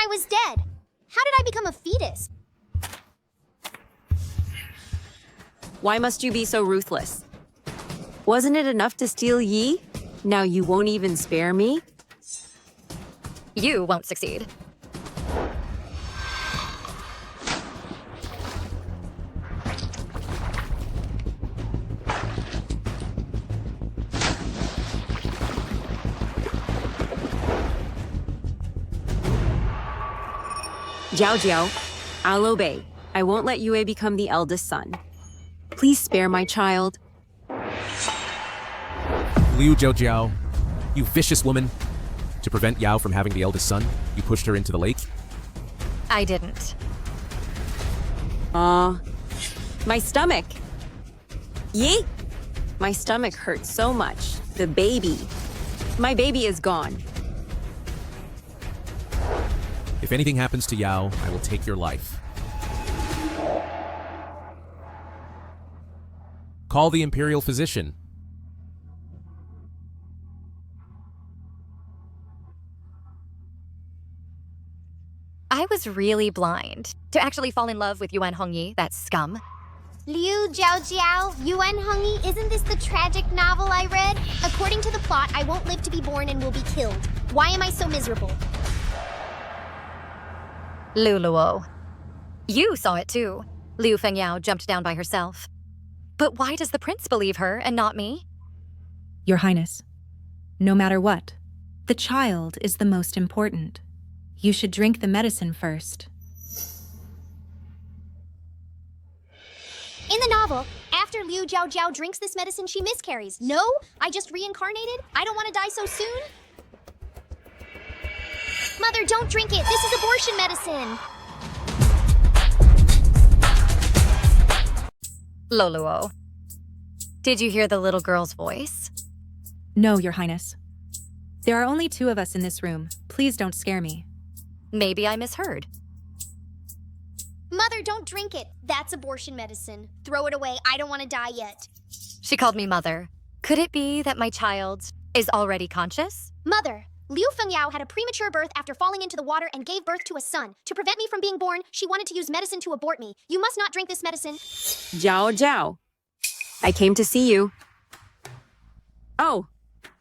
I was dead. How did I become a fetus? Why must you be so ruthless? Wasn't it enough to steal Yi? Now you won't even spare me? You won't succeed. Jiao Jiao, I'll obey. I won't let Yue become the eldest son. Please spare my child. Liu Jiao, you vicious woman. To prevent Yao from having the eldest son, you pushed her into the lake? I didn't. My stomach. Yi? My stomach hurts so much. The baby. My baby is gone. If anything happens to Yao, I will take your life. Call the imperial physician. I was really blind to actually fall in love with Yuan Hongyi, that scum. Liu Jiao, Yuan Hongyi, isn't this the tragic novel I read? According to the plot, I won't live to be born and will be killed. Why am I so miserable? Luluo. You saw it too. Liu Fengyao jumped down by herself. But why does the prince believe her and not me? Your Highness, no matter what, the child is the most important. You should drink the medicine first. In the novel, after Liu Jiao drinks this medicine, she miscarries. No? I just reincarnated? I don't want to die so soon? Mother, don't drink it. This is abortion medicine. Loluo. Did you hear the little girl's voice? No, Your Highness. There are only 2 of us in this room. Please don't scare me. Maybe I misheard. Mother, don't drink it. That's abortion medicine. Throw it away. I don't want to die yet. She called me mother. Could it be that my child is already conscious? Mother, Liu Fengyao had a premature birth after falling into the water and gave birth to a son. To prevent me from being born, she wanted to use medicine to abort me. You must not drink this medicine. Jiao. I came to see you. Oh,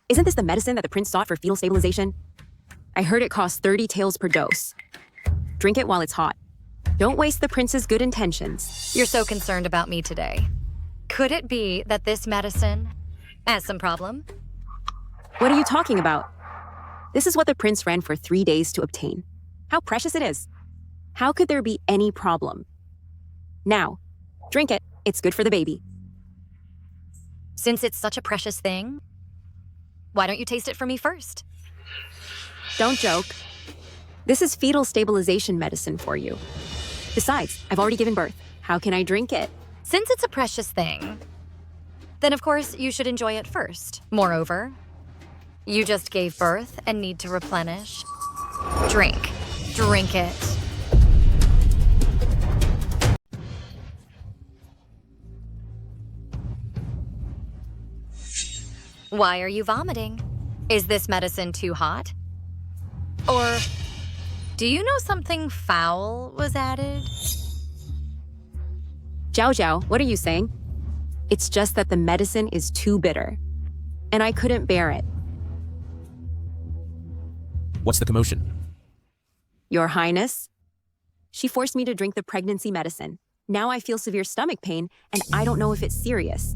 isn't this the medicine that the prince sought for fetal stabilization? I heard it costs 30 taels per dose. Drink it while it's hot. Don't waste the prince's good intentions. You're so concerned about me today. Could it be that this medicine has some problem? What are you talking about? This is what the prince ran for 3 days to obtain. How precious it is. How could there be any problem? Now, drink it. It's good for the baby. Since it's such a precious thing, why don't you taste it for me first? Don't joke. This is fetal stabilization medicine for you. Besides, I've already given birth. How can I drink it? Since it's a precious thing, then of course you should enjoy it first. Moreover, you just gave birth and need to replenish. Drink. Drink it. Why are you vomiting? Is this medicine too hot? Or do you know something foul was added? Jiao, what are you saying? It's just that the medicine is too bitter, and I couldn't bear it. What's the commotion? Your Highness? She forced me to drink the pregnancy medicine. Now I feel severe stomach pain, and I don't know if it's serious.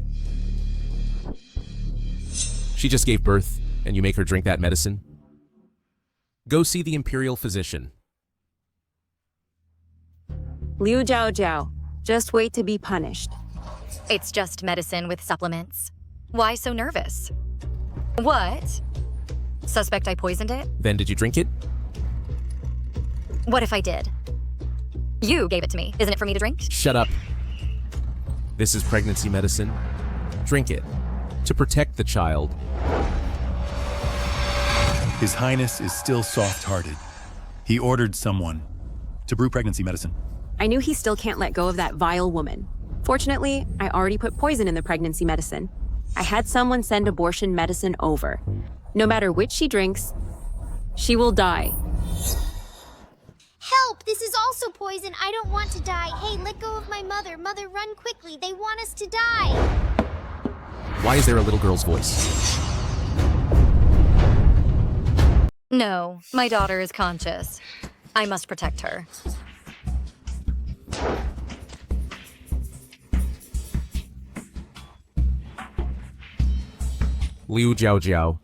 She just gave birth, and you make her drink that medicine? Go see the imperial physician. Liu Jiao, just wait to be punished. It's just medicine with supplements. Why so nervous? What? Suspect I poisoned it? Then did you drink it? What if I did? You gave it to me. Isn't it for me to drink? Shut up. This is pregnancy medicine. Drink it. To protect the child. His Highness is still soft-hearted. He ordered someone to brew pregnancy medicine. I knew he still can't let go of that vile woman. Fortunately, I already put poison in the pregnancy medicine. I had someone send abortion medicine over. No matter which she drinks, she will die. Help! This is also poison. I don't want to die. Hey, let go of my mother. Mother, run quickly. They want us to die. Why is there a little girl's voice? No, my daughter is conscious. I must protect her. Liu Jiao Jiao,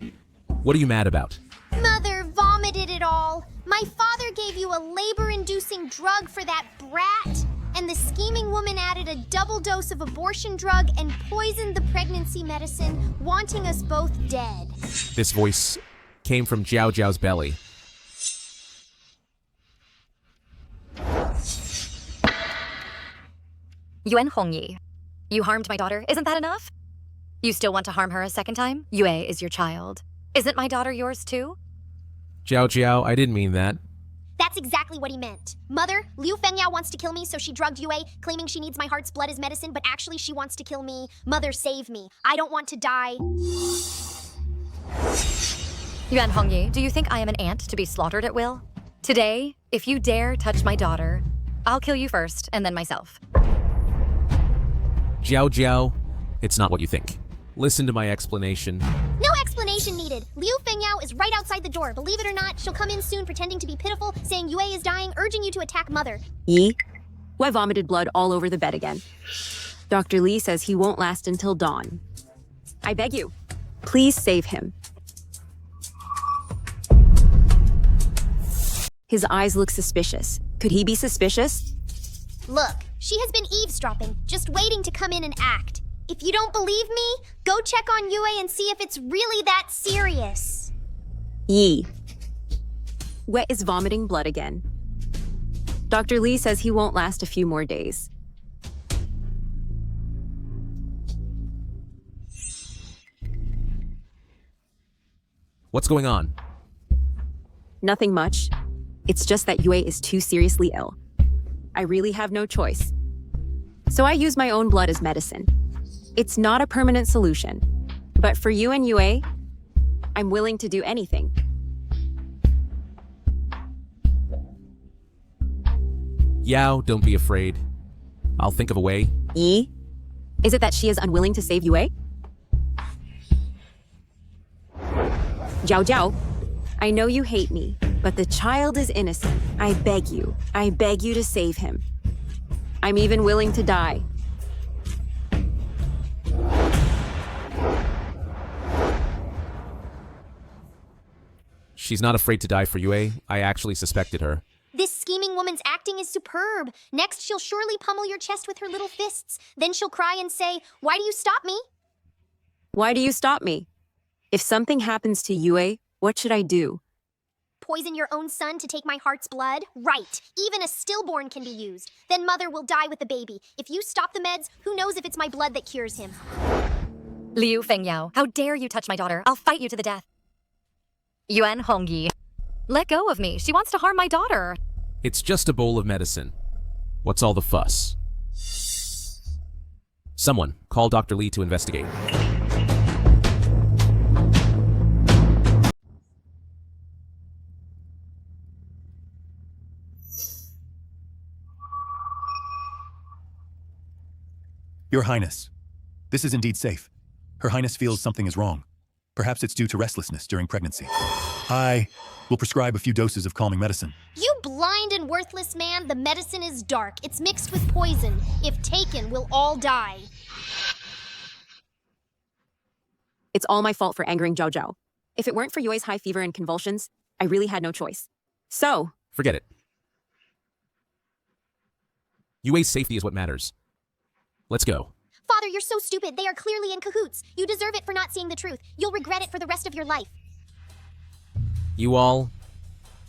what are you mad about? Mother vomited it all. My father gave you a labor-inducing drug for that brat, and the scheming woman added a double dose of abortion drug and poisoned the pregnancy medicine, wanting us both dead. This voice came from Jiao Jiao's belly. Yuan Hongyi, you harmed my daughter. Isn't that enough? You still want to harm her a second time? Yue is your child. Isn't my daughter yours too? Jiao Jiao, I didn't mean that. That's exactly what he meant. Mother, Liu Fengyao wants to kill me, so she drugged Yue, claiming she needs my heart's blood as medicine, but actually she wants to kill me. Mother, save me. I don't want to die. Yuan Hongyi, do you think I am an ant to be slaughtered at will? Today, if you dare touch my daughter, I'll kill you first, and then myself. Jiao Jiao, it's not what you think. Listen to my explanation. No explanation needed. Liu Fengyao is right outside the door. Believe it or not, she'll come in soon pretending to be pitiful, saying Yue is dying, urging you to attack Mother. Yi? I vomited blood all over the bed again. Dr. Lee says he won't last until dawn. I beg you, please save him. His eyes look suspicious. Could he be suspicious? Look, she has been eavesdropping, just waiting to come in and act. If you don't believe me, go check on Yue and see if it's really that serious. Yi. Wet is vomiting blood again. Dr. Lee says he won't last a few more days. What's going on? Nothing much. It's just that Yue is too seriously ill. I really have no choice. So I use my own blood as medicine. It's not a permanent solution. But for you and Yue, I'm willing to do anything. Yao, don't be afraid. I'll think of a way. Yi? Is it that she is unwilling to save Yue? Jiao Jiao, I know you hate me, but the child is innocent. I beg you to save him. I'm even willing to die. She's not afraid to die for Yue. I actually suspected her. This scheming woman's acting is superb. Next, she'll surely pummel your chest with her little fists. Then she'll cry and say, "Why do you stop me?" Why do you stop me? If something happens to Yue, what should I do? Poison your own son to take my heart's blood? Right. Even a stillborn can be used. Then Mother will die with the baby. If you stop the meds, who knows if it's my blood that cures him? Liu Fengyao, how dare you touch my daughter? I'll fight you to the death. Yuan Hongyi, let go of me. She wants to harm my daughter. It's just a bowl of medicine. What's all the fuss? Someone, call Dr. Lee to investigate. Your Highness, this is indeed safe. Her Highness feels something is wrong. Perhaps it's due to restlessness during pregnancy. I will prescribe a few doses of calming medicine. You blind and worthless man, the medicine is dark. It's mixed with poison. If taken, we'll all die. It's all my fault for angering Jiao Jiao. If it weren't for Yue's high fever and convulsions, I really had no choice. So, Forget it. Yue's safety is what matters. Let's go. Father, you're so stupid. They are clearly in cahoots. You deserve it for not seeing the truth. You'll regret it for the rest of your life. You all,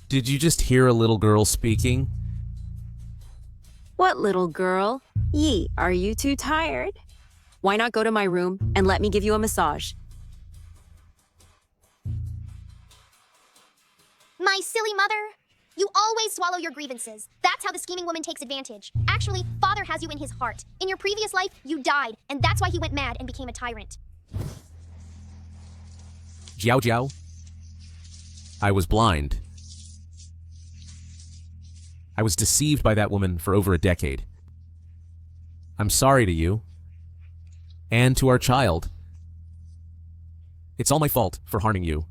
did you just hear a little girl speaking? what little girl? Yi, are you too tired? Why not go to my room and let me give you a massage? My silly mother. You always swallow your grievances. That's how the scheming woman takes advantage. Actually, Father has you in his heart. In your previous life, you died, and that's why he went mad and became a tyrant. Jiao Jiao, I was blind. I was deceived by that woman for over a decade. I'm sorry to you. And to our child. It's all my fault for harming you.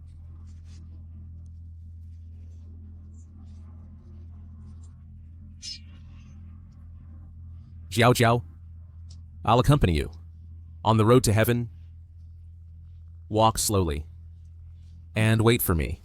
Jiao Jiao, I'll accompany you. On the road to heaven, walk slowly. And wait for me.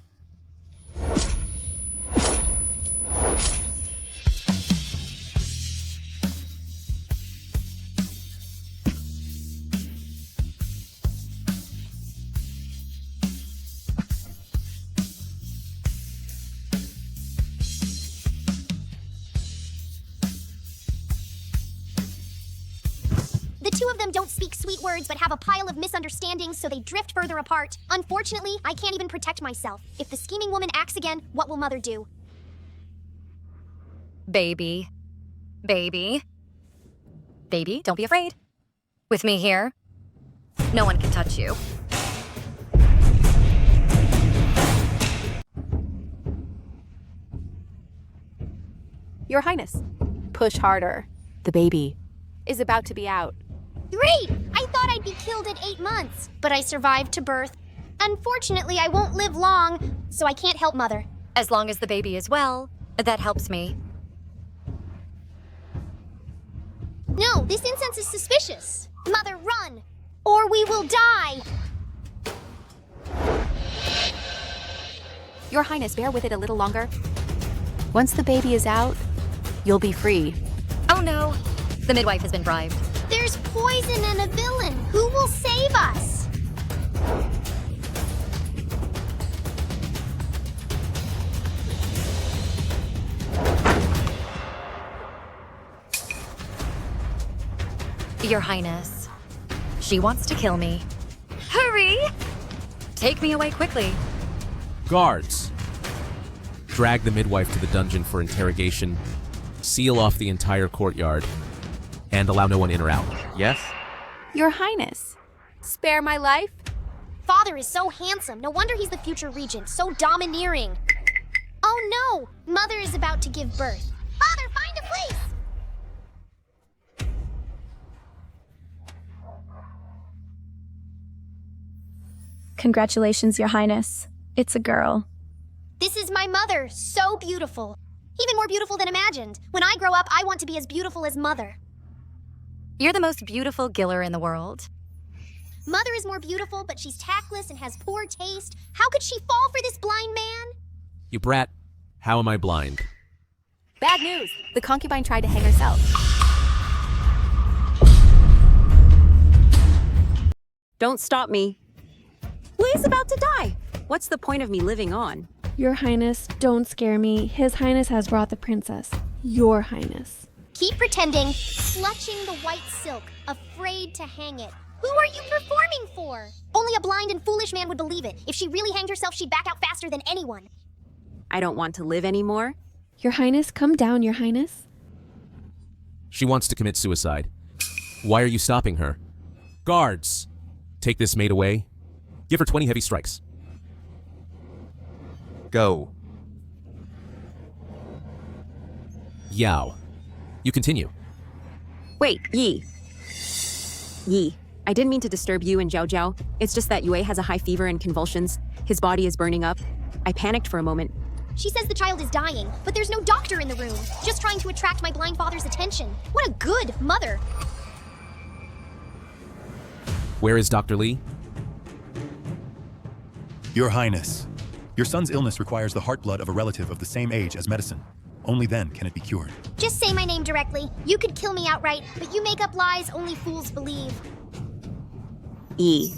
The two of them don't speak sweet words but have a pile of misunderstandings, so they drift further apart. Unfortunately, I can't even protect myself. If the scheming woman acts again, what will Mother do? Baby. Baby. Baby, don't be afraid. With me here, no one can touch you. Your Highness, push harder. The baby is about to be out. Great! I thought I'd be killed at 8 months, but I survived to birth. Unfortunately, I won't live long, so I can't help Mother. As long as the baby is well, that helps me. No, this incense is suspicious. Mother, run! Or we will die! Your Highness, bear with it a little longer. Once the baby is out, you'll be free. Oh no, the midwife has been bribed. There's poison and a villain. Who will save us? Your Highness, she wants to kill me. Hurry! Take me away quickly. Guards! Drag the midwife to the dungeon for interrogation, seal off the entire courtyard, and allow no one in or out. Yes? Your Highness, spare my life. Father is so handsome. No wonder he's the future regent. So domineering. Oh no! Mother is about to give birth. Father, find a place! Congratulations, Your Highness. It's a girl. This is my mother. So beautiful. Even more beautiful than imagined. When I grow up, I want to be as beautiful as Mother. You're the most beautiful giller in the world. Mother is more beautiful, but she's tactless and has poor taste. How could she fall for this blind man? You brat, how am I blind? Bad news. The concubine tried to hang herself. Don't stop me. Leia's about to die. What's the point of me living on? Your Highness, don't scare me. His Highness has brought the princess. Your Highness. Keep pretending, clutching the white silk, afraid to hang it. Who are you performing for? Only a blind and foolish man would believe it. If she really hanged herself, she'd back out faster than anyone. I don't want to live anymore. Your Highness, come down, Your Highness. She wants to commit suicide. Why are you stopping her? Guards! Take this maid away. Give her 20 heavy strikes. Go. Yao. You continue. Wait, Yi. Yi, I didn't mean to disturb you and Jiao Jiao. It's just that Yue has a high fever and convulsions. His body is burning up. I panicked for a moment. She says the child is dying, but there's no doctor in the room. Just trying to attract my blind father's attention. What a good mother. Where is Dr. Li? Your Highness, your son's illness requires the heart blood of a relative of the same age as medicine. Only then can it be cured. Just say my name directly. You could kill me outright, but you make up lies only fools believe. Yi,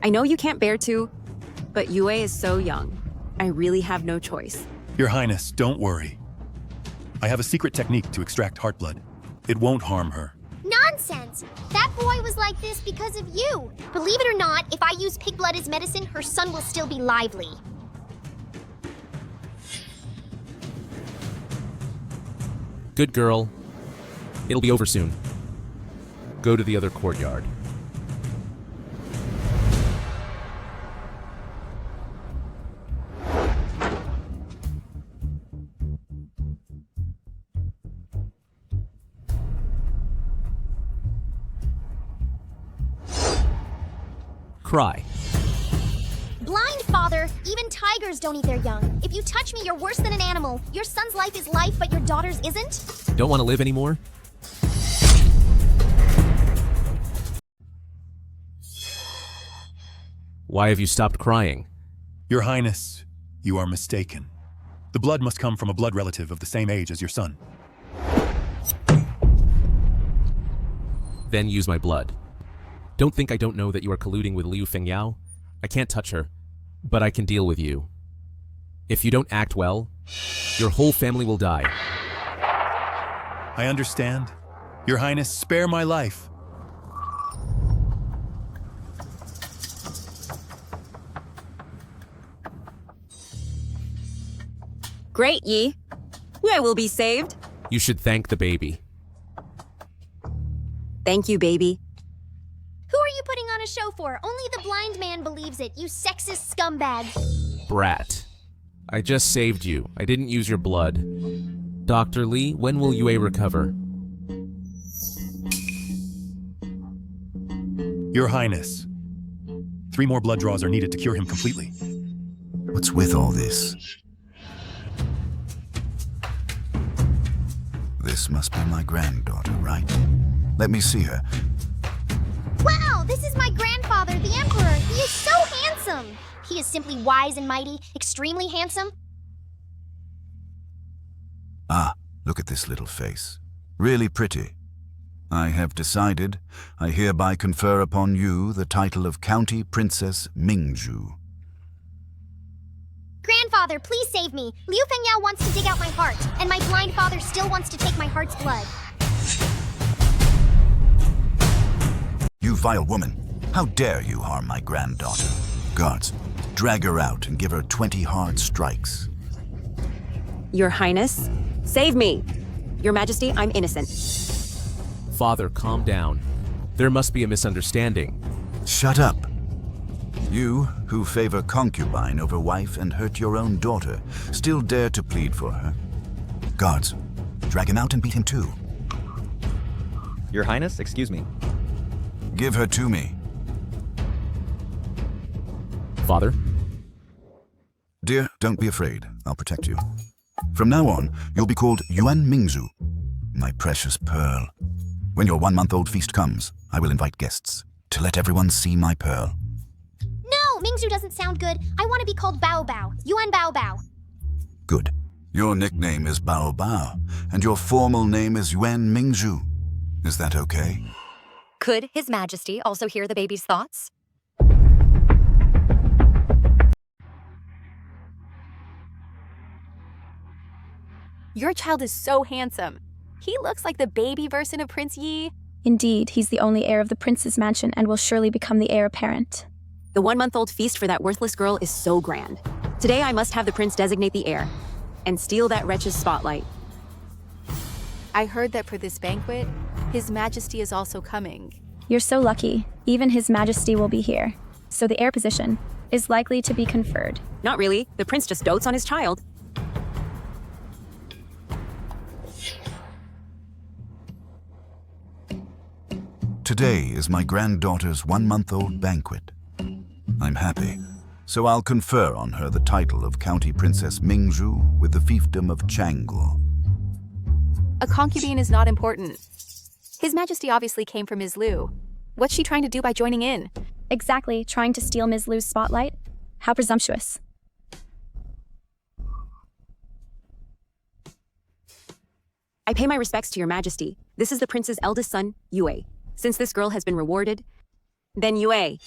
I know you can't bear to, but Yue is so young. I really have no choice. Your Highness, don't worry. I have a secret technique to extract heart blood. It won't harm her. Nonsense! That boy was like this because of you. Believe it or not, if I use pig blood as medicine, her son will still be lively. Good girl. It'll be over soon. Go to the other courtyard. cry. Blind father, even tigers don't eat their young. If you touch me, you're worse than an animal. Your son's life is life, but your daughter's isn't? Don't want to live anymore? Why have you stopped crying? Your Highness, you are mistaken. The blood must come from a blood relative of the same age as your son. Then use my blood. Don't think I don't know that you are colluding with Liu Fengyao. I can't touch her, but I can deal with you. If you don't act well, your whole family will die. I understand. Your Highness, spare my life. Great, Yi. I will be saved. You should thank the baby. Thank you, baby. Who are you putting on a show for? Only the blind man believes it, you sexist scumbag. Brat. I just saved you. I didn't use your blood. Dr. Lee, when will Yue recover? Your Highness, 3 more blood draws are needed to cure him completely. What's with all this? This must be my granddaughter, right? Let me see her. Wow, this is my grandfather, the Emperor. He is so handsome. He is simply wise and mighty, extremely handsome. Ah, look at this little face. Really pretty. I have decided I hereby confer upon you the title of County Princess Mingzhu. Grandfather, please save me. Liu Fengyao wants to dig out my heart, and my blind father still wants to take my heart's blood. You vile woman, how dare you harm my granddaughter? Guards, drag her out and give her 20 hard strikes. Your Highness, save me. Your Majesty, I'm innocent. Father, calm down. There must be a misunderstanding. Shut up. You, who favor concubine over wife and hurt your own daughter, still dare to plead for her? Guards, drag him out and beat him too. Your Highness, excuse me. Give her to me. Father? Dear, don't be afraid. I'll protect you. From now on, you'll be called Yuan Mingzhu, my precious pearl. When your 1-month-old feast comes, I will invite guests to let everyone see my pearl. No, Mingzhu doesn't sound good. I want to be called Bao Bao. Yuan Bao Bao. Good. Your nickname is Bao Bao, and your formal name is Yuan Mingzhu. Is that okay? Could His Majesty also hear the baby's thoughts? Your child is so handsome. He looks like the baby version of Prince Yi. Indeed, he's the only heir of the prince's mansion and will surely become the heir apparent. The 1-month-old feast for that worthless girl is so grand. Today I must have the prince designate the heir and steal that wretch's spotlight. I heard that for this banquet, His Majesty is also coming. You're so lucky. Even His Majesty will be here. So the heir position is likely to be conferred. Not really. The prince just dotes on his child. Today is my granddaughter's 1-month-old banquet. I'm happy, so I'll confer on her the title of County Princess Mingzhu with the fiefdom of Changguo. A concubine is not important. His Majesty obviously came from Ms. Liu. What's she trying to do by joining in? Exactly, trying to steal Ms. Liu's spotlight? How presumptuous. I pay my respects to your majesty. This is the prince's eldest son, Yue. Since this girl has been rewarded, then Yue.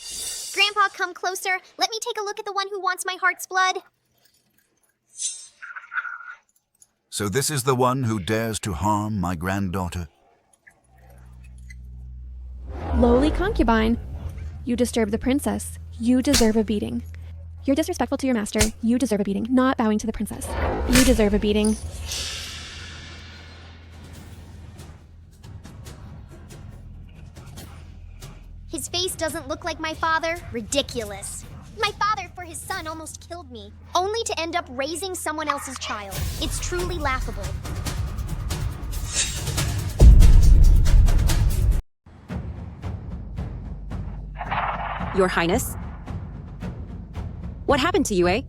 Grandpa, come closer. Let me take a look at the one who wants my heart's blood. So this is the one who dares to harm my granddaughter? Lowly concubine. You disturb the princess. You deserve a beating. You're disrespectful to your master. You deserve a beating. Not bowing to the princess. You deserve a beating. His face doesn't look like my father. Ridiculous. My father, for his son, almost killed me, only to end up raising someone else's child. It's truly laughable. Your Highness? What happened to you, eh?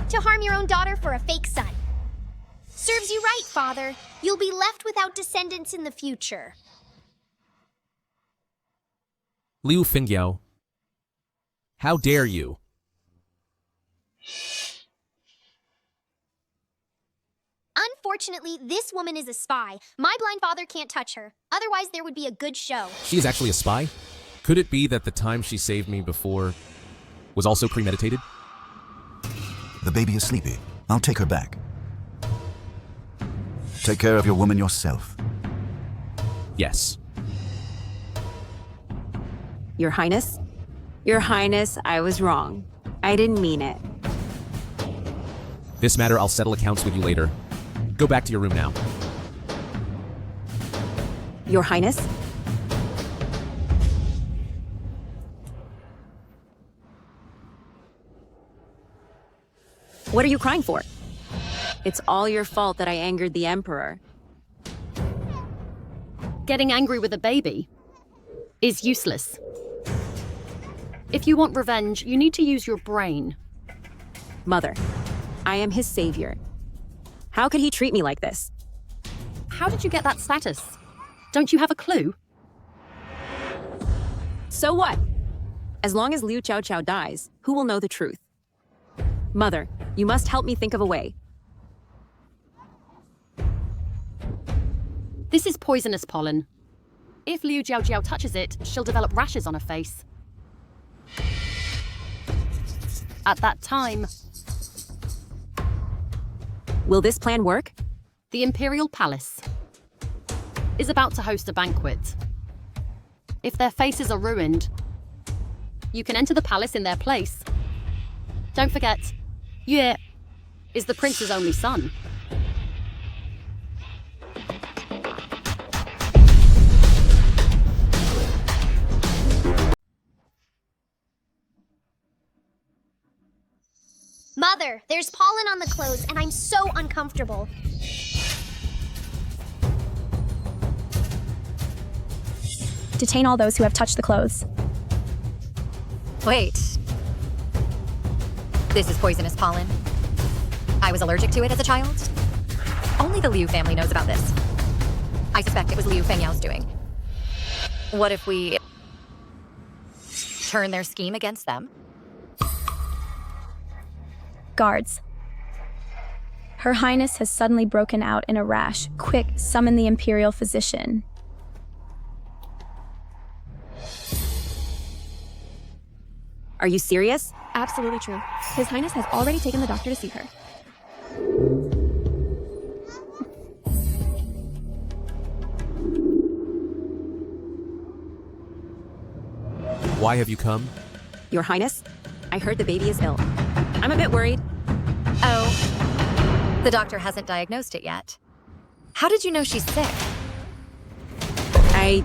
To harm your own daughter for a fake son. Serves you right, Father. You'll be left without descendants in the future. Liu Fingyao, how dare you? Unfortunately, this woman is a spy. My blind father can't touch her. Otherwise, there would be a good show. She is actually a spy? Could it be that the time she saved me before was also premeditated? The baby is sleepy. I'll take her back. Take care of your woman yourself. Yes. Your Highness? Your Highness, I was wrong. I didn't mean it. This matter, I'll settle accounts with you later. Go back to your room now. Your Highness? What are you crying for? It's all your fault that I angered the Emperor. Getting angry with a baby is useless. If you want revenge, you need to use your brain. Mother, I am his savior. How could he treat me like this? How did you get that status? Don't you have a clue? So what? As long as Liu Chao Chao dies, who will know the truth? Mother, you must help me think of a way. This is poisonous pollen. If Liu Jiao Jiao touches it, she'll develop rashes on her face. At that time, will this plan work? The Imperial Palace is about to host a banquet. If their faces are ruined, you can enter the palace in their place. Don't forget, Yue is the prince's only son. Mother, there's pollen on the clothes, and I'm so uncomfortable. Detain all those who have touched the clothes. Wait. This is poisonous pollen. I was allergic to it as a child. Only the Liu family knows about this. I suspect it was Liu Fengyao's doing. What if we turn their scheme against them? Guards. Her Highness has suddenly broken out in a rash. Quick, summon the Imperial physician. Are you serious? Absolutely true. His Highness has already taken the doctor to see her. Why have you come? Your Highness, I heard the baby is ill. I'm a bit worried. Oh, the doctor hasn't diagnosed it yet. How did you know she's sick? I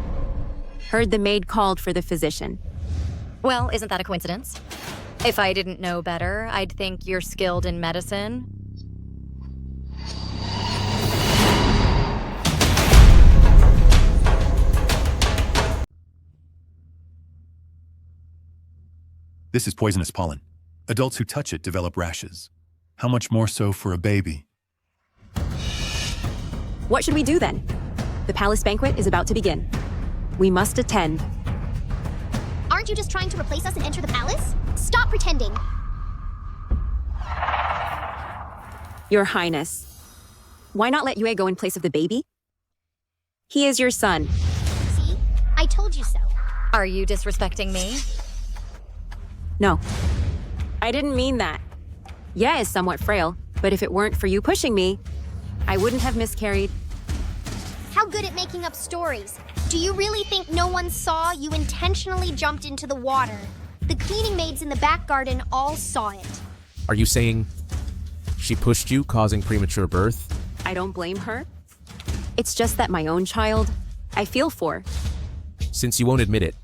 heard the maid called for the physician. Well, isn't that a coincidence? If I didn't know better, I'd think you're skilled in medicine. This is poisonous pollen. Adults who touch it develop rashes. How much more so for a baby? What should we do then? The palace banquet is about to begin. We must attend. Aren't you just trying to replace us and enter the palace? Stop pretending. Your Highness, why not let Yue go in place of the baby? He is your son. See? I told you so. Are you disrespecting me? No, I didn't mean that. Yue is somewhat frail, but if it weren't for you pushing me, I wouldn't have miscarried. How good at making up stories. Do you really think no one saw you intentionally jumped into the water? The cleaning maids in the back garden all saw it. Are you saying she pushed you, causing premature birth? I don't blame her. It's just that my own child, I feel for. Since you won't admit it,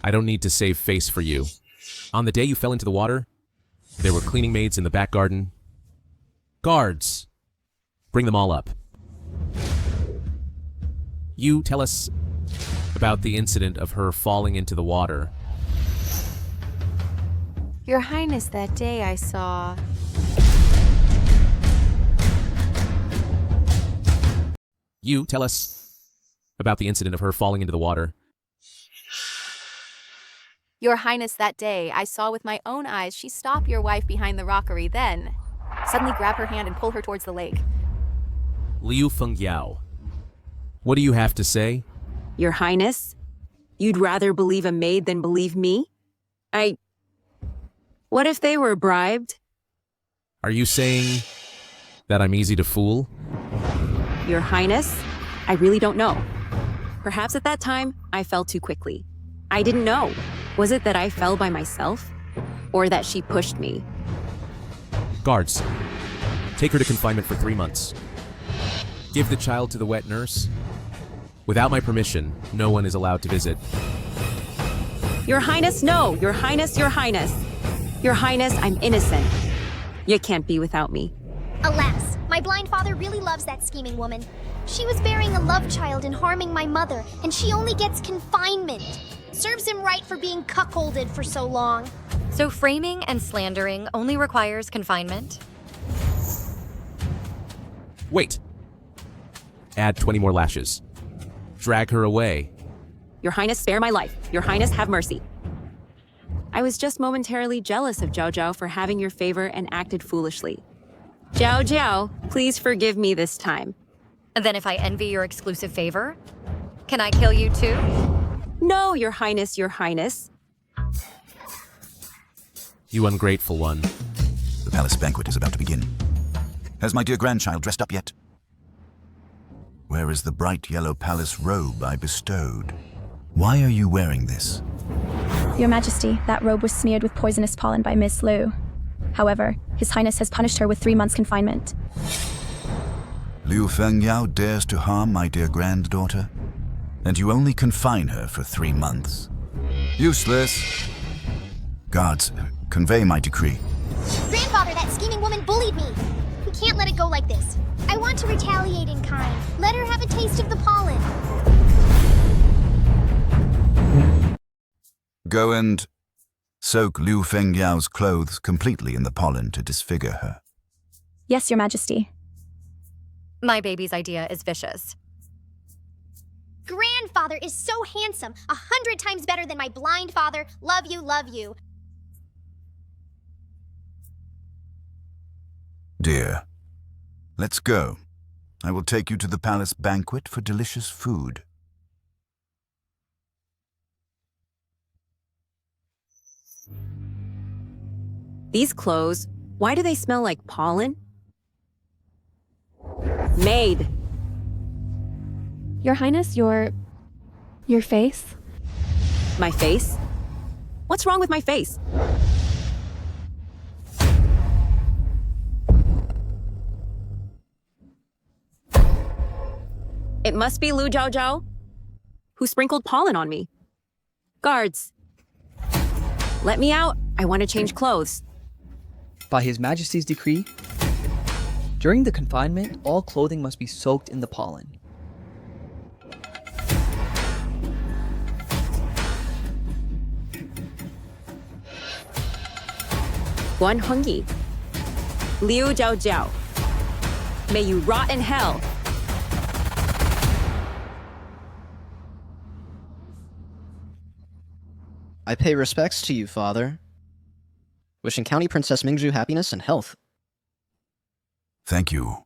I don't need to save face for you. On the day you fell into the water, there were cleaning maids in the back garden. Guards! Bring them all up. You tell us about the incident of her falling into the water. Your Highness, that day I saw... You tell us about the incident of her falling into the water. Your Highness, that day I saw with my own eyes she stop your wife behind the rockery, then suddenly grab her hand and pull her towards the lake. Liu Fengyao. What do you have to say? Your Highness, you'd rather believe a maid than believe me? What if they were bribed? Are you saying that I'm easy to fool? Your Highness, I really don't know. Perhaps at that time, I fell too quickly. I didn't know. Was it that I fell by myself? Or that she pushed me? Guards, take her to confinement for 3 months. Give the child to the wet nurse. Without my permission, no one is allowed to visit. Your Highness, no! Your Highness, Your Highness! Your Highness, I'm innocent. You can't be without me. Alas, my blind father really loves that scheming woman. She was bearing a love child and harming my mother, and she only gets confinement. Serves him right for being cuckolded for so long. So framing and slandering only requires confinement? Wait. Add 20 more lashes. Drag her away. Your Highness, spare my life. Your Highness, have mercy. I was just momentarily jealous of Zhao Zhao for having your favor and acted foolishly. Zhao Zhao, please forgive me this time. And then if I envy your exclusive favor, can I kill you too? No, Your Highness, Your Highness. You ungrateful one. The palace banquet is about to begin. Has my dear grandchild dressed up yet? Where is the bright yellow palace robe I bestowed? Why are you wearing this? Your Majesty, that robe was smeared with poisonous pollen by Miss Liu. However, His Highness has punished her with 3 months' confinement. Liu Fengyao dares to harm my dear granddaughter? And you only confine her for 3 months? Useless! Guards, convey my decree. Grandfather, that scheming woman bullied me. We can't let it go like this. I want to retaliate in kind. Let her have a taste of the pollen. Go and soak Liu Fengyao's clothes completely in the pollen to disfigure her. Yes, Your Majesty. My baby's idea is vicious. Grandfather is so handsome, 100 times better than my blind father. Love you, love you. Dear, let's go. I will take you to the palace banquet for delicious food. These clothes, why do they smell like pollen? Maid! Your Highness, your face? My face? What's wrong with my face? It must be Lu Zhao Zhao, who sprinkled pollen on me. Guards, let me out. I want to change clothes. By His Majesty's decree, during the confinement, all clothing must be soaked in the pollen. Guan Hongyi, Liu Zhao Zhao, may you rot in hell. I pay respects to you, Father. Wishing County Princess Mingzhu happiness and health. Thank you.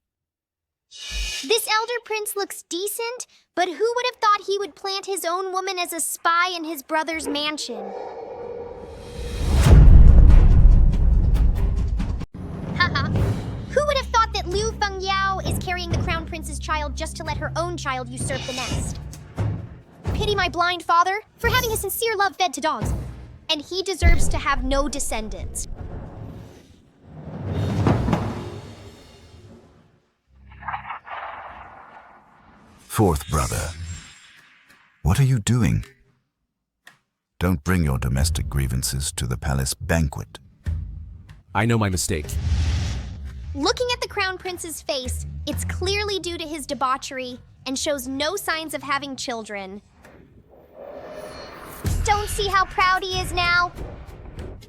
This elder prince looks decent, but who would have thought he would plant his own woman as a spy in his brother's mansion? Haha. Who would have thought that Liu Fengyao is carrying the crown prince's child just to let her own child usurp the nest? Pity my blind father for having a sincere love fed to dogs. And he deserves to have no descendants. Fourth brother, what are you doing? Don't bring your domestic grievances to the palace banquet. I know my mistake. Looking at the crown prince's face, it's clearly due to his debauchery and shows no signs of having children. Don't see how proud he is now?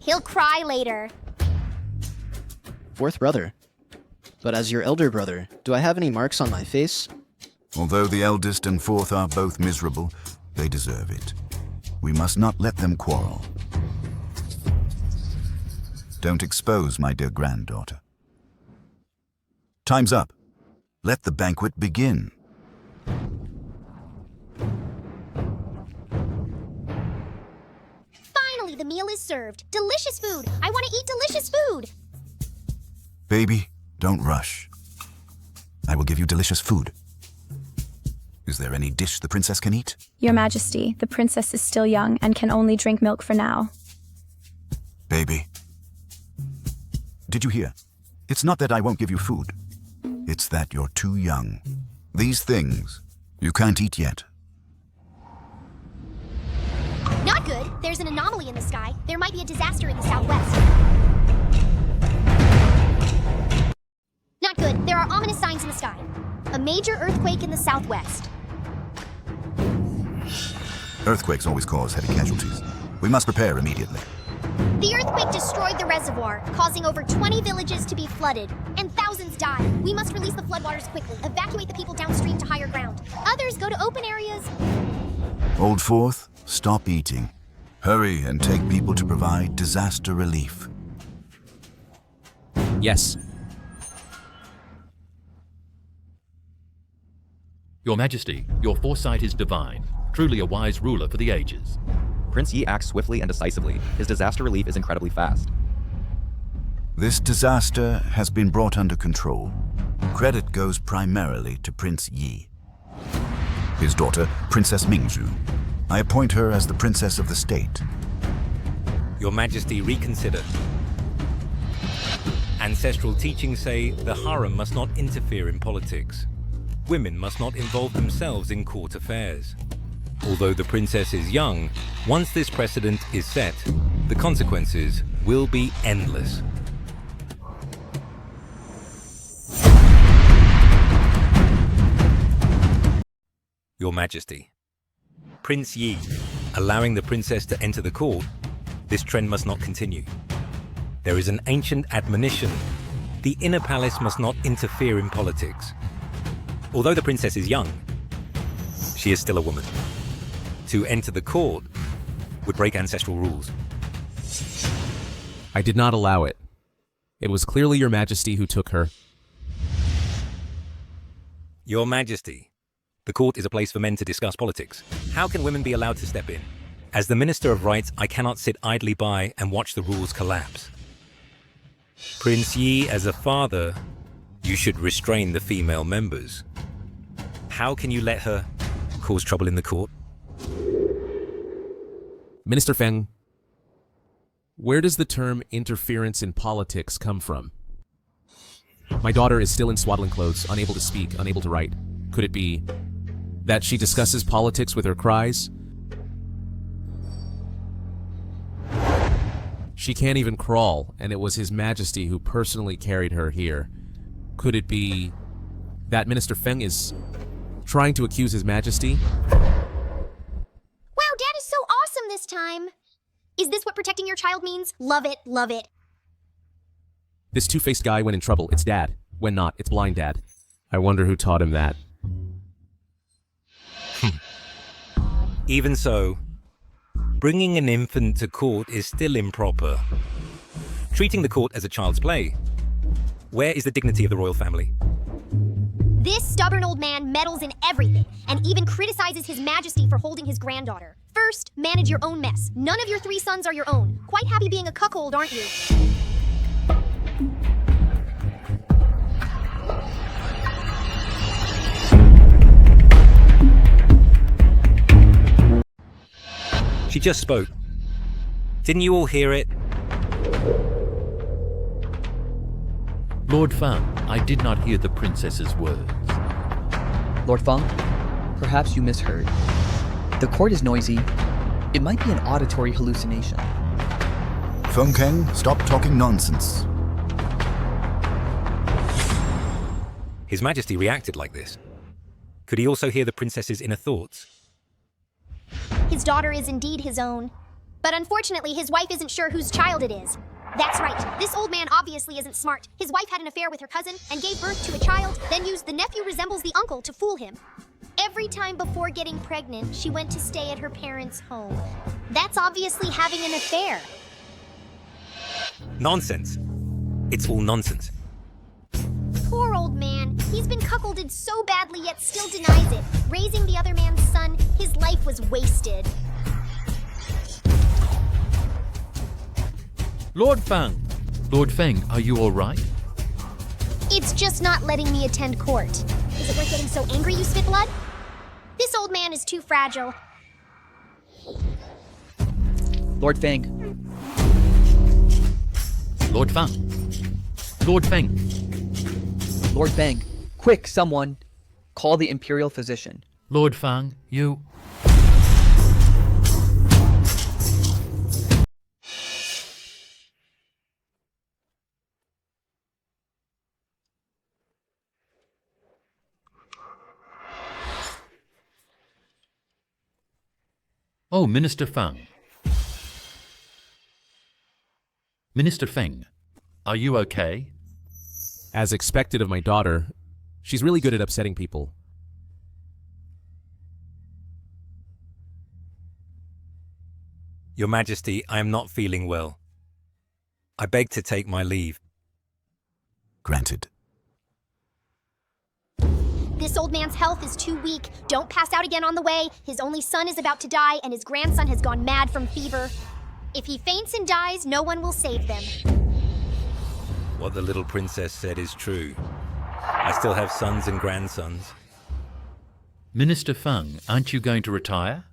He'll cry later. Fourth brother. But as your elder brother, do I have any marks on my face? Although the eldest and fourth are both miserable, they deserve it. We must not let them quarrel. Don't expose my dear granddaughter. Time's up. Let the banquet begin. Finally, the meal is served. Delicious food. I want to eat delicious food. Baby, don't rush. I will give you delicious food. Is there any dish the princess can eat? Your Majesty, the princess is still young and can only drink milk for now. Baby. Did you hear? It's not that I won't give you food. It's that you're too young. These things, you can't eat yet. Not good. There's an anomaly in the sky. There might be a disaster in the southwest. Not good. There are ominous signs in the sky. A major earthquake in the southwest. Earthquakes always cause heavy casualties. We must prepare immediately. The earthquake destroyed the reservoir, causing over 20 villages to be flooded, and thousands died. We must release the floodwaters quickly. Evacuate the people downstream to higher ground. Others go to open areas. Old Fourth, stop eating. Hurry and take people to provide disaster relief. Yes. Your Majesty, your foresight is divine. Truly a wise ruler for the ages. Prince Yi acts swiftly and decisively. His disaster relief is incredibly fast. This disaster has been brought under control. Credit goes primarily to Prince Yi. His daughter, Princess Mingzhu. I appoint her as the princess of the state. Your Majesty, reconsider. Ancestral teachings say the harem must not interfere in politics. Women must not involve themselves in court affairs. Although the princess is young, once this precedent is set, the consequences will be endless. Your Majesty, Prince Yi, allowing the princess to enter the court, this trend must not continue. There is an ancient admonition: the inner palace must not interfere in politics. Although the princess is young, she is still a woman. To enter the court would break ancestral rules. I did not allow it. It was clearly Your Majesty who took her. Your Majesty, the court is a place for men to discuss politics. How can women be allowed to step in? As the Minister of Rights, I cannot sit idly by and watch the rules collapse. Prince Yi, as a father, you should restrain the female members. How can you let her cause trouble in the court? Minister Feng, where does the term interference in politics come from? My daughter is still in swaddling clothes, unable to speak, unable to write. Could it be that she discusses politics with her cries? She can't even crawl, and it was His Majesty who personally carried her here. Could it be that Minister Feng is trying to accuse His Majesty? Wow, Dad is so awesome this time. Is this what protecting your child means? Love it, love it. This two-faced guy, when in trouble, it's Dad. When not, it's blind Dad. I wonder who taught him that. Even so, bringing an infant to court is still improper. Treating the court as a child's play. Where is the dignity of the royal family? This stubborn old man meddles in everything, and even criticizes His Majesty for holding his granddaughter. First, manage your own mess. None of your 3 sons are your own. Quite happy being a cuckold, aren't you? She just spoke. Didn't you all hear it? Lord Feng, I did not hear the princess's words. Lord Feng, perhaps you misheard. The court is noisy. It might be an auditory hallucination. Feng Keng, stop talking nonsense. His Majesty reacted like this. Could he also hear the princess's inner thoughts? His daughter is indeed his own. But unfortunately, his wife isn't sure whose child it is. That's right. This old man obviously isn't smart. His wife had an affair with her cousin and gave birth to a child, then used the nephew resembles the uncle to fool him. Every time before getting pregnant, she went to stay at her parents' home. That's obviously having an affair. Nonsense. It's all nonsense. Poor old man. He's been cuckolded so badly yet still denies it. Raising the other man's son, his life was wasted. Lord Fang. Lord Feng, are you all right? It's just not letting me attend court. Is it worth getting so angry you spit blood? This old man is too fragile. Lord Fang. Lord Fang. Lord Feng. Lord Fang. Quick, someone. Call the Imperial Physician. Lord Fang, you... Oh, Minister Fang. Minister Feng, are you okay? As expected of my daughter, she's really good at upsetting people. Your Majesty, I am not feeling well. I beg to take my leave. Granted. This old man's health is too weak. Don't pass out again on the way. His only son is about to die, and his grandson has gone mad from fever. If he faints and dies, no one will save them. What the little princess said is true. I still have sons and grandsons. Minister Feng, aren't you going to retire?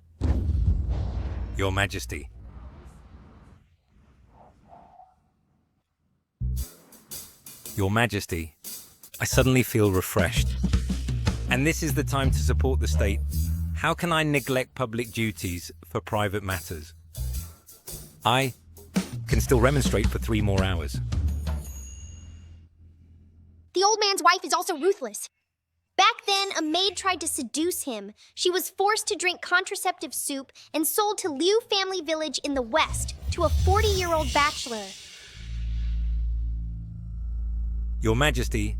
Your Majesty. Your Majesty, I suddenly feel refreshed. And this is the time to support the state. How can I neglect public duties for private matters? I can still remonstrate for 3 more hours. The old man's wife is also ruthless. Back then, a maid tried to seduce him. She was forced to drink contraceptive soup and sold to Liu family village in the west to a 40-year-old bachelor. Your Majesty,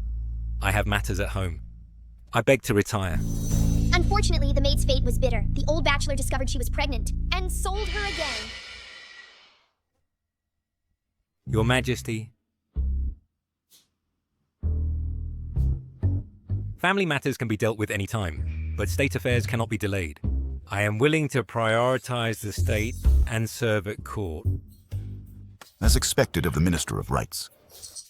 I have matters at home. I beg to retire. Unfortunately, the maid's fate was bitter. The old bachelor discovered she was pregnant and sold her again. Your Majesty. Family matters can be dealt with any time, but state affairs cannot be delayed. I am willing to prioritize the state and serve at court. As expected of the Minister of Rights,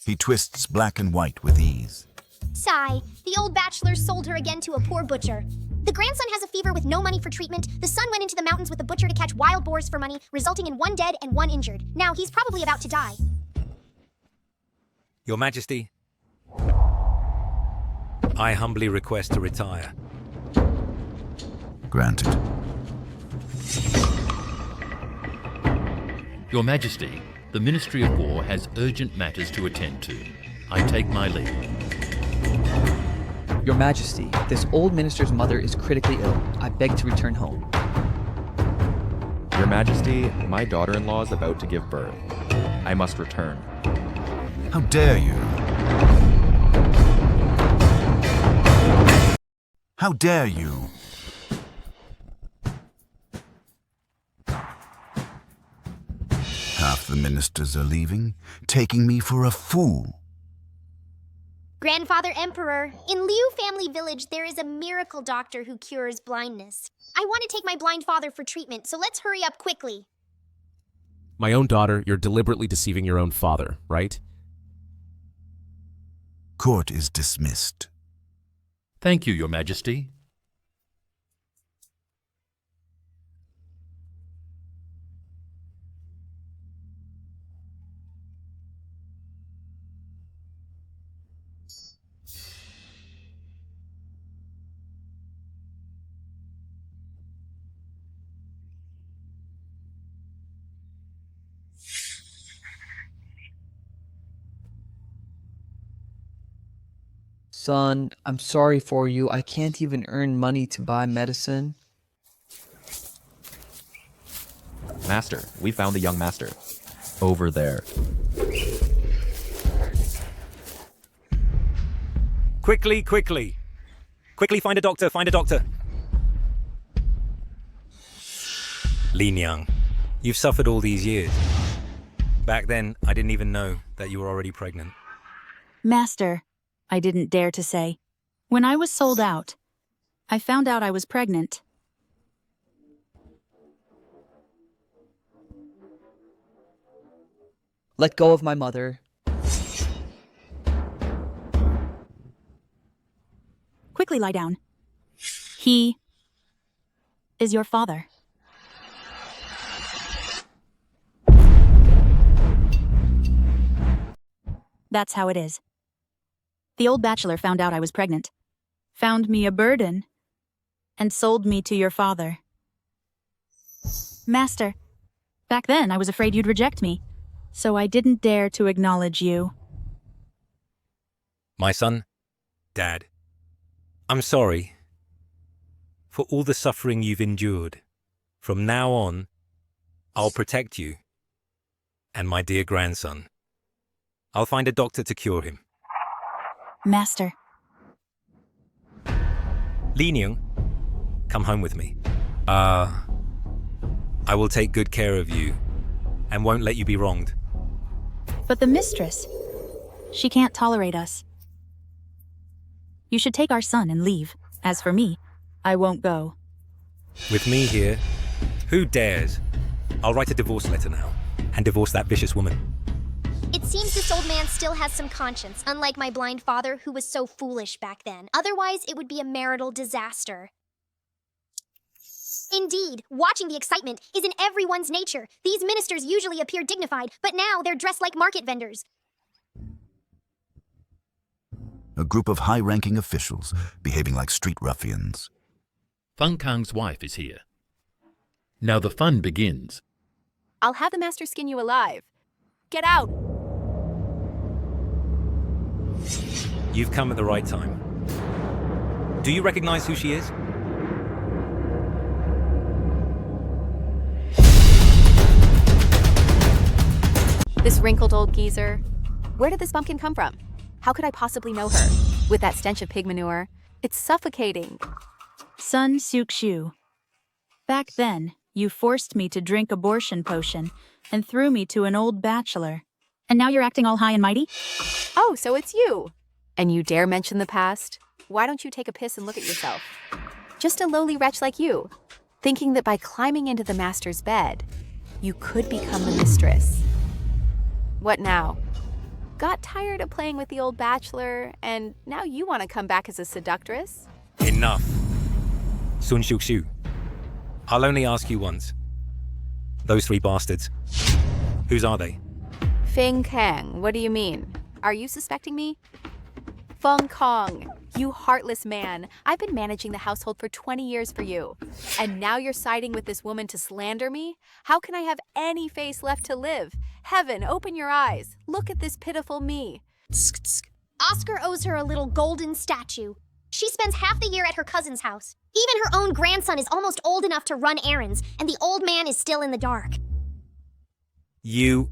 he twists black and white with ease. Sigh, the old bachelor sold her again to a poor butcher. The grandson has a fever with no money for treatment. The son went into the mountains with the butcher to catch wild boars for money, resulting in 1 dead and 1 injured. Now he's probably about to die. Your Majesty, I humbly request to retire. Granted. Your Majesty, the Ministry of War has urgent matters to attend to. I take my leave. Your Majesty, this old minister's mother is critically ill. I beg to return home. Your Majesty, my daughter-in-law is about to give birth. I must return. How dare you? How dare you? Half the ministers are leaving, taking me for a fool. Grandfather Emperor, in Liu family village, there is a miracle doctor who cures blindness. I want to take my blind father for treatment, so let's hurry up quickly. My own daughter, you're deliberately deceiving your own father, right? Court is dismissed. Thank you, Your Majesty. Son, I'm sorry for you. I can't even earn money to buy medicine. Master, we found the young master. Over there. Quickly, quickly. Quickly, find a doctor, find a doctor. Li Niang, you've suffered all these years. Back then, I didn't even know that you were already pregnant. Master, I didn't dare to say. When I was sold out, I found out I was pregnant. Let go of my mother. Quickly lie down. He is your father. That's how it is. The old bachelor found out I was pregnant, found me a burden, and sold me to your father. Master, back then I was afraid you'd reject me, so I didn't dare to acknowledge you. My son, Dad, I'm sorry for all the suffering you've endured. From now on, I'll protect you and my dear grandson. I'll find a doctor to cure him. Master. Li Niang, come home with me. I will take good care of you and won't let you be wronged. But the mistress, she can't tolerate us. You should take our son and leave. As for me, I won't go. With me here, who dares? I'll write a divorce letter now and divorce that vicious woman. It seems this old man still has some conscience, unlike my blind father who was so foolish back then. Otherwise, it would be a marital disaster. Indeed, watching the excitement is in everyone's nature. These ministers usually appear dignified, but now they're dressed like market vendors. A group of high-ranking officials behaving like street ruffians. Feng Kang's wife is here. Now the fun begins. I'll have the master skin you alive. Get out! You've come at the right time. Do you recognize who she is? This wrinkled old geezer. Where did this bumpkin come from? How could I possibly know her? With that stench of pig manure. It's suffocating. Sun Suk-shu. Back then, you forced me to drink abortion potion and threw me to an old bachelor. And now you're acting all high and mighty? Oh, so it's you. And you dare mention the past? Why don't you take a piss and look at yourself? Just a lowly wretch like you, thinking that by climbing into the master's bed, you could become the mistress. What now? Got tired of playing with the old bachelor, and now you want to come back as a seductress? Enough. Sun Shu. I'll only ask you once. Those three bastards. Whose are they? Feng Kang, what do you mean? Are you suspecting me? Feng Kong, you heartless man. I've been managing the household for 20 years for you. And now you're siding with this woman to slander me? How can I have any face left to live? Heaven, open your eyes. Look at this pitiful me. Oscar owes her a little golden statue. She spends half the year at her cousin's house. Even her own grandson is almost old enough to run errands, and the old man is still in the dark. You...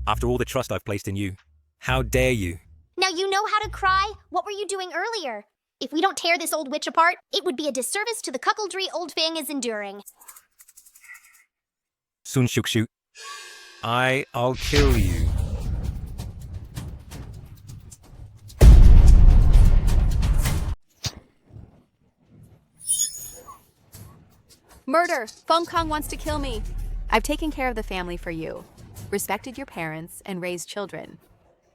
After all the trust I've placed in you, how dare you? Now you know how to cry? What were you doing earlier? If we don't tear this old witch apart, it would be a disservice to the cuckoldry old Fang is enduring. Sun Shu, I'll kill you. Murder! Feng Kong wants to kill me. I've taken care of the family for you, respected your parents, and raised children.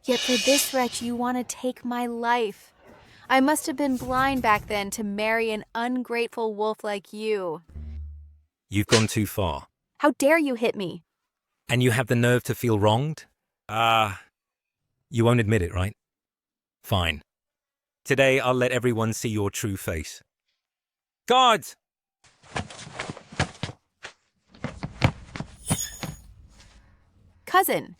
Yet for this wretch, you want to take my life. I must have been blind back then to marry an ungrateful wolf like you. You've gone too far. How dare you hit me? And you have the nerve to feel wronged? You won't admit it, right? Fine. Today, I'll let everyone see your true face. Guards! Cousin.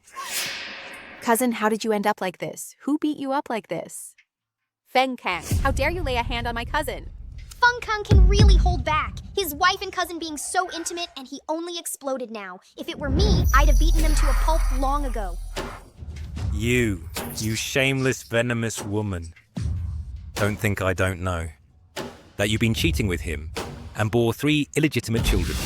Cousin, how did you end up like this? Who beat you up like this? Feng Kang, how dare you lay a hand on my cousin? Feng Kang can really hold back. His wife and cousin being so intimate, and he only exploded now. If it were me, I'd have beaten them to a pulp long ago. You shameless, venomous woman. Don't think I don't know that you've been cheating with him and bore 3 illegitimate children.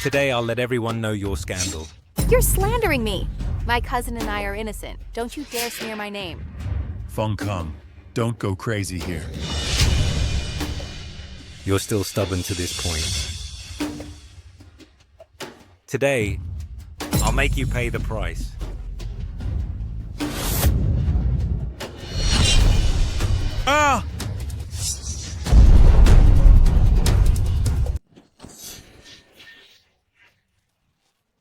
Today I'll let everyone know your scandal. You're slandering me. My cousin and I are innocent. Don't you dare smear my name. Feng Kang, don't go crazy here. You're still stubborn to this point. Today, I'll make you pay the price. Ah!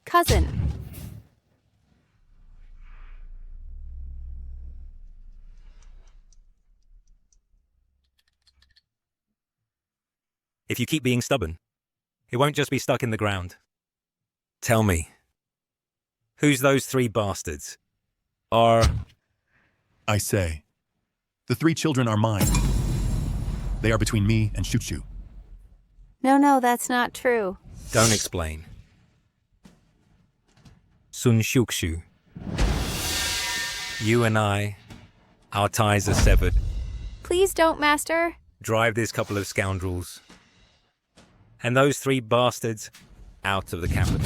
Cousin. If you keep being stubborn, it won't just be stuck in the ground. Tell me, who's those 3 bastards? I say, the 3 children are mine. They are between me and Shuchu. No, that's not true. Don't explain. Sun Shukshu. You and I, our ties are severed. Please don't, Master. Drive this couple of scoundrels and those 3 bastards out of the capital.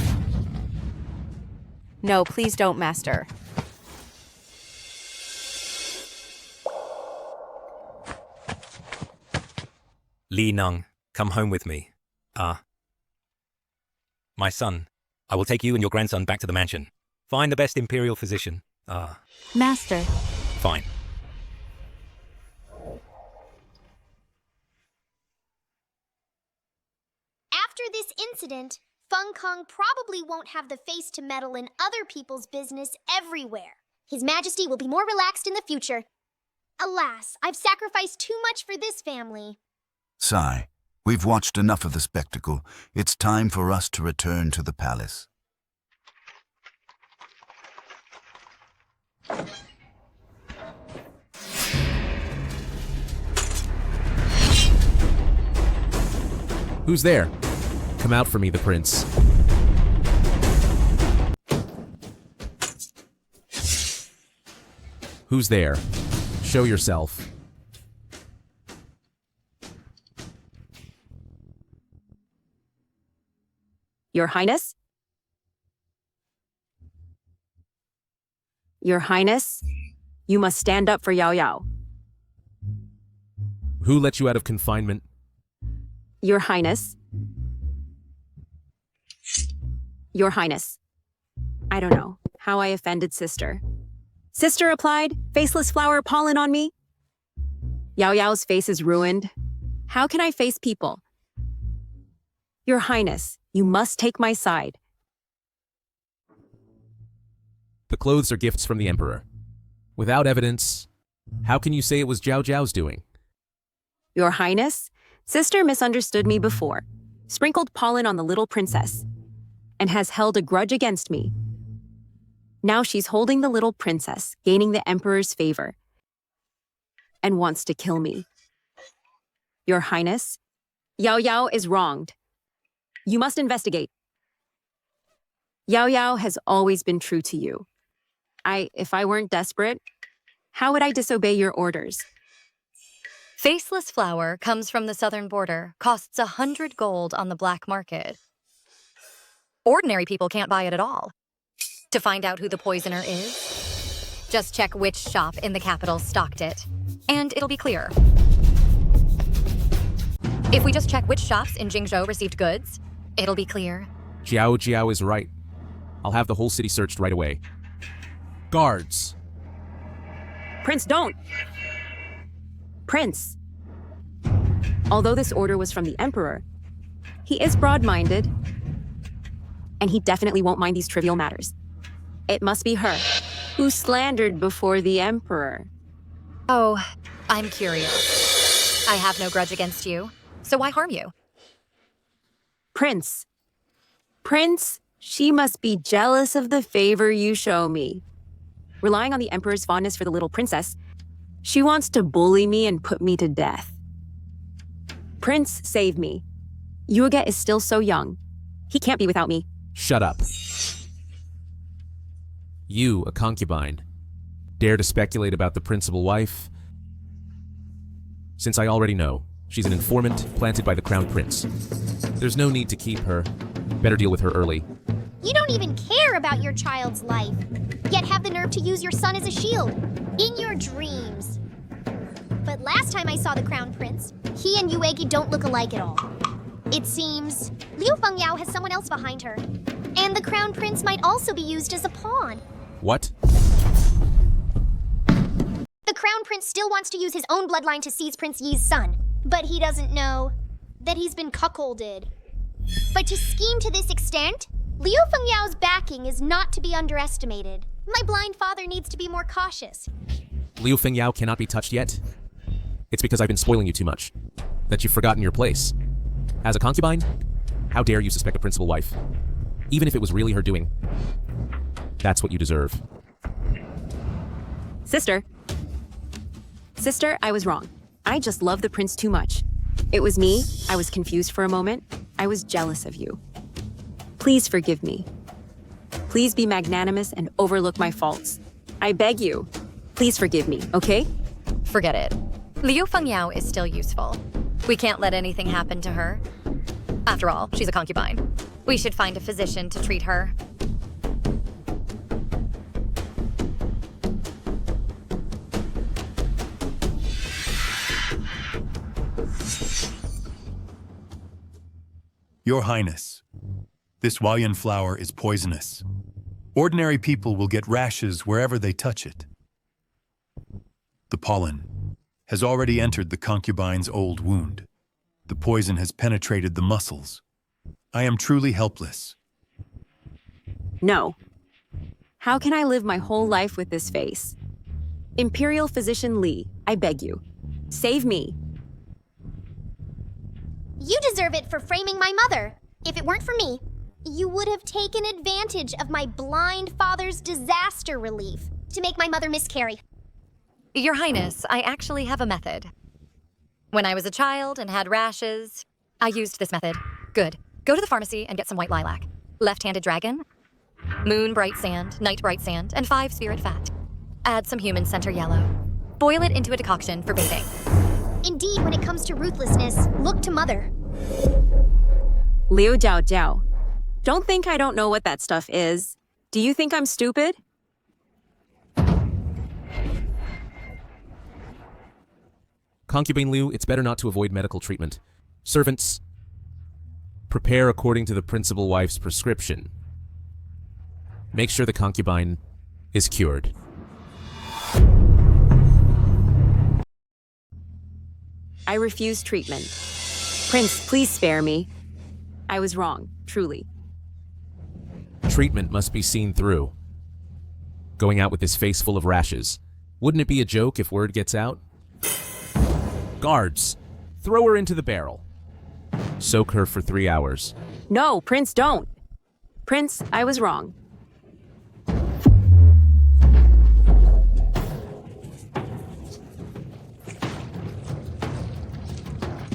No, please don't, Master. Li Nung, come home with me. My son, I will take you and your grandson back to the mansion. Find the best imperial physician. Master. Fine. After this incident, Feng Kang probably won't have the face to meddle in other people's business everywhere. His Majesty will be more relaxed in the future. Alas, I've sacrificed too much for this family. Sai, we've watched enough of the spectacle. It's time for us to return to the palace. Who's there? Come out for me, the prince. Who's there? Show yourself. Your Highness? Your Highness, you must stand up for Yao Yao. Who let you out of confinement? Your Highness. Your Highness. I don't know how I offended Sister. Sister applied faceless flower pollen on me. Yao Yao's face is ruined. How can I face people? Your Highness, you must take my side. The clothes are gifts from the Emperor. Without evidence, how can you say it was Zhao Zhao's doing? Your Highness, Sister misunderstood me before, sprinkled pollen on the little princess, and has held a grudge against me. Now she's holding the little princess, gaining the Emperor's favor, and wants to kill me. Your Highness, Yao Yao is wronged. You must investigate. Yao Yao has always been true to you. If I weren't desperate, how would I disobey your orders? Faceless flour comes from the southern border, costs 100 gold on the black market. Ordinary people can't buy it at all. To find out who the poisoner is, just check which shop in the capital stocked it, and it'll be clear. If we just check which shops in Jingzhou received goods, it'll be clear. Jiao is right. I'll have the whole city searched right away. Guards! Prince, don't! Prince! Although this order was from the Emperor, he is broad-minded, and he definitely won't mind these trivial matters. It must be her, who slandered before the Emperor. Oh, I'm curious. I have no grudge against you, so why harm you? Prince, she must be jealous of the favor you show me. Relying on the Emperor's fondness for the little princess, she wants to bully me and put me to death. Prince, save me. Yuge is still so young. He can't be without me. Shut up. You, a concubine, dare to speculate about the principal wife? Since I already know, she's an informant planted by the crown prince. There's no need to keep her. Better deal with her early. You don't even care about your child's life, yet have the nerve to use your son as a shield. In your dreams. But last time I saw the crown prince, he and Yuegi don't look alike at all. It seems Liu Fengyao has someone else behind her. And the crown prince might also be used as a pawn. What? The crown prince still wants to use his own bloodline to seize Prince Yi's son, but he doesn't know that he's been cuckolded. But to scheme to this extent, Liu Fengyao's backing is not to be underestimated. My blind father needs to be more cautious. Liu Fengyao cannot be touched yet? It's because I've been spoiling you too much, that you've forgotten your place. As a concubine, how dare you suspect a principal wife? Even if it was really her doing. That's what you deserve. Sister. Sister, I was wrong. I just love the prince too much. It was me. I was confused for a moment. I was jealous of you. Please forgive me. Please be magnanimous and overlook my faults. I beg you. Please forgive me, okay? Forget it. Liu Fengyao is still useful. We can't let anything happen to her. After all, she's a concubine. We should find a physician to treat her. Your Highness, this Huayan flower is poisonous. Ordinary people will get rashes wherever they touch it. The pollen has already entered the concubine's old wound. The poison has penetrated the muscles. I am truly helpless. No. How can I live my whole life with this face? Imperial Physician Li, I beg you. Save me. You deserve it for framing my mother. If it weren't for me, you would have taken advantage of my blind father's disaster relief to make my mother miscarry. Your Highness, I actually have a method. When I was a child and had rashes, I used this method. Good. Go to the pharmacy and get some white lilac. Left-handed dragon, moon bright sand, night bright sand, and 5 spirit fat. Add some human center yellow. Boil it into a decoction for bathing. Indeed, when it comes to ruthlessness, look to mother. Liu Jiao Jiao. Don't think I don't know what that stuff is. Do you think I'm stupid? Concubine Liu, it's better not to avoid medical treatment. Servants, prepare according to the principal wife's prescription. Make sure the concubine is cured. I refuse treatment. Prince, please spare me. I was wrong, truly. Treatment must be seen through. Going out with this face full of rashes. Wouldn't it be a joke if word gets out? Guards, throw her into the barrel. Soak her for 3 hours. No, Prince, don't. Prince, I was wrong.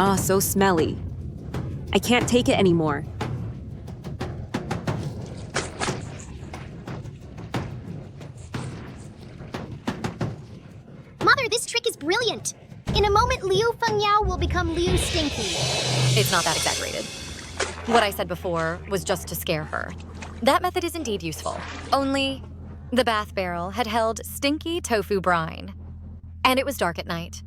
Ah, so smelly. I can't take it anymore. Mother, this trick is brilliant. In a moment, Liu Fengyao will become Liu Stinky. It's not that exaggerated. What I said before was just to scare her. That method is indeed useful. Only the bath barrel had held stinky tofu brine. And it was dark at night.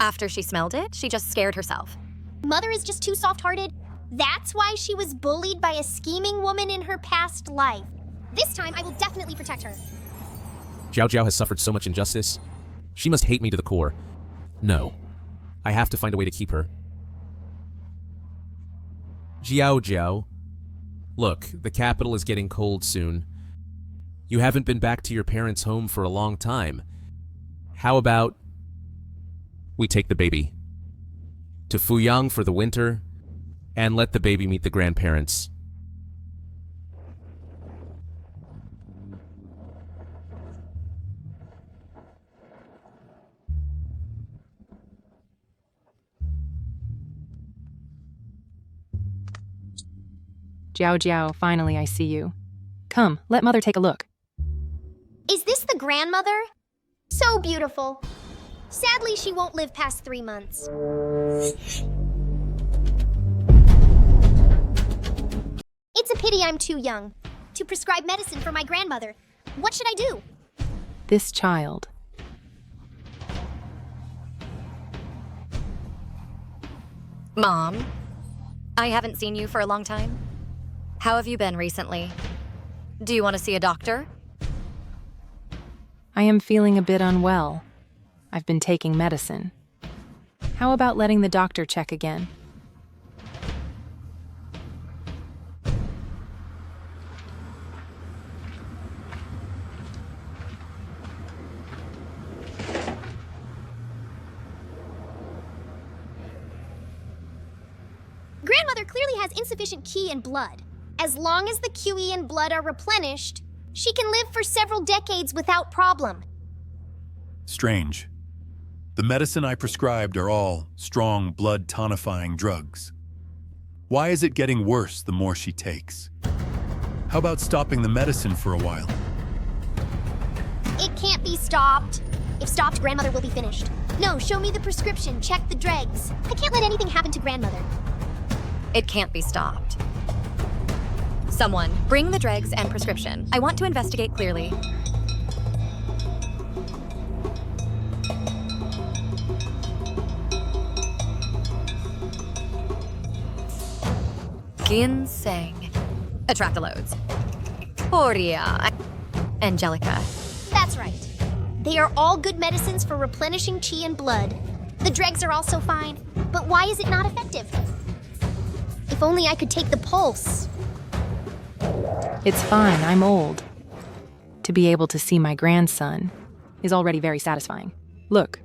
After she smelled it, she just scared herself. Mother is just too soft-hearted. That's why she was bullied by a scheming woman in her past life. This time, I will definitely protect her. Jiao Jiao has suffered so much injustice. She must hate me to the core. No. I have to find a way to keep her. Jiao Jiao. Look, the capital is getting cold soon. You haven't been back to your parents' home for a long time. How about we take the baby to Fuyang for the winter and let the baby meet the grandparents? Jiao Jiao, finally I see you. Come, let Mother take a look. Is this the grandmother? So beautiful. Sadly, she won't live past 3 months. It's a pity I'm too young to prescribe medicine for my grandmother. What should I do? This child. Mom, I haven't seen you for a long time. How have you been recently? Do you want to see a doctor? I am feeling a bit unwell. I've been taking medicine. How about letting the doctor check again? Grandmother clearly has insufficient Qi and blood. As long as the Qi and blood are replenished, she can live for several decades without problem. Strange. The medicine I prescribed are all strong blood tonifying drugs. Why is it getting worse the more she takes? How about stopping the medicine for a while? It can't be stopped. If stopped, grandmother will be finished. No, show me the prescription, check the dregs. I can't let anything happen to grandmother. It can't be stopped. Someone, bring the dregs and prescription. I want to investigate clearly. Ginseng. Atractalodes. Poria. Angelica. That's right. They are all good medicines for replenishing Qi and blood. The dregs are also fine, but why is it not effective? If only I could take the pulse. It's fine, I'm old. To be able to see my grandson is already very satisfying. Look,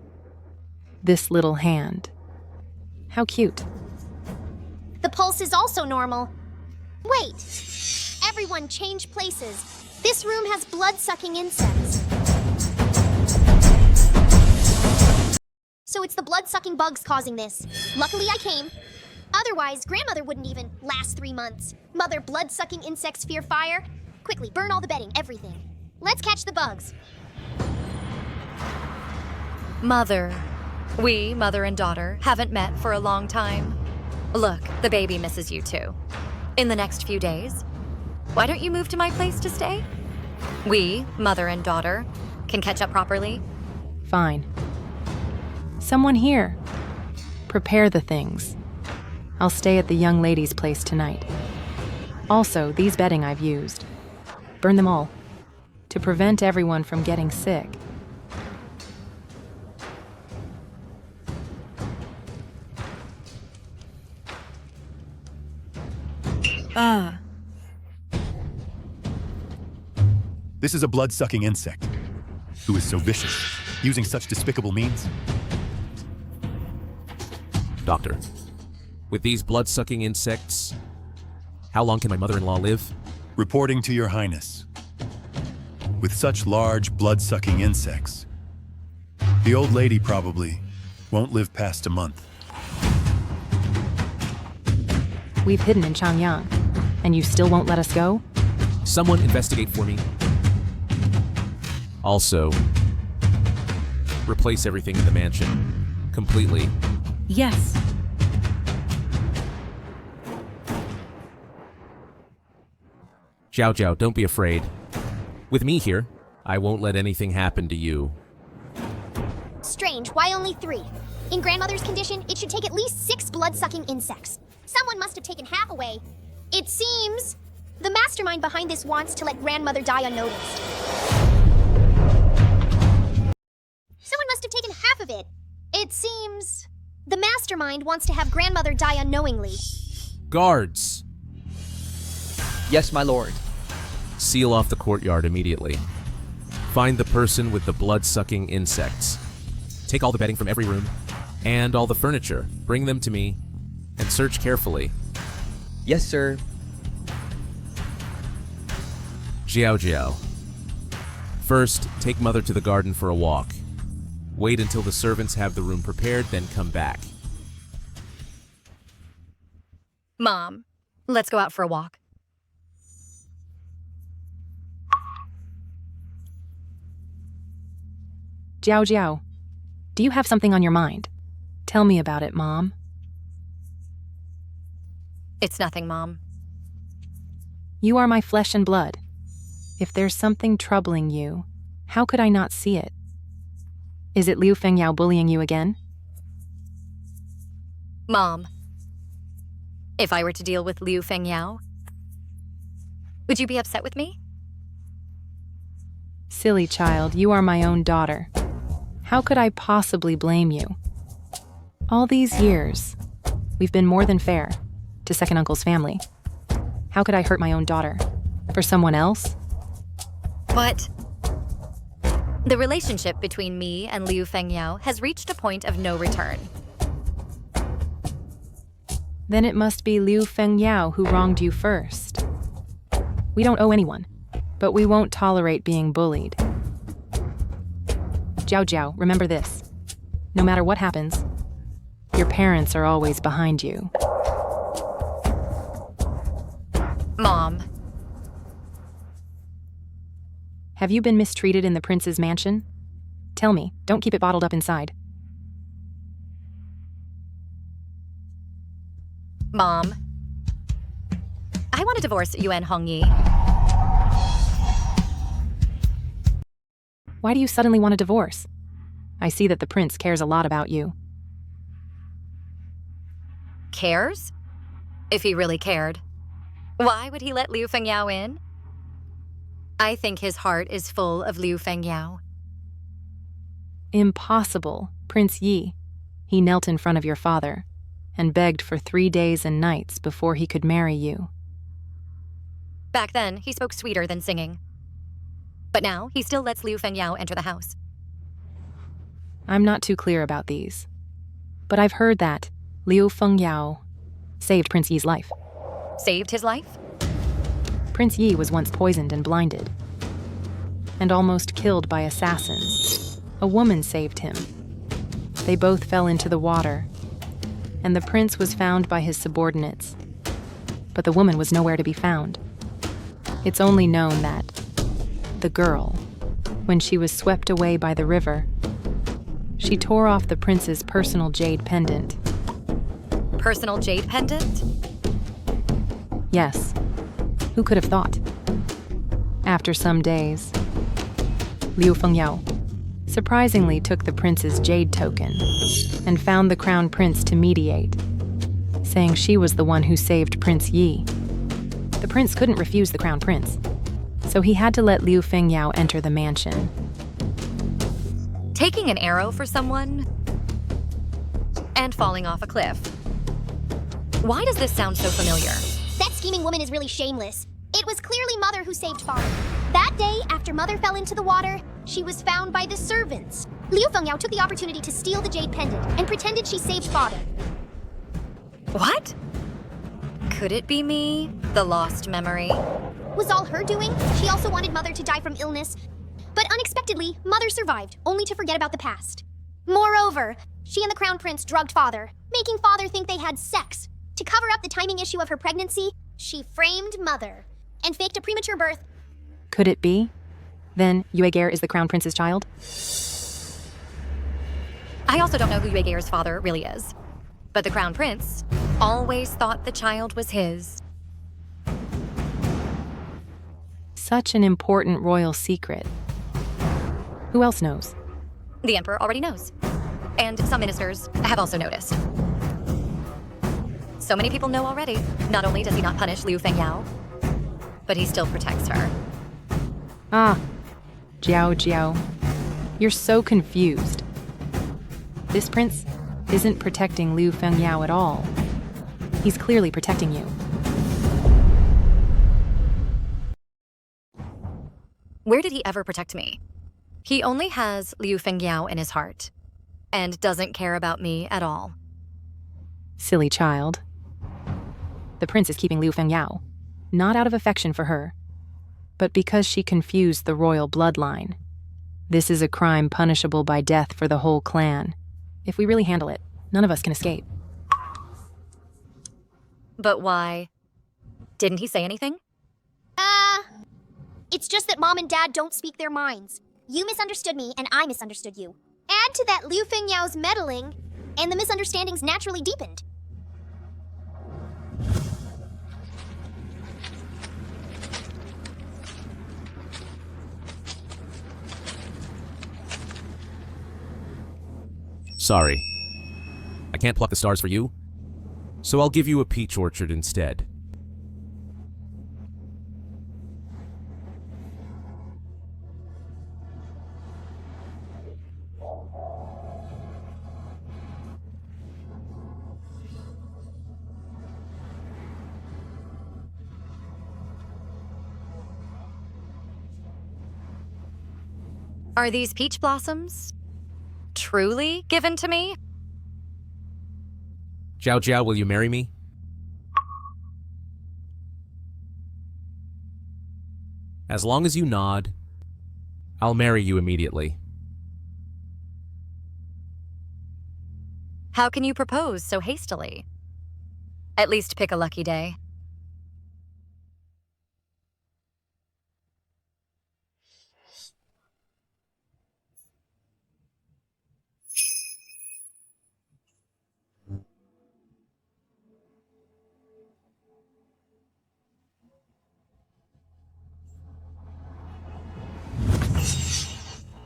this little hand. How cute. The pulse is also normal. Wait! Everyone change places. This room has blood-sucking insects. So it's the blood-sucking bugs causing this. Luckily I came. Otherwise, grandmother wouldn't even last 3 months. Mother, blood-sucking insects fear fire. Quickly, burn all the bedding, everything. Let's catch the bugs. Mother. We, mother and daughter, haven't met for a long time. Look, the baby misses you too. In the next few days, why don't you move to my place to stay? We, mother and daughter, can catch up properly. Fine. Someone here. Prepare the things. I'll stay at the young lady's place tonight. Also, these bedding I've used. Burn them all. To prevent everyone from getting sick. This is a blood-sucking insect. Who is so vicious, using such despicable means? Doctor, with these blood-sucking insects, how long can my mother-in-law live? Reporting to your highness. With such large blood-sucking insects, the old lady probably won't live past a month. We've hidden in Changyang, and you still won't let us go? Someone investigate for me. Also, replace everything in the mansion. Completely. Yes. Jiao Jiao, don't be afraid. With me here, I won't let anything happen to you. Strange, why only 3? In grandmother's condition, it should take at least 6 blood-sucking insects. Someone must have taken half away. It seems the mastermind behind this wants to let grandmother die unnoticed. Someone must have taken half of it. It seems the mastermind wants to have grandmother die unknowingly. Guards! Yes, my lord. Seal off the courtyard immediately. Find the person with the blood-sucking insects. Take all the bedding from every room and all the furniture. Bring them to me and search carefully. Yes, sir. Jiao Jiao. First, take Mother to the garden for a walk. Wait until the servants have the room prepared, then come back. Mom, let's go out for a walk. Jiao Jiao, do you have something on your mind? Tell me about it, Mom. It's nothing, Mom. You are my flesh and blood. If there's something troubling you, how could I not see it? Is it Liu Fengyao bullying you again? Mom, if I were to deal with Liu Fengyao, would you be upset with me? Silly child, you are my own daughter. How could I possibly blame you? All these years, we've been more than fair to second uncle's family. How could I hurt my own daughter? For someone else? But the relationship between me and Liu Fengyao has reached a point of no return. Then it must be Liu Fengyao who wronged you first. We don't owe anyone, but we won't tolerate being bullied. Jiao Jiao, remember this. No matter what happens, your parents are always behind you. Mom. Have you been mistreated in the prince's mansion? Tell me, don't keep it bottled up inside. Mom, I want to divorce Yuan Hongyi. Why do you suddenly want a divorce? I see that the prince cares a lot about you. Cares? If he really cared, why would he let Liu Fengyao in? I think his heart is full of Liu Fengyao. Impossible, Prince Yi. He knelt in front of your father and begged for 3 days and nights before he could marry you. Back then, he spoke sweeter than singing. But now, he still lets Liu Fengyao enter the house. I'm not too clear about these, but I've heard that Liu Fengyao saved Prince Yi's life. Saved his life? Prince Yi was once poisoned and blinded, and almost killed by assassins. A woman saved him. They both fell into the water, and the prince was found by his subordinates. But the woman was nowhere to be found. It's only known that the girl, when she was swept away by the river, she tore off the prince's personal jade pendant. Personal jade pendant? Yes. Who could have thought? After some days, Liu Fengyao surprisingly took the prince's jade token and found the crown prince to mediate, saying she was the one who saved Prince Yi. The prince couldn't refuse the crown prince, so he had to let Liu Fengyao enter the mansion. Taking an arrow for someone and falling off a cliff. Why does this sound so familiar? That scheming woman is really shameless. It was clearly Mother who saved Father. That day, after Mother fell into the water, she was found by the servants. Liu Fengyao took the opportunity to steal the jade pendant and pretended she saved Father. What? Could it be me? The lost memory? Was all her doing? She also wanted Mother to die from illness. But unexpectedly, Mother survived, only to forget about the past. Moreover, she and the Crown Prince drugged Father, making Father think they had sex. To cover up the timing issue of her pregnancy, she framed Mother and faked a premature birth. Could it be? Then Yue Gare is the Crown Prince's child? I also don't know who Yue Gare's father really is. But the Crown Prince always thought the child was his. Such an important royal secret. Who else knows? The Emperor already knows. And some ministers have also noticed. So many people know already. Not only does he not punish Liu Fengyao, but he still protects her. Ah, Jiao Jiao, you're so confused. This prince isn't protecting Liu Fengyao at all. He's clearly protecting you. Where did he ever protect me? He only has Liu Fengyao in his heart, and doesn't care about me at all. Silly child. The prince is keeping Liu Fengyao, not out of affection for her, but because she confused the royal bloodline. This is a crime punishable by death for the whole clan. If we really handle it, none of us can escape. But why? Didn't he say anything? It's just that Mom and Dad don't speak their minds. You misunderstood me, and I misunderstood you. Add to that Liu Fengyao's meddling, and the misunderstandings naturally deepened. Sorry. I can't pluck the stars for you, so I'll give you a peach orchard instead. Are these peach blossoms truly given to me? Zhao Zhao, will you marry me? As long as you nod, I'll marry you immediately. How can you propose so hastily? At least pick a lucky day.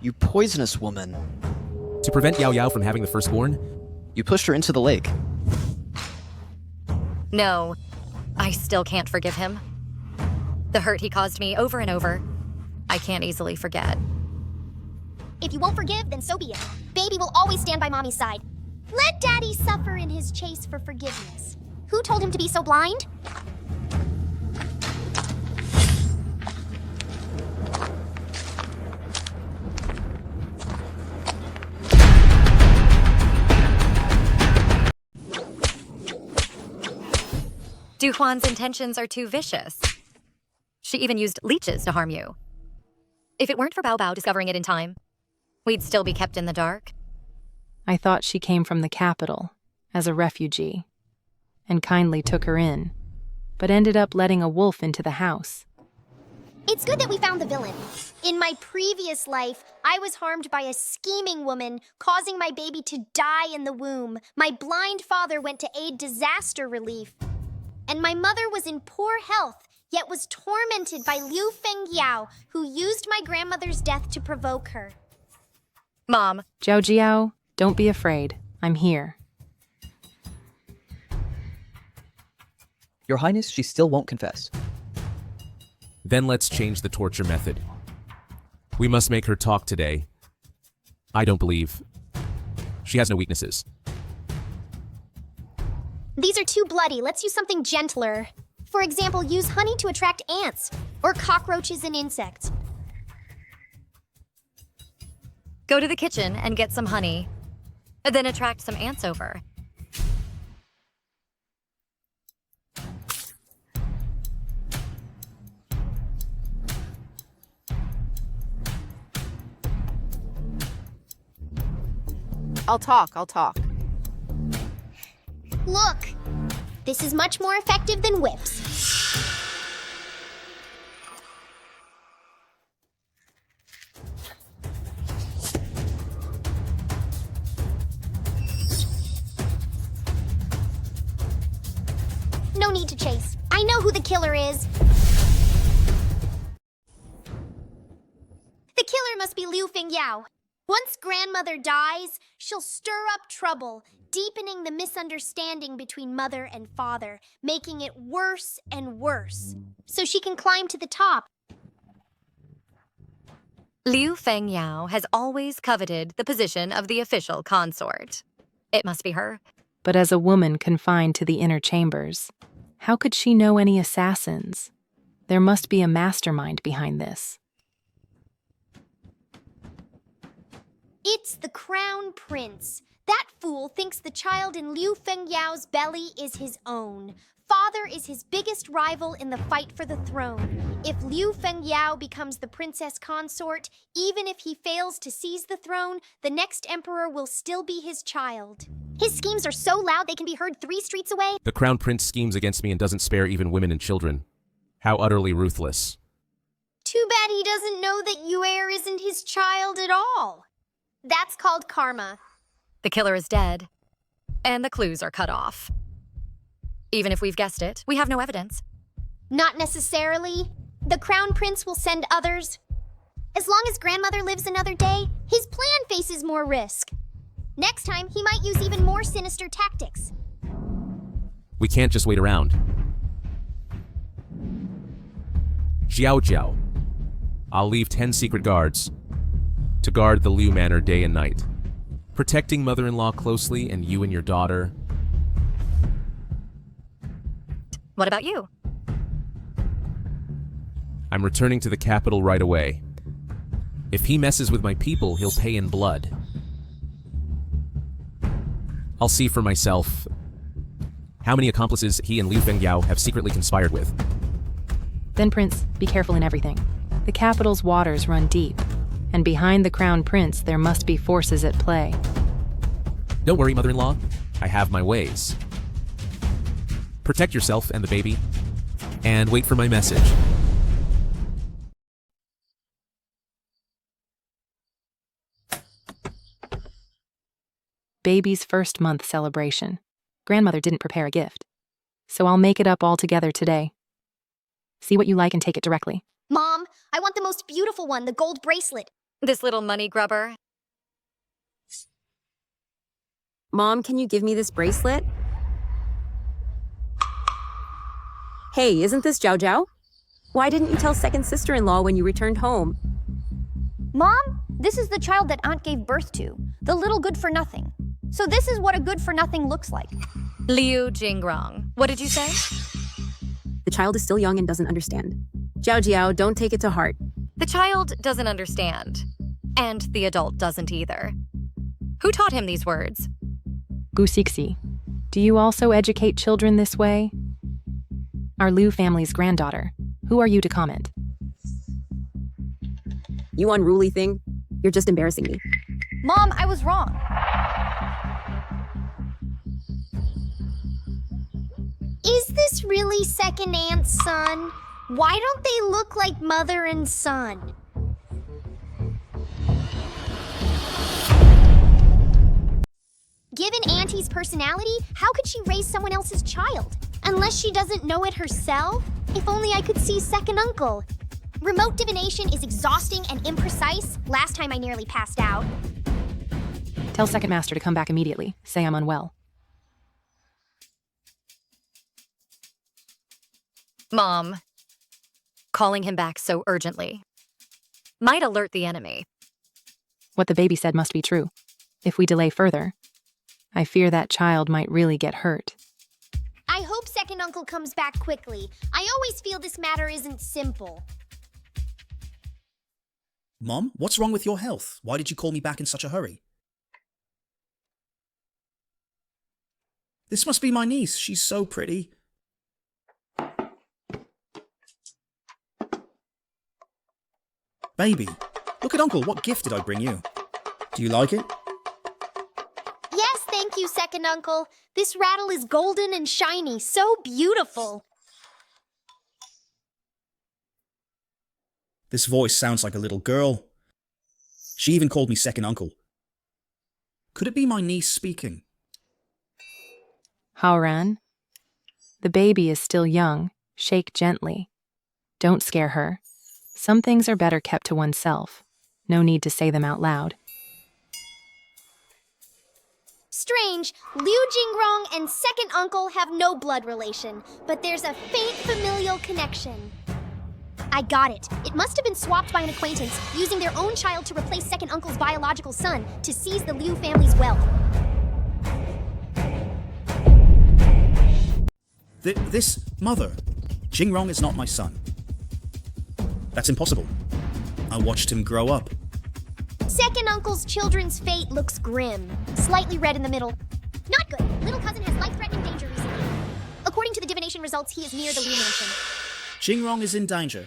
You poisonous woman. To prevent Yao Yao from having the firstborn, You pushed her into the lake. No, I still can't forgive him. The hurt he caused me over and over, I can't easily forget. If you won't forgive, then so be it. Baby will always stand by Mommy's side. Let Daddy suffer in his chase for forgiveness. Who told him to be so blind? Du Huan's intentions are too vicious. She even used leeches to harm you. If it weren't for Bao Bao discovering it in time, we'd still be kept in the dark. I thought she came from the capital as a refugee and kindly took her in, but ended up letting a wolf into the house. It's good that we found the villain. In my previous life, I was harmed by a scheming woman, causing my baby to die in the womb. My blind father went to aid disaster relief. And my mother was in poor health, yet was tormented by Liu Fengyao, who used my grandmother's death to provoke her. Mom. Zhao Jiao, don't be afraid. I'm here. Your Highness, she still won't confess. Then let's change the torture method. We must make her talk today. I don't believe. She has no weaknesses. These are too bloody. Let's use something gentler. For example, use honey to attract ants, or cockroaches and insects. Go to the kitchen and get some honey, then attract some ants over. I'll talk. Look, this is much more effective than whips. No need to chase. I know who the killer is. The killer must be Liu Fengyao. Once grandmother dies, she'll stir up trouble, deepening the misunderstanding between mother and father, making it worse and worse, so she can climb to the top. Liu Fengyao has always coveted the position of the official consort. It must be her. But as a woman confined to the inner chambers, how could she know any assassins? There must be a mastermind behind this. It's the crown prince. That fool thinks the child in Liu Fengyao's belly is his own. Father is his biggest rival in the fight for the throne. If Liu Fengyao becomes the princess consort, even if he fails to seize the throne, the next emperor will still be his child. His schemes are so loud they can be heard 3 streets away. The crown prince schemes against me and doesn't spare even women and children. How utterly ruthless. Too bad he he doesn't know that Yuer isn't his child at all. That's called karma. The killer is dead, and the clues are cut off. Even if we've guessed it, we have no evidence. Not necessarily. The Crown Prince will send others. As long as grandmother lives another day, his plan faces more risk. Next time, he might use even more sinister tactics. We can't just wait around. Xiao Jiao. I'll leave 10 secret guards to guard the Liu Manor day and night, protecting mother-in-law closely and you and your daughter. What about you? I'm returning to the capital right away. If he messes with my people, he'll pay in blood. I'll see for myself how many accomplices he and Liu Fengyao have secretly conspired with. Then, Prince, be careful in everything. The capital's waters run deep, and behind the Crown Prince there must be forces at play. Don't worry, mother-in-law. I have my ways. Protect yourself and the baby, and wait for my message. Baby's first month celebration. Grandmother didn't prepare a gift, so I'll make it up all together today. See what you like and take it directly. Mom, I want the most beautiful one, the gold bracelet. This little money grubber. Mom, can you give me this bracelet? Hey, isn't this Zhao Zhao? Why didn't you tell second sister-in-law when you returned home? Mom, this is the child that Aunt gave birth to, the little good-for-nothing. So this is what a good-for-nothing looks like. Liu Jingrong. What did you say? The child is still young and doesn't understand. Zhao Jiao, don't take it to heart. The child doesn't understand. And the adult doesn't either. Who taught him these words? Gu Xixi, do you also educate children this way? Our Liu family's granddaughter. Who are you to comment? You unruly thing. You're just embarrassing me. Mom, I was wrong. Is this really second aunt's son? Why don't they look like mother and son? Given Auntie's personality, how could she raise someone else's child? Unless she doesn't know it herself? If only I could see second uncle. Remote divination is exhausting and imprecise. Last time I nearly passed out. Tell second master to come back immediately. Say I'm unwell. Mom, calling him back so urgently might alert the enemy. What the baby said must be true. If we delay further, I fear that child might really get hurt. I hope second uncle comes back quickly. I always feel this matter isn't simple. Mom, what's wrong with your health? Why did you call me back in such a hurry? This must be my niece. She's so pretty. Baby, look at Uncle. What gift did I bring you? Do you like it? Yes, thank you, second uncle. This rattle is golden and shiny, so beautiful. This voice sounds like a little girl. She even called me second uncle. Could it be my niece speaking? Haoran, the baby is still young. Shake gently. Don't scare her. Some things are better kept to oneself. No need to say them out loud. Strange, Liu Jingrong and second uncle have no blood relation, but there's a faint familial connection. I got it. It must have been swapped by an acquaintance, using their own child to replace second uncle's biological son to seize the Liu family's wealth. This mother, Jingrong is not my son. That's impossible. I watched him grow up. Second uncle's children's fate looks grim, slightly red in the middle. Not good. Little cousin has life-threatening danger recently. According to the divination results, he is near the Liu mansion. Jingrong is in danger.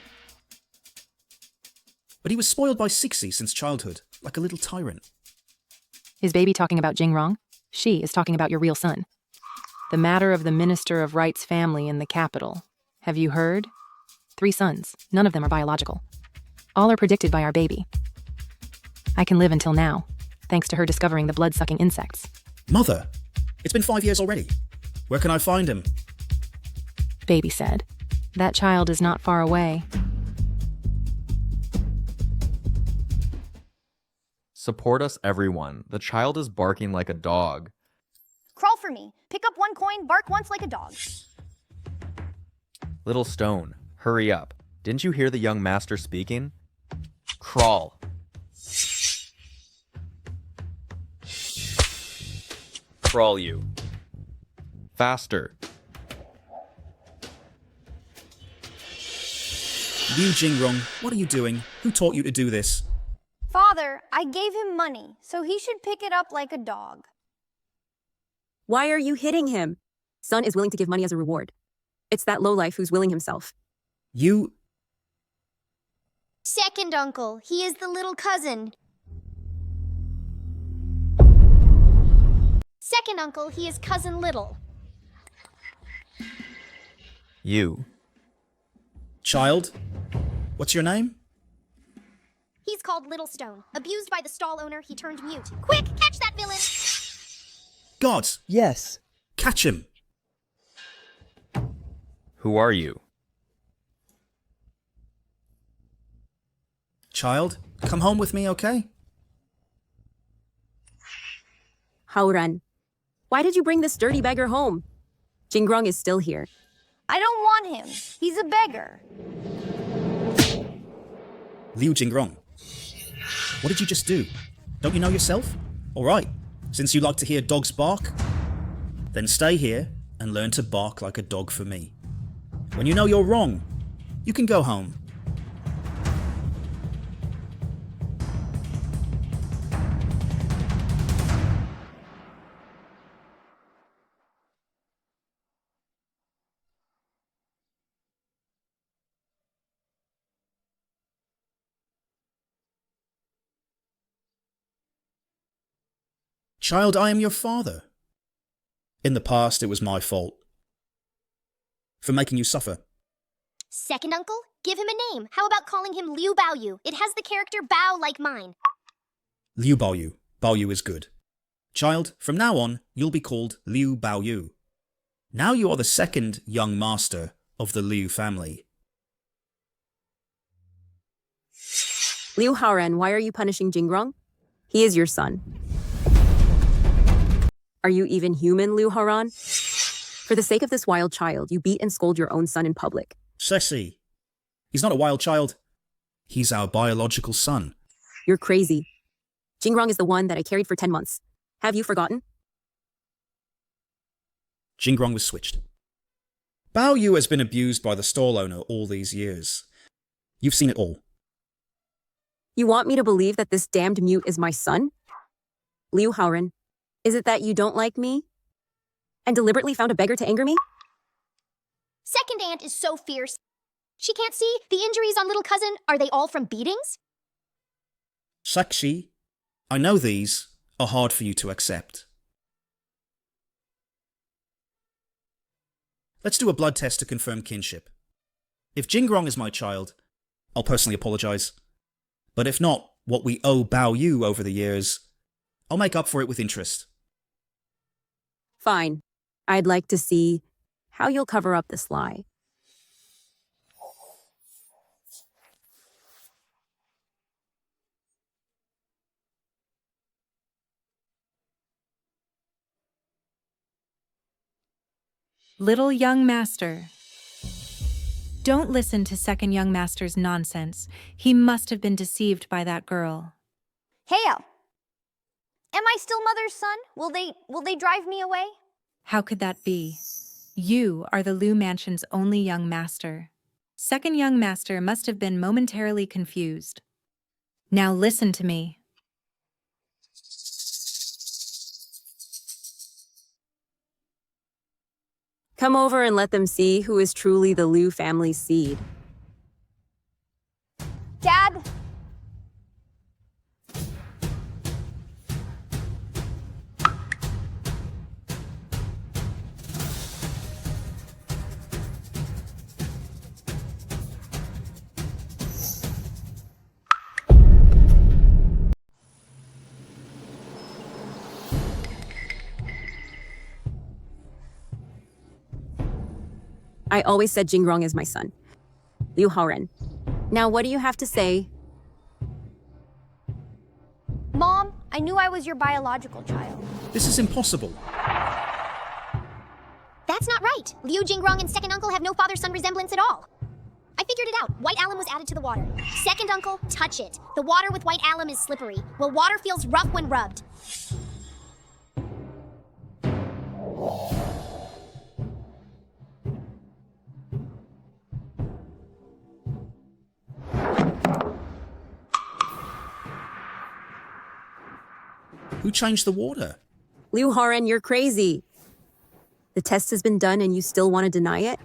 But he was spoiled by Cixi since childhood, like a little tyrant. Is baby talking about Jingrong? She is talking about your real son. The matter of the Minister of Right's family in the capital. Have you heard? 3 sons. None of them are biological. All are predicted by our baby. I can live until now, thanks to her discovering the blood-sucking insects. Mother, it's been 5 years already. Where can I find him? Baby said. That child is not far away. Support us, everyone. The child is barking like a dog. Crawl for me. Pick up 1 coin, bark once like a dog. Little Stone, hurry up. Didn't you hear the young master speaking? Crawl. Crawl, you. Faster. Liu Jingrong, what are you doing? Who taught you to do this? Father, I gave him money, so he should pick it up like a dog. Why are you hitting him? Son is willing to give money as a reward. It's that lowlife who's willing himself. You... Second uncle, he is the little cousin. Second uncle, he is cousin little. You. Child? What's your name? He's called Little Stone. Abused by the stall owner, he turned mute. Quick, catch that villain! God! Yes. Catch him! Who are you? Child, come home with me, okay? Haoran, why did you bring this dirty beggar home? Jingrong is still here. I don't want him. He's a beggar. Liu Jingrong, what did you just do? Don't you know yourself? All right, since you like to hear dogs bark, then stay here and learn to bark like a dog for me. When you know you're wrong, you can go home. Child, I am your father. In the past, it was my fault. For making you suffer. Second uncle, give him a name. How about calling him Liu Baoyu? It has the character Bao like mine. Liu Baoyu. Baoyu is good. Child, from now on, you'll be called Liu Baoyu. Now you are the second young master of the Liu family. Liu Haoran, why are you punishing Jingrong? He is your son. Are you even human, Liu Haoran? For the sake of this wild child, you beat and scold your own son in public. Ceci, he's not a wild child. He's our biological son. You're crazy. Jingrong is the one that I carried for 10 months. Have you forgotten? Jingrong was switched. Bao Yu has been abused by the stall owner all these years. You've seen it all. You want me to believe that this damned mute is my son? Liu Haoran, is it that you don't like me? And deliberately found a beggar to anger me? Second aunt is so fierce. She can't see the injuries on little cousin. Are they all from beatings? Sakshi, I know these are hard for you to accept. Let's do a blood test to confirm kinship. If Jingrong is my child, I'll personally apologize. But if not, what we owe Bao Yu over the years, I'll make up for it with interest. Fine. I'd like to see how you'll cover up this lie. Little young master. Don't listen to second young master's nonsense. He must have been deceived by that girl. Heyo! Am I still mother's son? Will they drive me away? How could that be? You are the Liu Mansion's only young master. Second young master must have been momentarily confused. Now listen to me. Come over and let them see who is truly the Liu family's seed. Dad? I always said Jingrong is my son. Liu Haoren. Now what do you have to say? Mom, I knew I was your biological child. This is impossible. That's not right. Liu Jingrong and second uncle have no father-son resemblance at all. I figured it out. White alum was added to the water. Second uncle, touch it. The water with white alum is slippery. Well, water feels rough when rubbed. Who changed the water? Liu Haoren, you're crazy. The test has been done and you still want to deny it?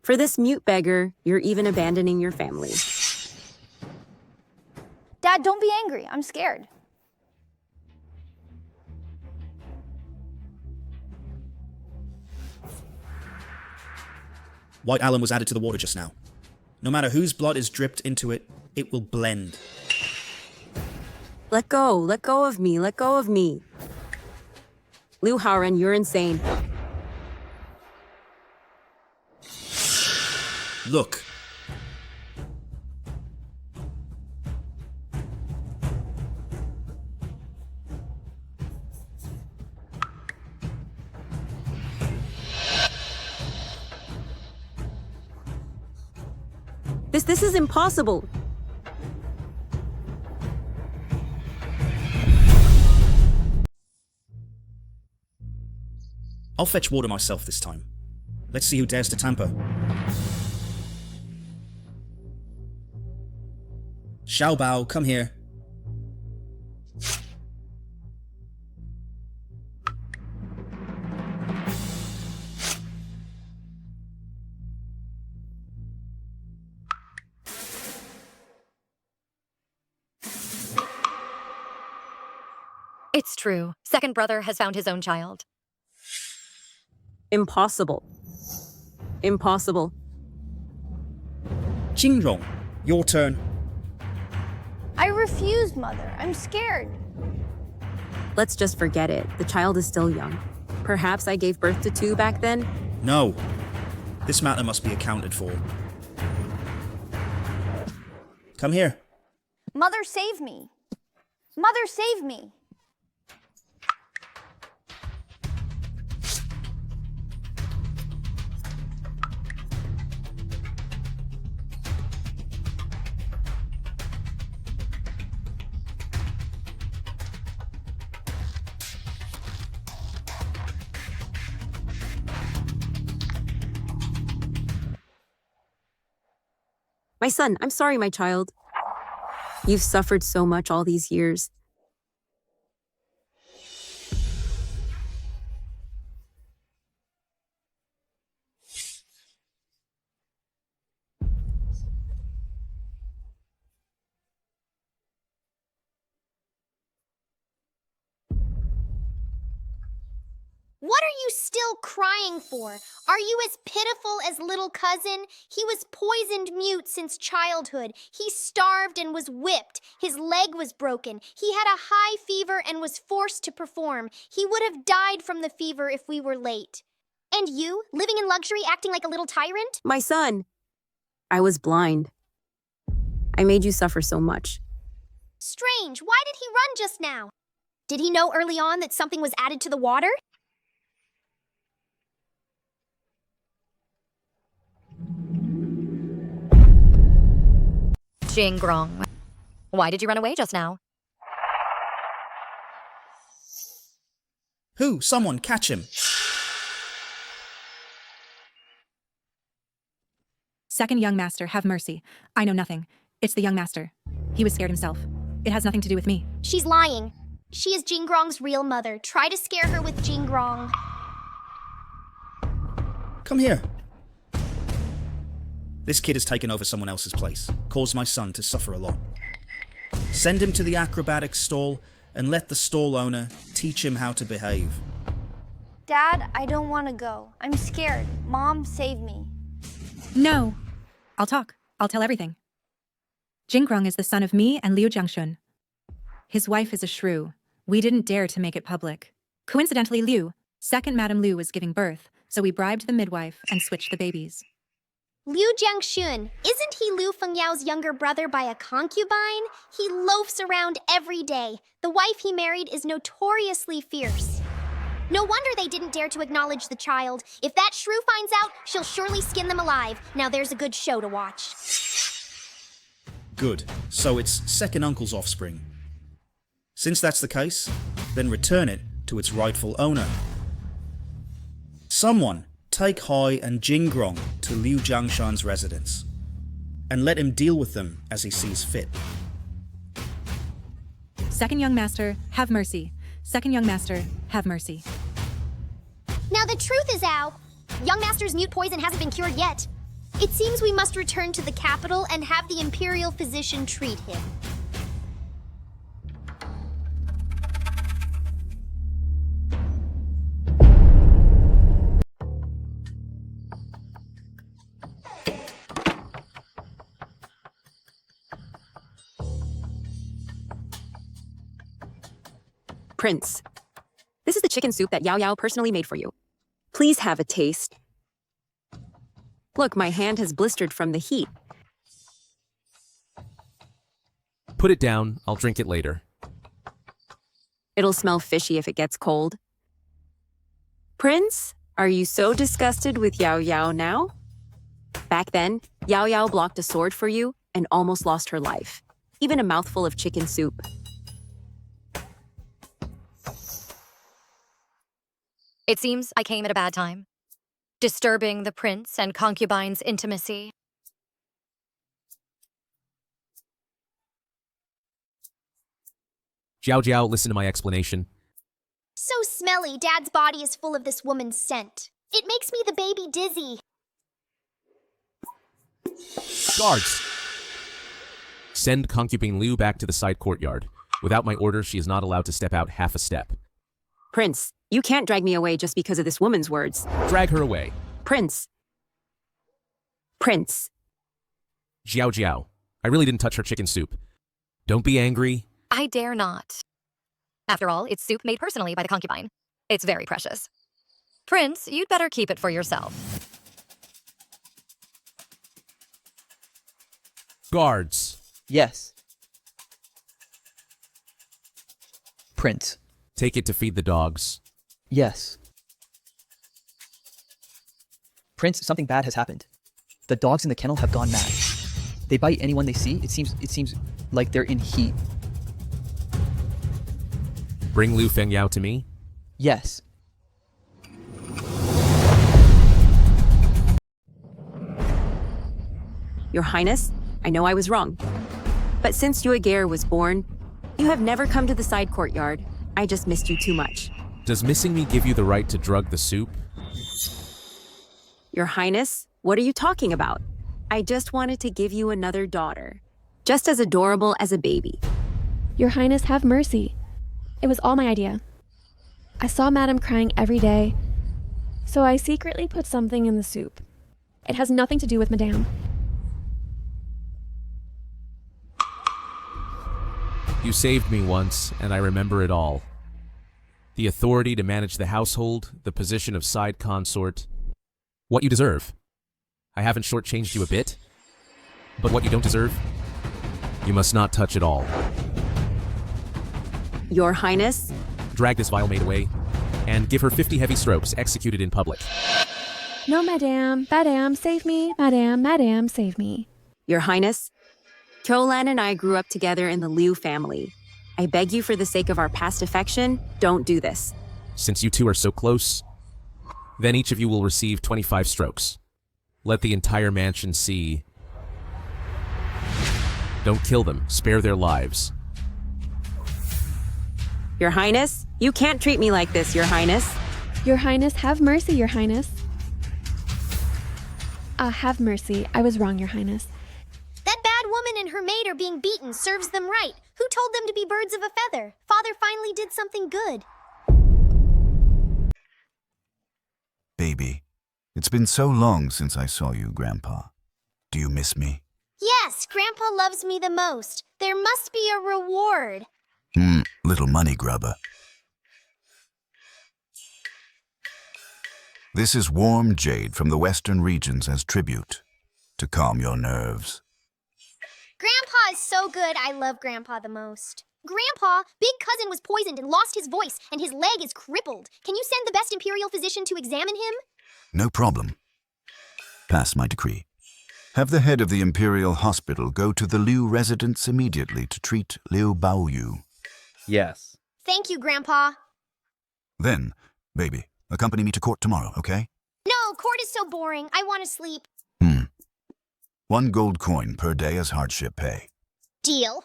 For this mute beggar, you're even abandoning your family. Dad, don't be angry. I'm scared. White alum was added to the water just now. No matter whose blood is dripped into it, it will blend. Let go of me, let go of me. Liu Haoren, you're insane. Look. This is impossible. I'll fetch water myself this time. Let's see who dares to tamper. Xiao Bao, come here. It's true. Second brother has found his own child. Impossible. Impossible. Jingrong, your turn. I refused, Mother. I'm scared. Let's just forget it. The child is still young. Perhaps I gave birth to two back then? No. This matter must be accounted for. Come here. Mother, save me. Mother, save me. My son, I'm sorry, my child. You've suffered so much all these years. What are you still crying for? Are you as pitiful as little cousin? He was poisoned mute since childhood. He starved and was whipped. His leg was broken. He had a high fever and was forced to perform. He would have died from the fever if we were late. And you, living in luxury, acting like a little tyrant? My son, I was blind. I made you suffer so much. Strange, why did he run just now? Did he know early on that something was added to the water? Jingrong. Why did you run away just now? Who? Someone, catch him. Second young master, have mercy. I know nothing. It's the young master. He was scared himself. It has nothing to do with me. She's lying. She is Jingrong's real mother. Try to scare her with Jingrong. Come here. This kid has taken over someone else's place, caused my son to suffer a lot. Send him to the acrobatic stall and let the stall owner teach him how to behave. Dad, I don't want to go. I'm scared. Mom, save me. No. I'll talk. I'll tell everything. Jingrong is the son of me and Liu Jiangshun. His wife is a shrew. We didn't dare to make it public. Coincidentally, Liu, Second Madame Liu was giving birth, so we bribed the midwife and switched the babies. Liu Jiangxun, isn't he Liu Fengyao's younger brother by a concubine? He loafs around every day. The wife he married is notoriously fierce. No wonder they didn't dare to acknowledge the child. If that shrew finds out, she'll surely skin them alive. Now there's a good show to watch. Good. So it's second uncle's offspring. Since that's the case, then return it to its rightful owner. Someone take Hai and Jingrong to Liu Jiangshan's residence, and let him deal with them as he sees fit. Second young master, have mercy. Second young master, have mercy. Now the truth is out. Young Master's mute poison hasn't been cured yet. It seems we must return to the capital and have the imperial physician treat him. Prince, this is the chicken soup that Yao Yao personally made for you. Please have a taste. Look, my hand has blistered from the heat. Put it down. I'll drink it later. It'll smell fishy if it gets cold. Prince, are you so disgusted with Yao Yao now? Back then, Yao Yao blocked a sword for you and almost lost her life. Even a mouthful of chicken soup. It seems I came at a bad time, disturbing the prince and concubine's intimacy. Jiao Jiao, listen to my explanation. So smelly, Dad's body is full of this woman's scent. It makes me the baby dizzy. Guards! Send concubine Liu back to the side courtyard. Without my order, she is not allowed to step out half a step. Prince, you can't drag me away just because of this woman's words. Drag her away. Prince. Prince. Jiao Jiao, I really didn't touch her chicken soup. Don't be angry. I dare not. After all, it's soup made personally by the concubine. It's very precious. Prince, you'd better keep it for yourself. Guards. Yes. Prince. Take it to feed the dogs. Yes. Prince, something bad has happened. The dogs in the kennel have gone mad. They bite anyone they see. It seems like they're in heat. Bring Liu Fengyao to me? Yes. Your Highness, I know I was wrong. But since Yuegare was born, you have never come to the side courtyard. I just missed you too much. Does missing me give you the right to drug the soup? Your Highness, what are you talking about? I just wanted to give you another daughter. Just as adorable as a baby. Your Highness, have mercy. It was all my idea. I saw Madame crying every day, so I secretly put something in the soup. It has nothing to do with Madame. You saved me once, and I remember it all. The authority to manage the household, the position of side consort. What you deserve. I haven't shortchanged you a bit. But what you don't deserve, you must not touch at all. Your Highness? Drag this vile maid away, and give her 50 heavy strokes executed in public. No, Madame. Madame, save me. Madame, save me. Your Highness? Kyolan and I grew up together in the Liu family. I beg you for the sake of our past affection, don't do this. Since you two are so close, then each of you will receive 25 strokes. Let the entire mansion see. Don't kill them, spare their lives. Your Highness? You can't treat me like this, Your Highness. Your Highness, have mercy, Your Highness. Have mercy. I was wrong, Your Highness. That bad woman and her maid are being beaten serves them right. Who told them to be birds of a feather? Father finally did something good. Baby, it's been so long since I saw you, Grandpa. Do you miss me? Yes, Grandpa loves me the most. There must be a reward. Little money grubber. This is warm jade from the western regions as tribute to calm your nerves. Grandpa is so good. I love Grandpa the most. Grandpa, Big Cousin was poisoned and lost his voice, and his leg is crippled. Can you send the best Imperial physician to examine him? No problem. Pass my decree. Have the head of the Imperial Hospital go to the Liu residence immediately to treat Liu Baoyu. Yes. Thank you, Grandpa. Then, baby, accompany me to court tomorrow, okay? No, court is so boring. I want to sleep. 1 gold coin per day as hardship pay. Deal.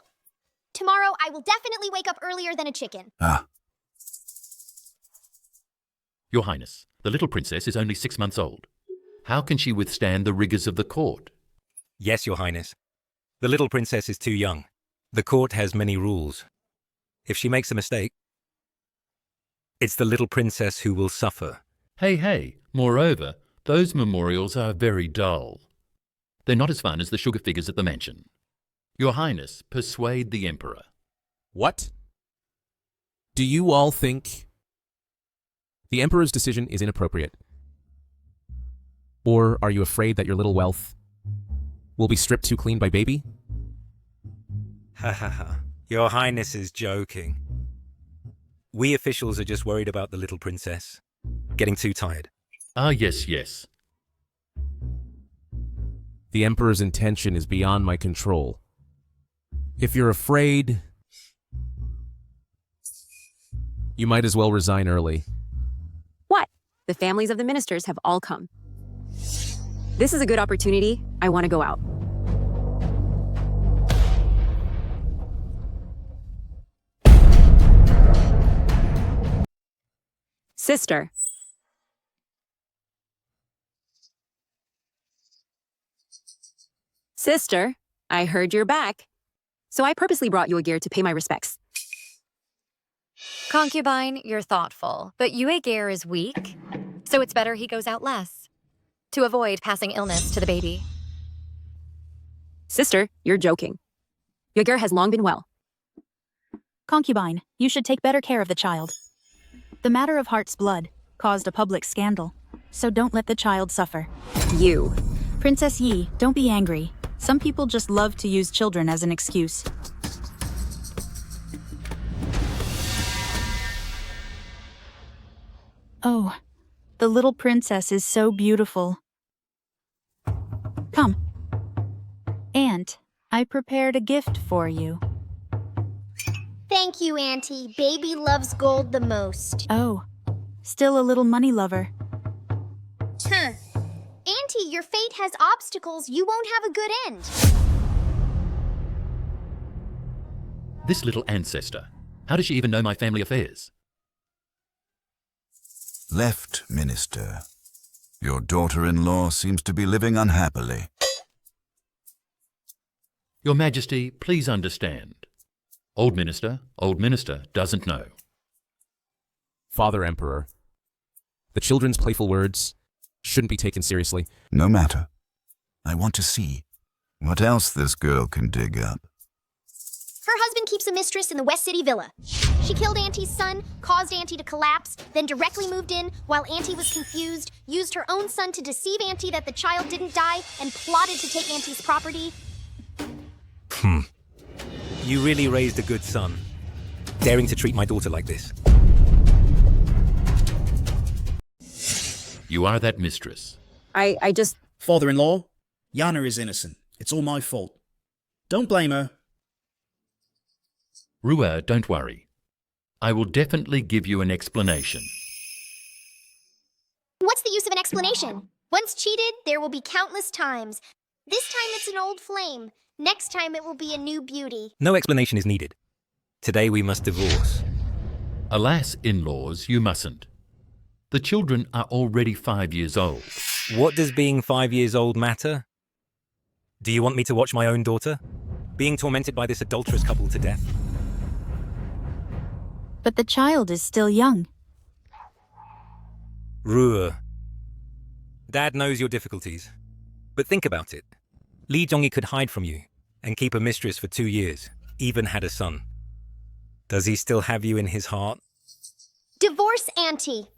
Tomorrow, I will definitely wake up earlier than a chicken. Your Highness, the little princess is only 6 months old. How can she withstand the rigors of the court? Yes, Your Highness. The little princess is too young. The court has many rules. If she makes a mistake, it's the little princess who will suffer. Hey, moreover, those memorials are very dull. They're not as fun as the sugar figures at the mansion. Your Highness, persuade the Emperor. What? Do you all think the Emperor's decision is inappropriate? Or are you afraid that your little wealth will be stripped too clean by baby? Ha ha ha. Your Highness is joking. We officials are just worried about the little princess. Getting too tired. Ah, yes. The Emperor's intention is beyond my control. If you're afraid, you might as well resign early. What? The families of the ministers have all come. This is a good opportunity. I want to go out. Sister. Sister, I heard you're back. So I purposely brought you a gear to pay my respects. Concubine, you're thoughtful, but Yue Gear is weak, so it's better he goes out less, to avoid passing illness to the baby. Sister, you're joking. Yager has long been well. Concubine, you should take better care of the child. The matter of Heart's blood caused a public scandal, so don't let the child suffer. You. Princess Yi, don't be angry. Some people just love to use children as an excuse. Oh, the little princess is so beautiful. Come. Aunt, I prepared a gift for you. Thank you, Auntie. Baby loves gold the most. Oh, still a little money lover. Auntie, your fate has obstacles. You won't have a good end. This little ancestor, how does she even know my family affairs? Left, Minister. Your daughter-in-law seems to be living unhappily. Your Majesty, please understand. Old Minister doesn't know. Father Emperor, the children's playful words shouldn't be taken seriously. No matter. I want to see what else this girl can dig up. Her husband keeps a mistress in the West City villa. She killed Auntie's son, caused Auntie to collapse, then directly moved in while Auntie was confused, used her own son to deceive Auntie that the child didn't die, and plotted to take Auntie's property. You really raised a good son, daring to treat my daughter like this. You are that mistress. I just... Father-in-law, Yana is innocent. It's all my fault. Don't blame her. Rua, don't worry. I will definitely give you an explanation. What's the use of an explanation? Once cheated, there will be countless times. This time it's an old flame. Next time it will be a new beauty. No explanation is needed. Today we must divorce. Alas, in-laws, you mustn't. The children are already 5 years old. What does being 5 years old matter? Do you want me to watch my own daughter being tormented by this adulterous couple to death? But the child is still young. Rua. Dad knows your difficulties. But think about it. Li Zhongyi could hide from you and keep a mistress for 2 years, even had a son. Does he still have you in his heart? Divorce Auntie.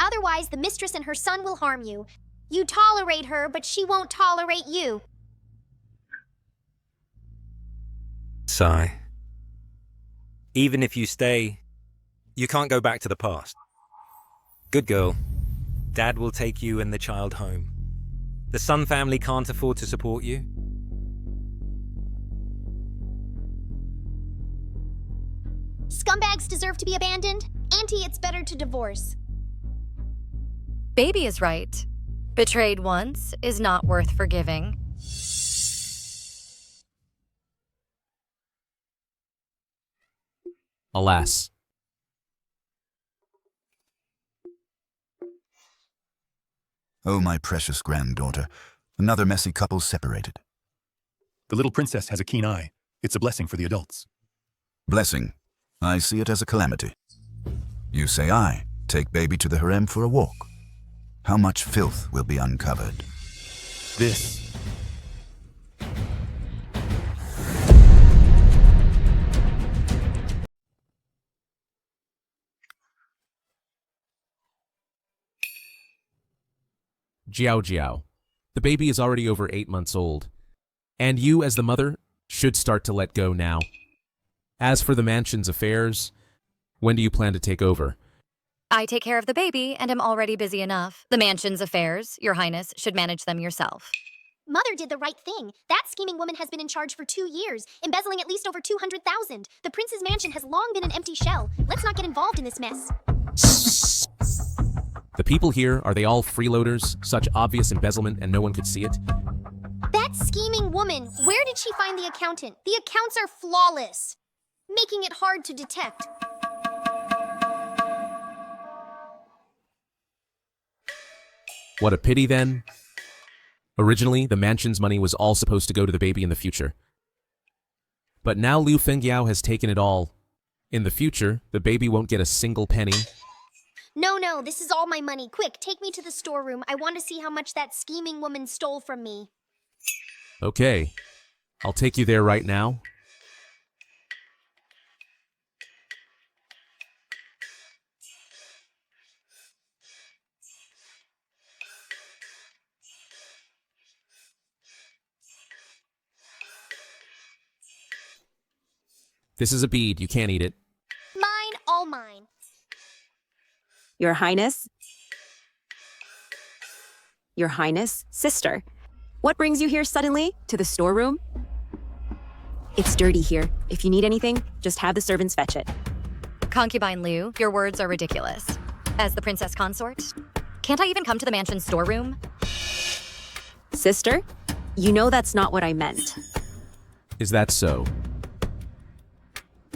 Otherwise, the mistress and her son will harm you. You tolerate her, but she won't tolerate you. Sigh. Even if you stay, you can't go back to the past. Good girl. Dad will take you and the child home. The Sun family can't afford to support you. Scumbags deserve to be abandoned. Auntie, it's better to divorce. Baby is right. Betrayed once is not worth forgiving. Alas. Oh, my precious granddaughter. Another messy couple separated. The little princess has a keen eye. It's a blessing for the adults. Blessing. I see it as a calamity. You say I take baby to the harem for a walk. How much filth will be uncovered? This. Jiao Jiao. The baby is already over 8 months old. And you, as the mother, should start to let go now. As for the mansion's affairs, when do you plan to take over? I take care of the baby and am already busy enough. The mansion's affairs, Your Highness, should manage them yourself. Mother did the right thing. That scheming woman has been in charge for 2 years, embezzling at least over 200,000. The prince's mansion has long been an empty shell. Let's not get involved in this mess. The people here, are they all freeloaders? Such obvious embezzlement and no one could see it? That scheming woman, where did she find the accountant? The accounts are flawless, making it hard to detect. What a pity then. Originally, the mansion's money was all supposed to go to the baby in the future. But now Liu Fengyao has taken it all. In the future, the baby won't get a single penny. No, this is all my money. Quick, take me to the storeroom. I want to see how much that scheming woman stole from me. Okay, I'll take you there right now. This is a bead. You can't eat it. Mine, all mine. Your Highness? Your Highness, sister. What brings you here suddenly? To the storeroom? It's dirty here. If you need anything, just have the servants fetch it. Concubine Liu, your words are ridiculous. As the princess consort, can't I even come to the mansion's storeroom? Sister, you know that's not what I meant. Is that so?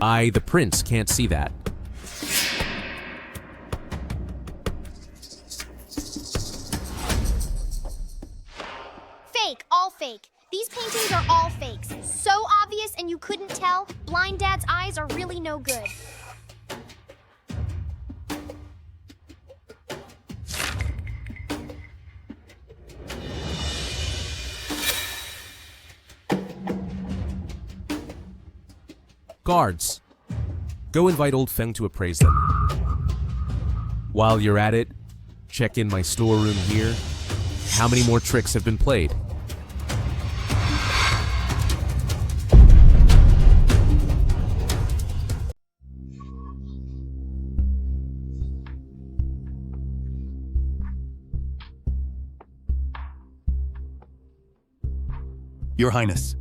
I, the prince, can't see that. Fake, all fake. These paintings are all fakes. So obvious and you couldn't tell. Blind Dad's eyes are really no good. Guards, go invite old Feng to appraise them. While you're at it, check in my storeroom here. How many more tricks have been played? Your Highness,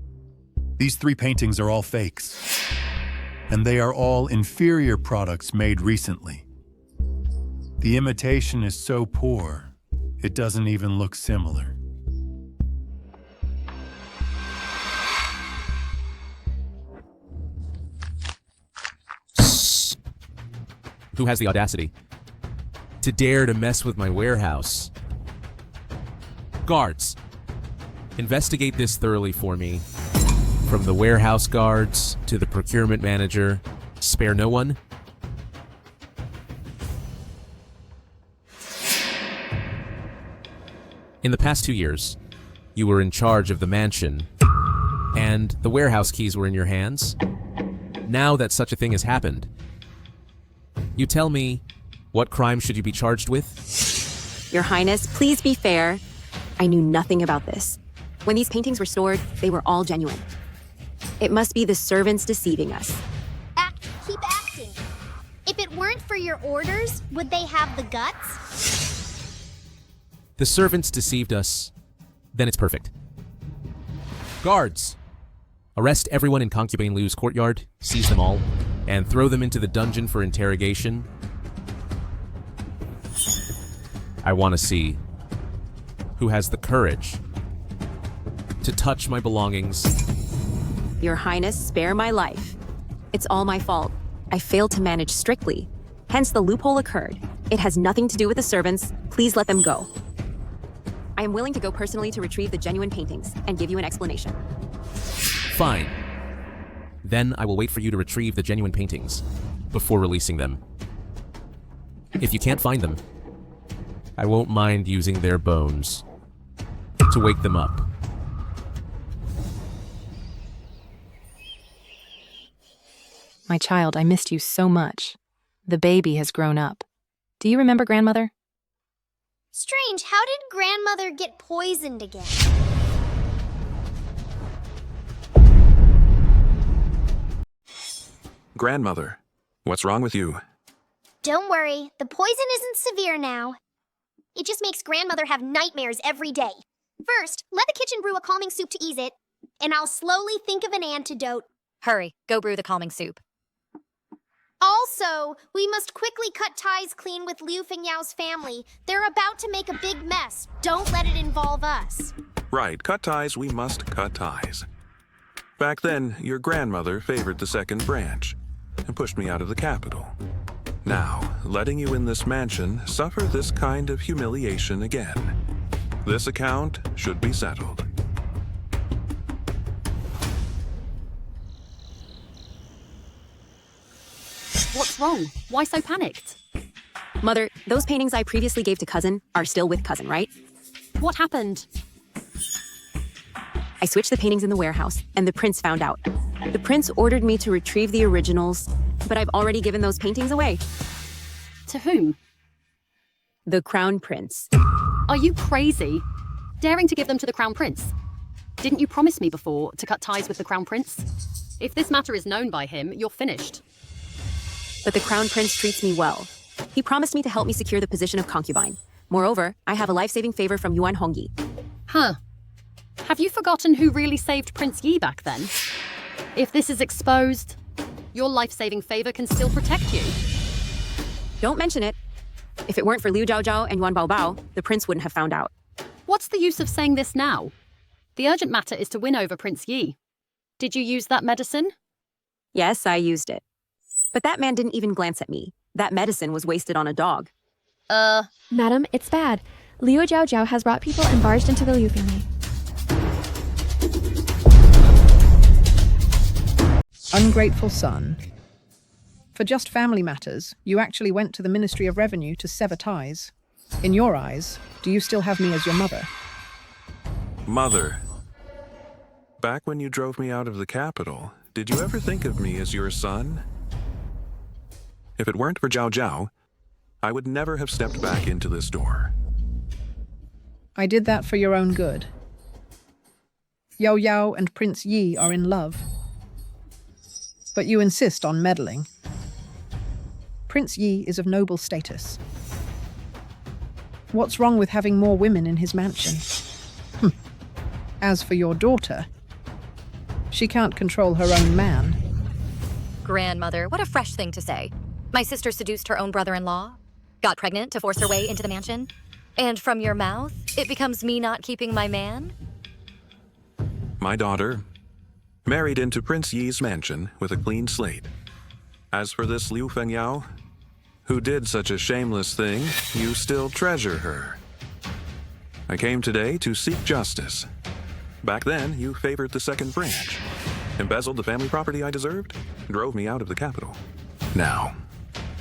these 3 paintings are all fakes. And they are all inferior products made recently. The imitation is so poor, it doesn't even look similar. Who has the audacity to dare to mess with my warehouse? Guards, investigate this thoroughly for me. From the warehouse guards to the procurement manager, spare no one. In the past 2 years, you were in charge of the mansion, and the warehouse keys were in your hands. Now that such a thing has happened, you tell me What crime should you be charged with? Your Highness, please be fair. I knew nothing about this. When these paintings were stored, they were all genuine. It must be the servants deceiving us. Keep acting. If it weren't for your orders, would they have the guts? The servants deceived us. Then it's perfect. Guards! Arrest everyone in Concubine Liu's courtyard, seize them all, and throw them into the dungeon for interrogation. I want to see who has the courage to touch my belongings. Your Highness, spare my life. It's all my fault. I failed to manage strictly. Hence the loophole occurred. It has nothing to do with the servants. Please let them go. I am willing to go personally to retrieve the genuine paintings and give you an explanation. Fine. Then I will wait for you to retrieve the genuine paintings before releasing them. If you can't find them, I won't mind using their bones to wake them up. My child, I missed you so much. The baby has grown up. Do you remember grandmother? Strange, how did grandmother get poisoned again? Grandmother, what's wrong with you? Don't worry, the poison isn't severe now. It just makes grandmother have nightmares every day. First, let the kitchen brew a calming soup to ease it, and I'll slowly think of an antidote. Hurry, go brew the calming soup. Also, we must quickly cut ties clean with Liu Fengyao's family. They're about to make a big mess. Don't let it involve us. Right, cut ties, we must cut ties. Back then, your grandmother favored the second branch and pushed me out of the capital. Now, letting you in this mansion, suffer this kind of humiliation again. This account should be settled. What's wrong? Why so panicked? Mother, those paintings I previously gave to Cousin are still with Cousin, right? What happened? I switched the paintings in the warehouse, and the prince found out. The prince ordered me to retrieve the originals, but I've already given those paintings away. To whom? The Crown Prince. Are you crazy? Daring to give them to the Crown Prince? Didn't you promise me before to cut ties with the Crown Prince? If this matter is known by him, you're finished. But the Crown Prince treats me well. He promised me to help me secure the position of concubine. Moreover, I have a life-saving favor from Yuan Hongyi. Huh. Have you forgotten who really saved Prince Yi back then? If this is exposed, your life-saving favor can still protect you. Don't mention it. If it weren't for Liu Zhaozhao and Yuan Baobao, the prince wouldn't have found out. What's the use of saying this now? The urgent matter is to win over Prince Yi. Did you use that medicine? Yes, I used it. But that man didn't even glance at me. That medicine was wasted on a dog. Madam, it's bad. Liu Zhaozhao has brought people and barged into the Liu family. Ungrateful son. For just family matters, you actually went to the Ministry of Revenue to sever ties. In your eyes, do you still have me as your mother? Mother, back when you drove me out of the capital, did you ever think of me as your son? If it weren't for Zhao Zhao, I would never have stepped back into this door. I did that for your own good. Yao Yao and Prince Yi are in love. But you insist on meddling. Prince Yi is of noble status. What's wrong with having more women in his mansion? As for your daughter, she can't control her own man. Grandmother, what a fresh thing to say. My sister seduced her own brother-in-law, got pregnant to force her way into the mansion, and from your mouth, it becomes me not keeping my man? My daughter married into Prince Yi's mansion with a clean slate. As for this Liu Fengyao, who did such a shameless thing, you still treasure her. I came today to seek justice. Back then, you favored the second branch, embezzled the family property I deserved, drove me out of the capital. Now,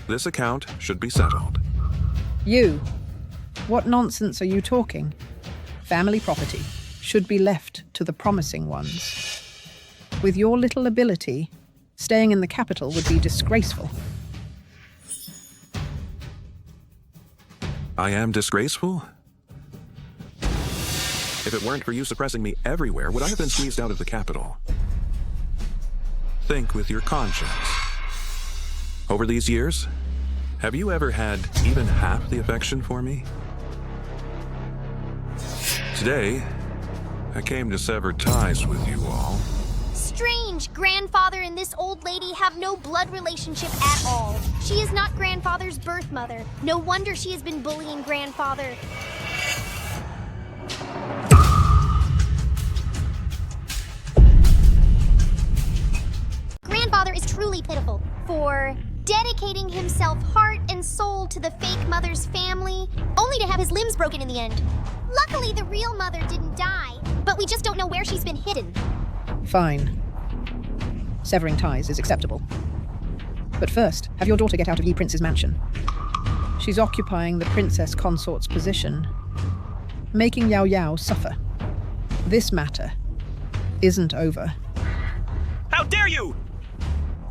this account should be settled. You? What nonsense are you talking? Family property should be left to the promising ones. With your little ability, staying in the capital would be disgraceful. I am disgraceful? If it weren't for you suppressing me everywhere, would I have been squeezed out of the capital? Think with your conscience. Over these years, have you ever had even half the affection for me? Today, I came to sever ties with you all. Strange. Grandfather and this old lady have no blood relationship at all. She is not grandfather's birth mother. No wonder she has been bullying grandfather. Grandfather is truly pitiful for dedicating himself heart and soul to the fake mother's family, only to have his limbs broken in the end. Luckily, the real mother didn't die, but we just don't know where she's been hidden. Fine. Severing ties is acceptable. But first, have your daughter get out of Yi Prince's mansion. She's occupying the princess consort's position, making Yao Yao suffer. This matter isn't over. How dare you!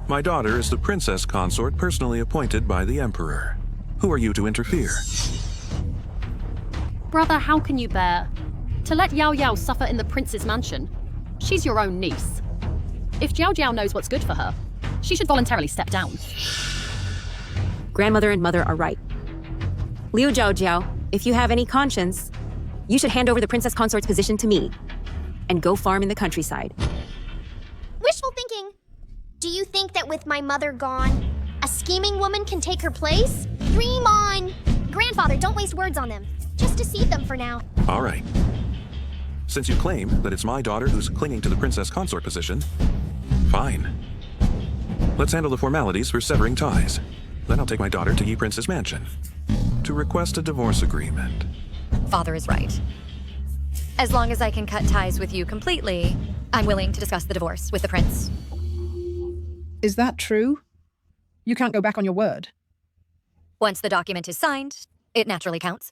My daughter is the princess consort personally appointed by the emperor. Who are you to interfere? Brother, how can you bear to let Yao Yao suffer in the prince's mansion? She's your own niece. If Jiao Jiao knows what's good for her, she should voluntarily step down. Grandmother and mother are right. Liu Jiao Jiao, if you have any conscience, you should hand over the princess consort's position to me and go farm in the countryside. Wishful thinking. Do you think that with my mother gone, a scheming woman can take her place? Dream on! Grandfather, don't waste words on them. Just deceive them for now. All right. Since you claim that it's my daughter who's clinging to the princess consort position, fine. Let's handle the formalities for severing ties. Then I'll take my daughter to Yi Prince's mansion to request a divorce agreement. Father is right. As long as I can cut ties with you completely, I'm willing to discuss the divorce with the prince. Is that true? You can't go back on your word. Once the document is signed, it naturally counts.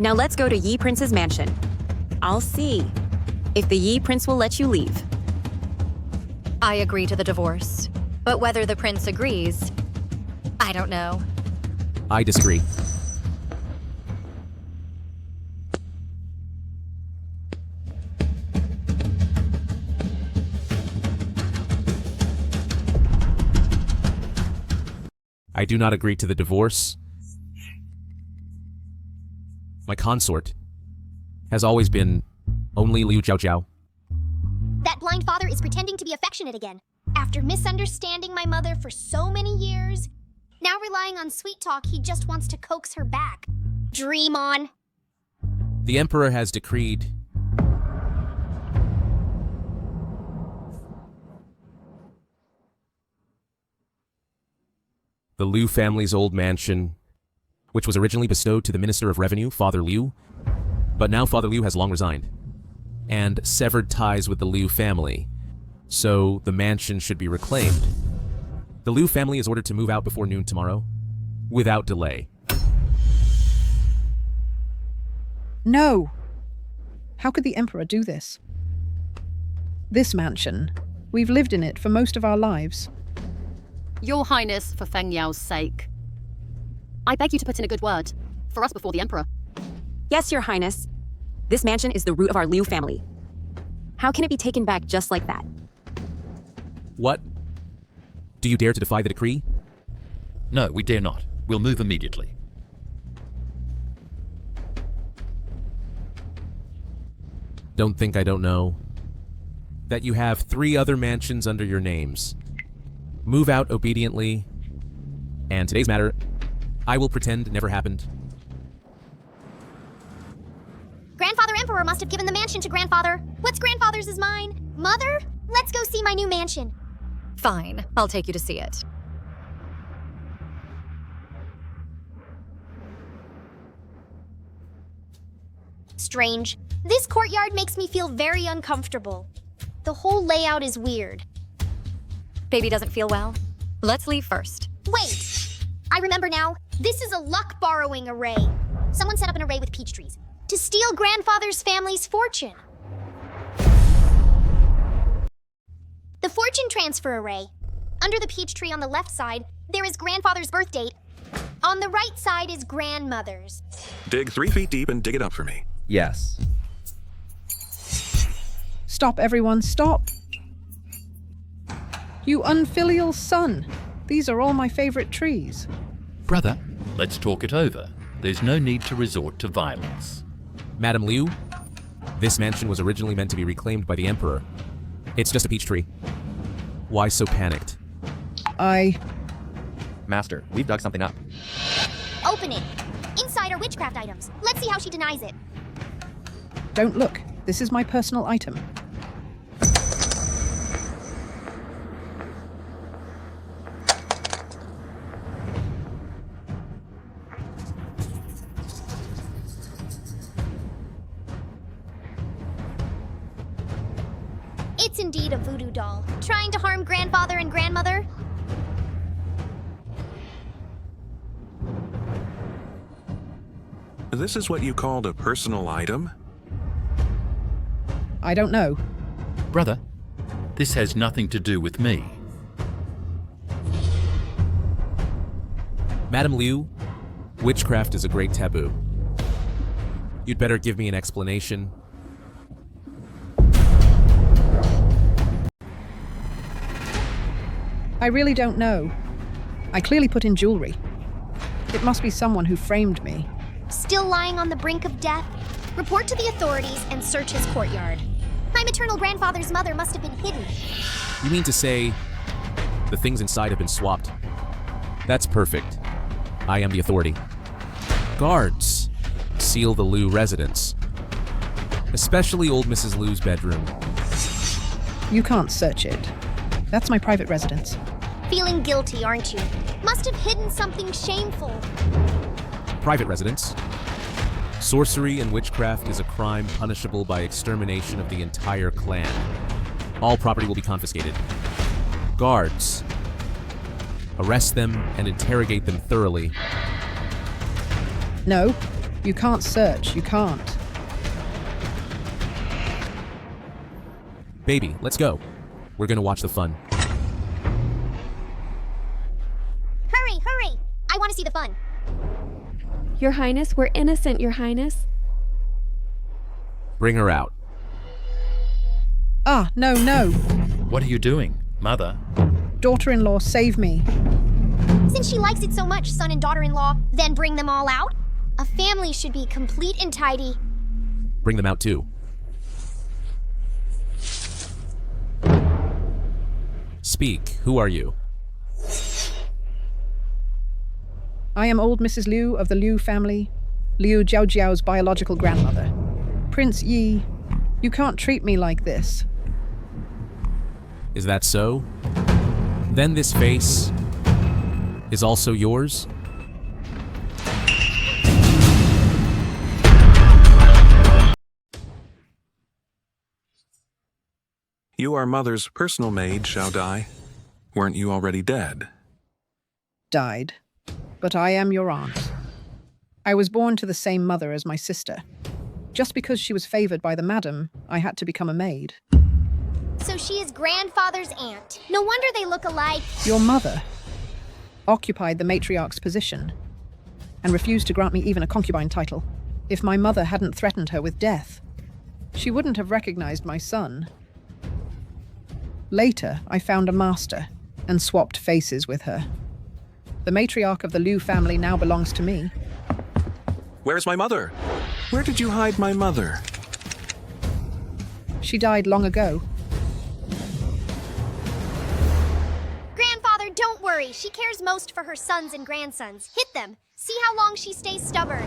Now let's go to Yi Prince's mansion. I'll see if the Yi Prince will let you leave. I agree to the divorce, but whether the prince agrees, I don't know. I disagree. I do not agree to the divorce. My consort has always been only Liu Jiao Jiao. That blind father is pretending to be affectionate again. After misunderstanding my mother for so many years, now relying on sweet talk, he just wants to coax her back. Dream on. The emperor has decreed the Liu family's old mansion, which was originally bestowed to the Minister of Revenue, Father Liu, but now Father Liu has long resigned and severed ties with the Liu family, so the mansion should be reclaimed. The Liu family is ordered to move out before noon tomorrow, without delay. No! How could the Emperor do this? This mansion, we've lived in it for most of our lives. Your Highness, for Feng Yao's sake, I beg you to put in a good word for us before the Emperor. Yes, Your Highness. This mansion is the root of our Liu family. How can it be taken back just like that? What? Do you dare to defy the decree? No, we dare not. We'll move immediately. Don't think I don't know that you have 3 other mansions under your names. Move out obediently, and today's matter, I will pretend never happened. Grandfather Emperor must have given the mansion to Grandfather. What's Grandfather's is mine? Mother, let's go see my new mansion. Fine, I'll take you to see it. Strange. This courtyard makes me feel very uncomfortable. The whole layout is weird. Baby doesn't feel well? Let's leave first. Wait! I remember now. This is a luck borrowing array. Someone set up an array with peach trees to steal grandfather's family's fortune. The fortune transfer array. Under the peach tree on the left side, there is grandfather's birth date. On the right side is grandmother's. Dig 3 feet deep and dig it up for me. Yes. Stop, everyone, stop! You unfilial son! These are all my favorite trees. Brother, let's talk it over. There's no need to resort to violence. Madame Liu, this mansion was originally meant to be reclaimed by the Emperor. It's just a peach tree. Why so panicked? Master, we've dug something up. Open it. Inside are witchcraft items. Let's see how she denies it. Don't look. This is my personal item. It's indeed a voodoo doll. Trying to harm grandfather and grandmother? This is what you called a personal item? I don't know. Brother, this has nothing to do with me. Madame Liu, witchcraft is a great taboo. You'd better give me an explanation. I really don't know. I clearly put in jewelry. It must be someone who framed me. Still lying on the brink of death? Report to the authorities and search his courtyard. My maternal grandfather's mother must have been hidden. You mean to say the things inside have been swapped? That's perfect. I am the authority. Guards, seal the Liu residence. Especially old Mrs. Liu's bedroom. You can't search it. That's my private residence. Feeling guilty, aren't you? Must have hidden something shameful. Private residence. Sorcery and witchcraft is a crime punishable by extermination of the entire clan. All property will be confiscated. Guards, arrest them and interrogate them thoroughly. No, you can't search. You can't. Baby, let's go. We're gonna watch the fun. Hurry, hurry! I want to see the fun. Your Highness, we're innocent, Your Highness. Bring her out. Ah, no, no. What are you doing, Mother? Daughter-in-law, save me. Since she likes it so much, son and daughter-in-law, then bring them all out? A family should be complete and tidy. Bring them out too. Speak. Who are you? I am old Mrs. Liu of the Liu family, Liu Jiaojiao's biological grandmother. Prince Yi, you can't treat me like this. Is that so? Then this face is also yours? You are mother's personal maid, Xiao Dai. Weren't you already dead? Died. But I am your aunt. I was born to the same mother as my sister. Just because she was favored by the madam, I had to become a maid. So she is grandfather's aunt. No wonder they look alike. Your mother occupied the matriarch's position and refused to grant me even a concubine title. If my mother hadn't threatened her with death, she wouldn't have recognized my son. Later, I found a master and swapped faces with her. The matriarch of the Liu family now belongs to me. Where's my mother? Where did you hide my mother? She died long ago. Grandfather, don't worry. She cares most for her sons and grandsons. Hit them. See how long she stays stubborn.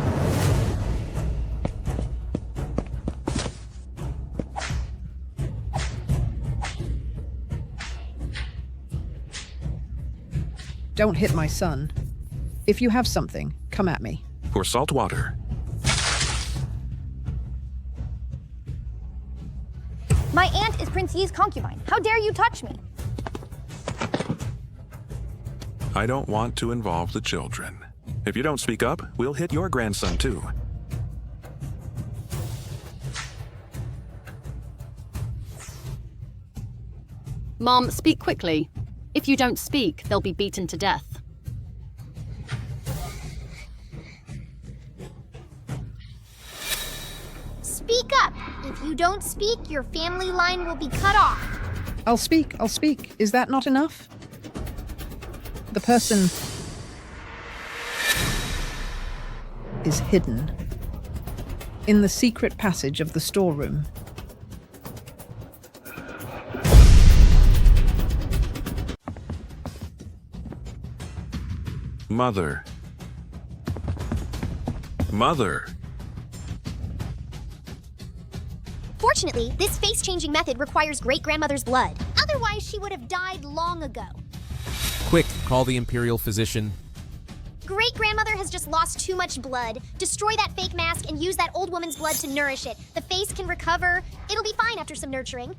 Don't hit my son. If you have something, come at me. For salt water. My aunt is Prince Yi's concubine. How dare you touch me? I don't want to involve the children. If you don't speak up, we'll hit your grandson too. Mom, speak quickly. If you don't speak, they'll be beaten to death. Speak up. If you don't speak, your family line will be cut off. I'll speak. Is that not enough? The person is hidden in the secret passage of the storeroom. Mother. Mother. Fortunately, this face-changing method requires great-grandmother's blood. Otherwise, she would have died long ago. Quick, call the Imperial physician. Great-grandmother has just lost too much blood. Destroy that fake mask and use that old woman's blood to nourish it. The face can recover. It'll be fine after some nurturing.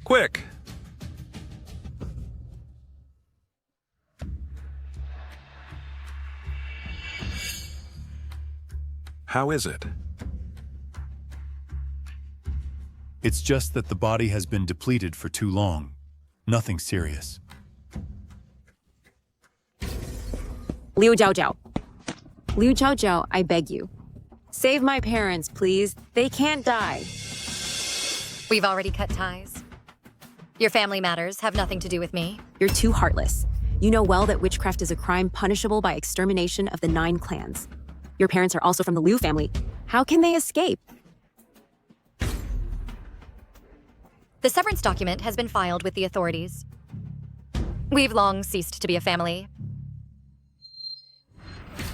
Quick! How is it? It's just that the body has been depleted for too long. Nothing serious. Liu Zhaozhao. Liu Zhaozhao, I beg you. Save my parents, please. They can't die. We've already cut ties. Your family matters have nothing to do with me. You're too heartless. You know well that witchcraft is a crime punishable by extermination of the 9 clans. Your parents are also from the Liu family. How can they escape? The severance document has been filed with the authorities. We've long ceased to be a family.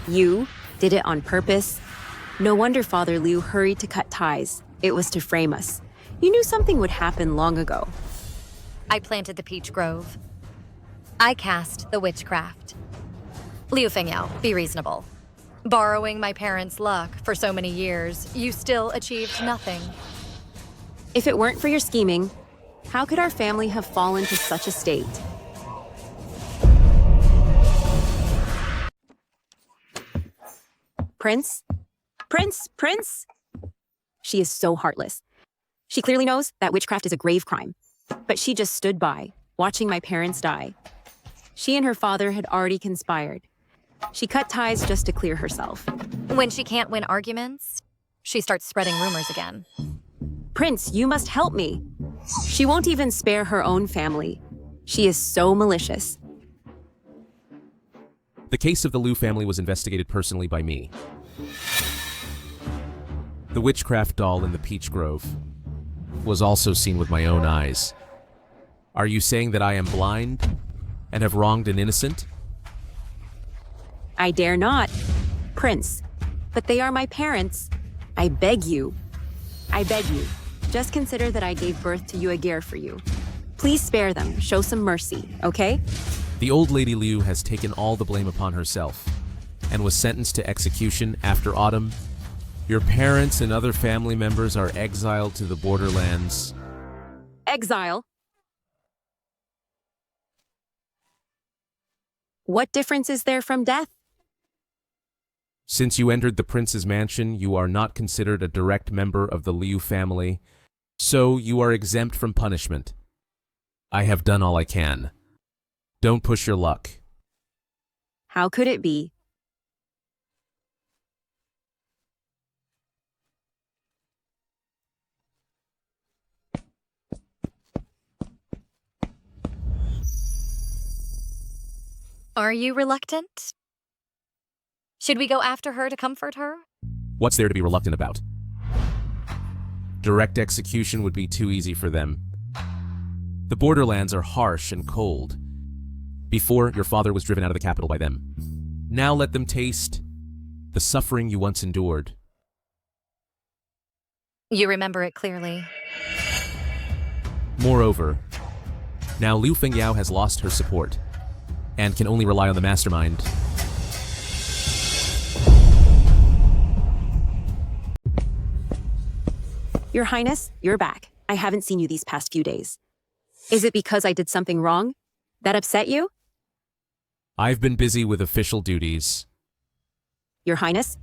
You did it on purpose? No wonder Father Liu hurried to cut ties. It was to frame us. You knew something would happen long ago. I planted the peach grove. I cast the witchcraft. Liu Fengyao, be reasonable. Borrowing my parents' luck for so many years, you still achieved nothing. If it weren't for your scheming, how could our family have fallen to such a state? Prince? Prince? She is so heartless. She clearly knows that witchcraft is a grave crime, but she just stood by, watching my parents die. She and her father had already conspired. She cut ties just to clear herself. When she can't win arguments, she starts spreading rumors again. Prince, you must help me. She won't even spare her own family. She is so malicious. The case of the Liu family was investigated personally by me. The witchcraft doll in the peach grove was also seen with my own eyes. Are you saying that I am blind and have wronged an innocent? I dare not. Prince, but they are my parents. I beg you. Just consider that I gave birth to Yuagir for you. Please spare them. Show some mercy, okay? The old lady Liu has taken all the blame upon herself and was sentenced to execution after autumn. Your parents and other family members are exiled to the borderlands. Exile? What difference is there from death? Since you entered the prince's mansion, you are not considered a direct member of the Liu family, so you are exempt from punishment. I have done all I can. Don't push your luck. How could it be? Are you reluctant? Should we go after her to comfort her? What's there to be reluctant about? Direct execution would be too easy for them. The borderlands are harsh and cold. Before, your father was driven out of the capital by them. Now let them taste the suffering you once endured. You remember it clearly. Moreover, now Liu Fengyao has lost her support and can only rely on the mastermind. Your Highness, you're back. I haven't seen you these past few days. Is it because I did something wrong? That upset you? I've been busy with official duties. Your Highness?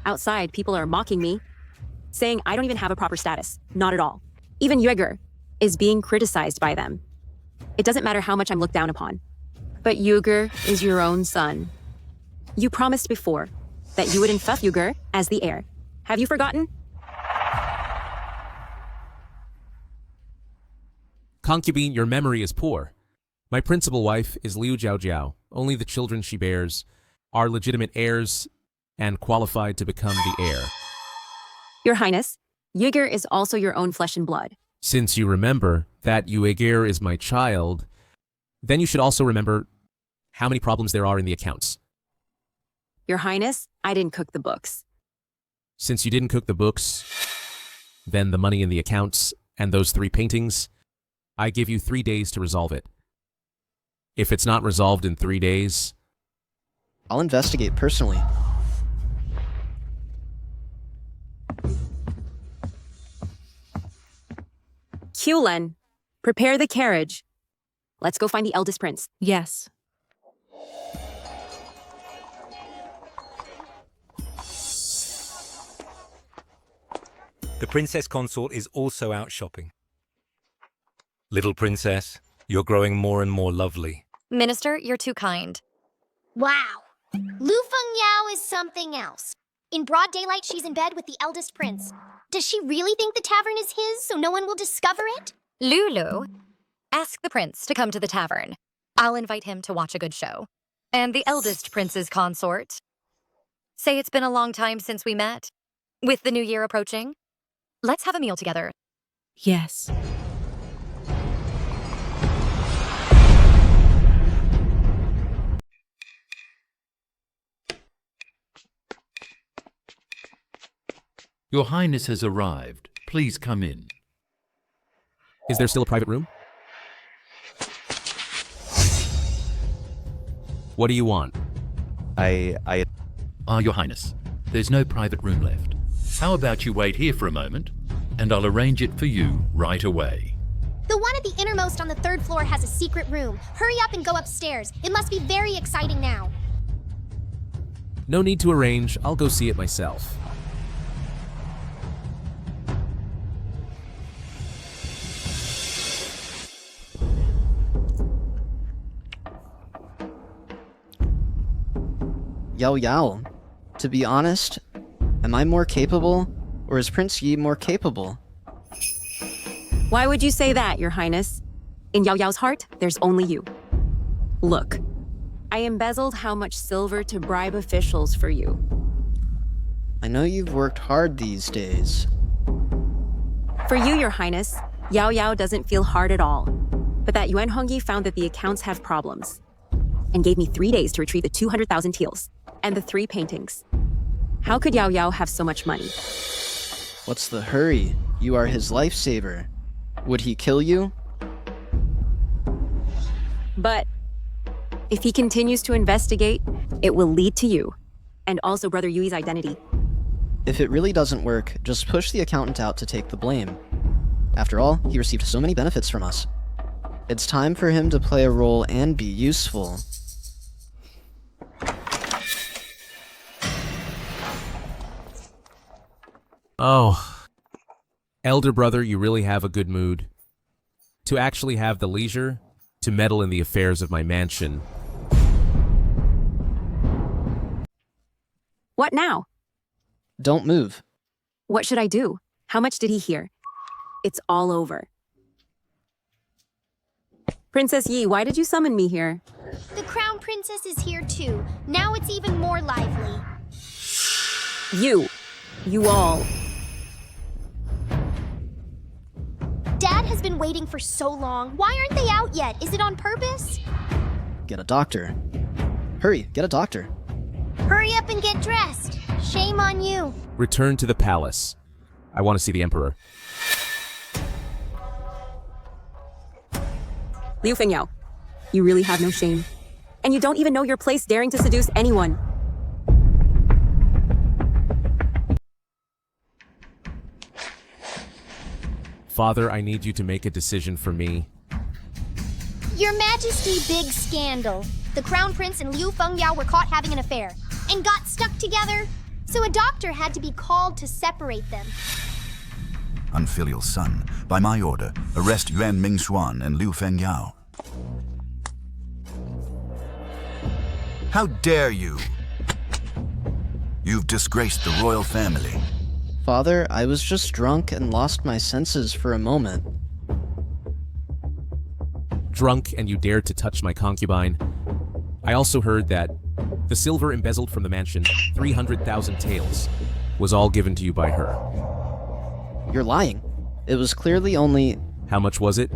Outside, people are mocking me, saying I don't even have a proper status. Not at all. Even Yueger is being criticized by them. It doesn't matter how much I'm looked down upon. But Yueger is your own son. You promised before that you would infect Yueger as the heir. Have you forgotten? Concubine, your memory is poor. My principal wife is Liu Jiaojiao. Only the children she bears are legitimate heirs and qualified to become the heir. Your Highness, Yueger is also your own flesh and blood. Since you remember that Yueger is my child, then you should also remember how many problems there are in the accounts. Your Highness, I didn't cook the books. Since you didn't cook the books, then the money in the accounts and those 3 paintings, I give you 3 days to resolve it. If it's not resolved in 3 days, I'll investigate personally. Qlen, prepare the carriage. Let's go find the eldest prince. Yes. The princess consort is also out shopping. Little princess, you're growing more and more lovely. Minister, you're too kind. Wow. Lu Fengyao is something else. In broad daylight, she's in bed with the eldest prince. Does she really think the tavern is his so no one will discover it? Lulu, ask the prince to come to the tavern. I'll invite him to watch a good show. And the eldest prince's consort. Say it's been a long time since we met. With the new year approaching, let's have a meal together. Yes. Your Highness has arrived. Please come in. is there still a private room? What do you want? Your Highness, there's no private room left. How about you wait here for a moment, and I'll arrange it for you right away. The one at the innermost on the 3rd floor has a secret room. Hurry up and go upstairs. It must be very exciting now. No need to arrange. I'll go see it myself. Yao Yao, to be honest, am I more capable, or is Prince Yi more capable? Why would you say that, Your Highness? In Yao Yao's heart, there's only you. Look, I embezzled how much silver to bribe officials for you. I know you've worked hard these days. For you, Your Highness, Yao Yao doesn't feel hard at all. But that Yuan Hongyi found that the accounts have problems and gave me 3 days to retrieve the 200,000 taels and the 3 paintings. How could Yao Yao have so much money? What's the hurry? You are his lifesaver. Would he kill you? But if he continues to investigate, it will lead to you, and also Brother Yui's identity. If it really doesn't work, just push the accountant out to take the blame. After all, he received so many benefits from us. It's time for him to play a role and be useful. Oh, elder brother, you really have a good mood. To actually have the leisure to meddle in the affairs of my mansion. What now? Don't move. What should I do? How much did he hear? It's all over. Princess Yi, why did you summon me here? The crown princess is here too. Now it's even more lively. You all. Dad has been waiting for so long. Why aren't they out yet? Is it on purpose? Get a doctor. Hurry, get a doctor. Hurry up and get dressed. Shame on you. Return to the palace. I want to see the emperor. Liu Fengyao, you really have no shame. And you don't even know your place daring to seduce anyone. Father, I need you to make a decision for me. Your Majesty, big scandal. The Crown Prince and Liu Fengyao were caught having an affair and got stuck together, so a doctor had to be called to separate them. Unfilial son, by my order, arrest Yuan Mingxuan and Liu Fengyao. How dare you! You've disgraced the royal family. Father, I was just drunk and lost my senses for a moment. Drunk and you dared to touch my concubine. I also heard that the silver embezzled from the mansion, 300,000 taels, was all given to you by her. You're lying. It was clearly only... How much was it?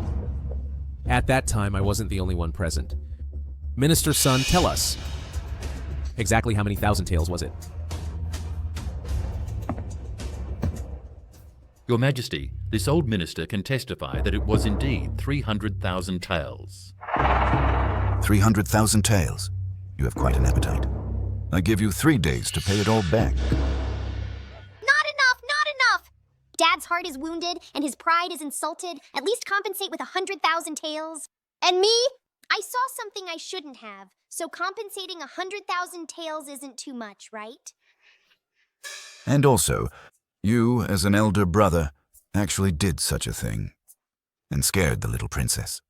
At that time, I wasn't the only one present. Minister's son, tell us. Exactly how many thousand taels was it? Your Majesty, this old minister can testify that it was indeed 300,000 taels. 300,000 taels? You have quite an appetite. I give you 3 days to pay it all back. Not enough, not enough! Dad's heart is wounded and his pride is insulted. At least compensate with 100,000 taels. And me? I saw something I shouldn't have, so compensating 100,000 taels isn't too much, right? And also, you, as an elder brother, actually did such a thing and scared the little princess.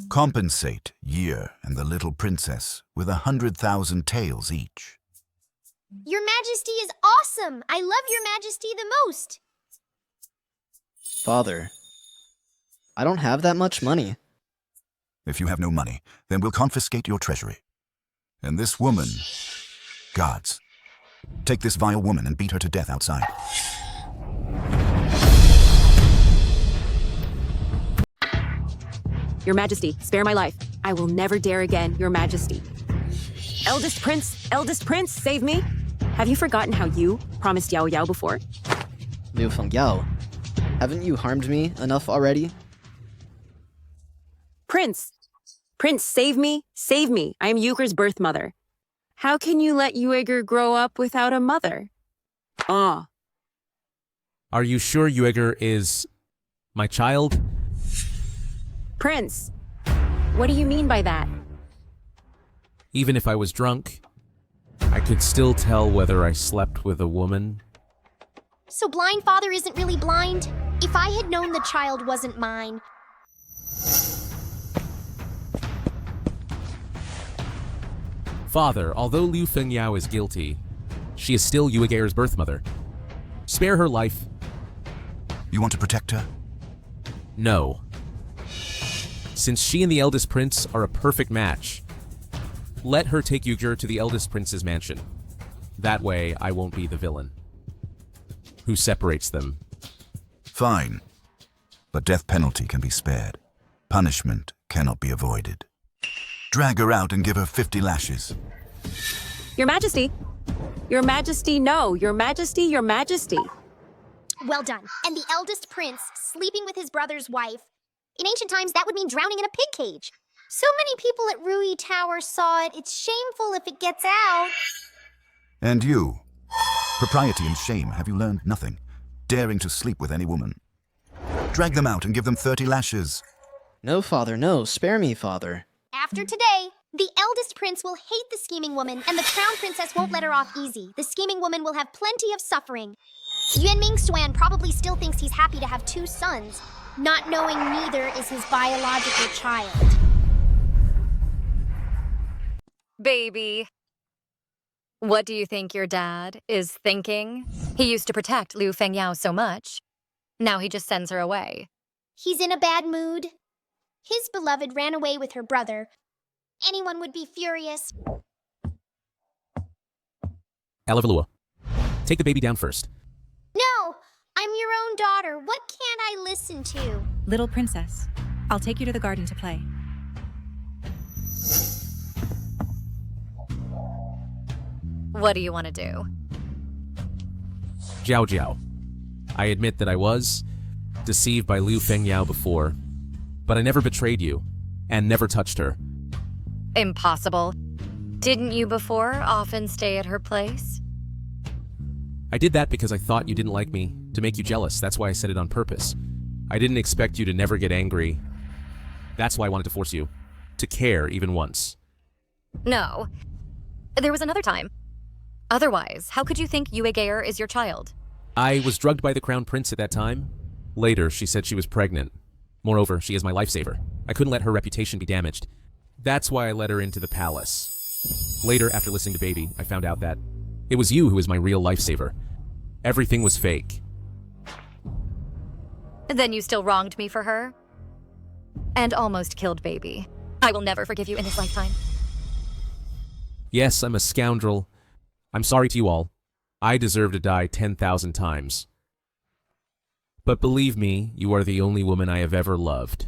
Compensate Year and the little princess with 100,000 taels each. Your Majesty is awesome! I love Your Majesty the most! Father, I don't have that much money. If you have no money, then we'll confiscate your treasury. And this woman... Gods. Take this vile woman and beat her to death outside. Your Majesty, spare my life. I will never dare again, Your Majesty. Eldest Prince, save me! Have you forgotten how you promised Yao Yao before? Liu Fengyao, haven't you harmed me enough already? Prince, save me, save me. I am Euchre's birth mother. How can you let Yuiger grow up without a mother? Ah. Are you sure Yuiger is my child? Prince, what do you mean by that? Even if I was drunk, I could still tell whether I slept with a woman. So blind father isn't really blind? If I had known the child wasn't mine... Father, although Liu Fengyao is guilty, she is still Yuiger's birth mother. Spare her life. You want to protect her? No. Since she and the eldest prince are a perfect match, let her take Yuger to the eldest prince's mansion. That way, I won't be the villain who separates them. Fine. But death penalty can be spared. Punishment cannot be avoided. Drag her out and give her 50 lashes. Your Majesty! Your Majesty, no! Your Majesty, Your Majesty! Well done. And the eldest prince sleeping with his brother's wife. In ancient times, that would mean drowning in a pig cage. So many people at Rui Tower saw it. It's shameful if it gets out. And you? Propriety and shame, have you learned nothing? Daring to sleep with any woman. Drag them out and give them 30 lashes. No, Father, no. Spare me, Father. After today, the eldest prince will hate the scheming woman, and the crown princess won't let her off easy. The scheming woman will have plenty of suffering. Yuan Mingxuan probably still thinks he's happy to have 2 sons, not knowing neither is his biological child. Baby. What do you think your dad is thinking? He used to protect Liu Fengyao so much. Now he just sends her away. He's in a bad mood. His beloved ran away with her brother. Anyone would be furious. Alavalua, take the baby down first. No! I'm your own daughter. What can't I listen to? Little princess, I'll take you to the garden to play. What do you want to do? Jiao Jiao. I admit that I was deceived by Liu Fengyao before, but I never betrayed you and never touched her. Impossible. Didn't you before often stay at her place? I did that because I thought you didn't like me, to make you jealous. That's why I said it on purpose. I didn't expect you to never get angry. That's why I wanted to force you to care even once. No. There was another time. Otherwise, how could you think Yue Geir is your child? I was drugged by the Crown Prince at that time. Later, she said she was pregnant. Moreover, she is my lifesaver. I couldn't let her reputation be damaged. That's why I let her into the palace. Later, after listening to Baby, I found out that it was you who was my real lifesaver. Everything was fake. Then you still wronged me for her? And almost killed Baby. I will never forgive you in this lifetime. Yes, I'm a scoundrel. I'm sorry to you all. I deserve to die 10,000 times. But believe me, you are the only woman I have ever loved.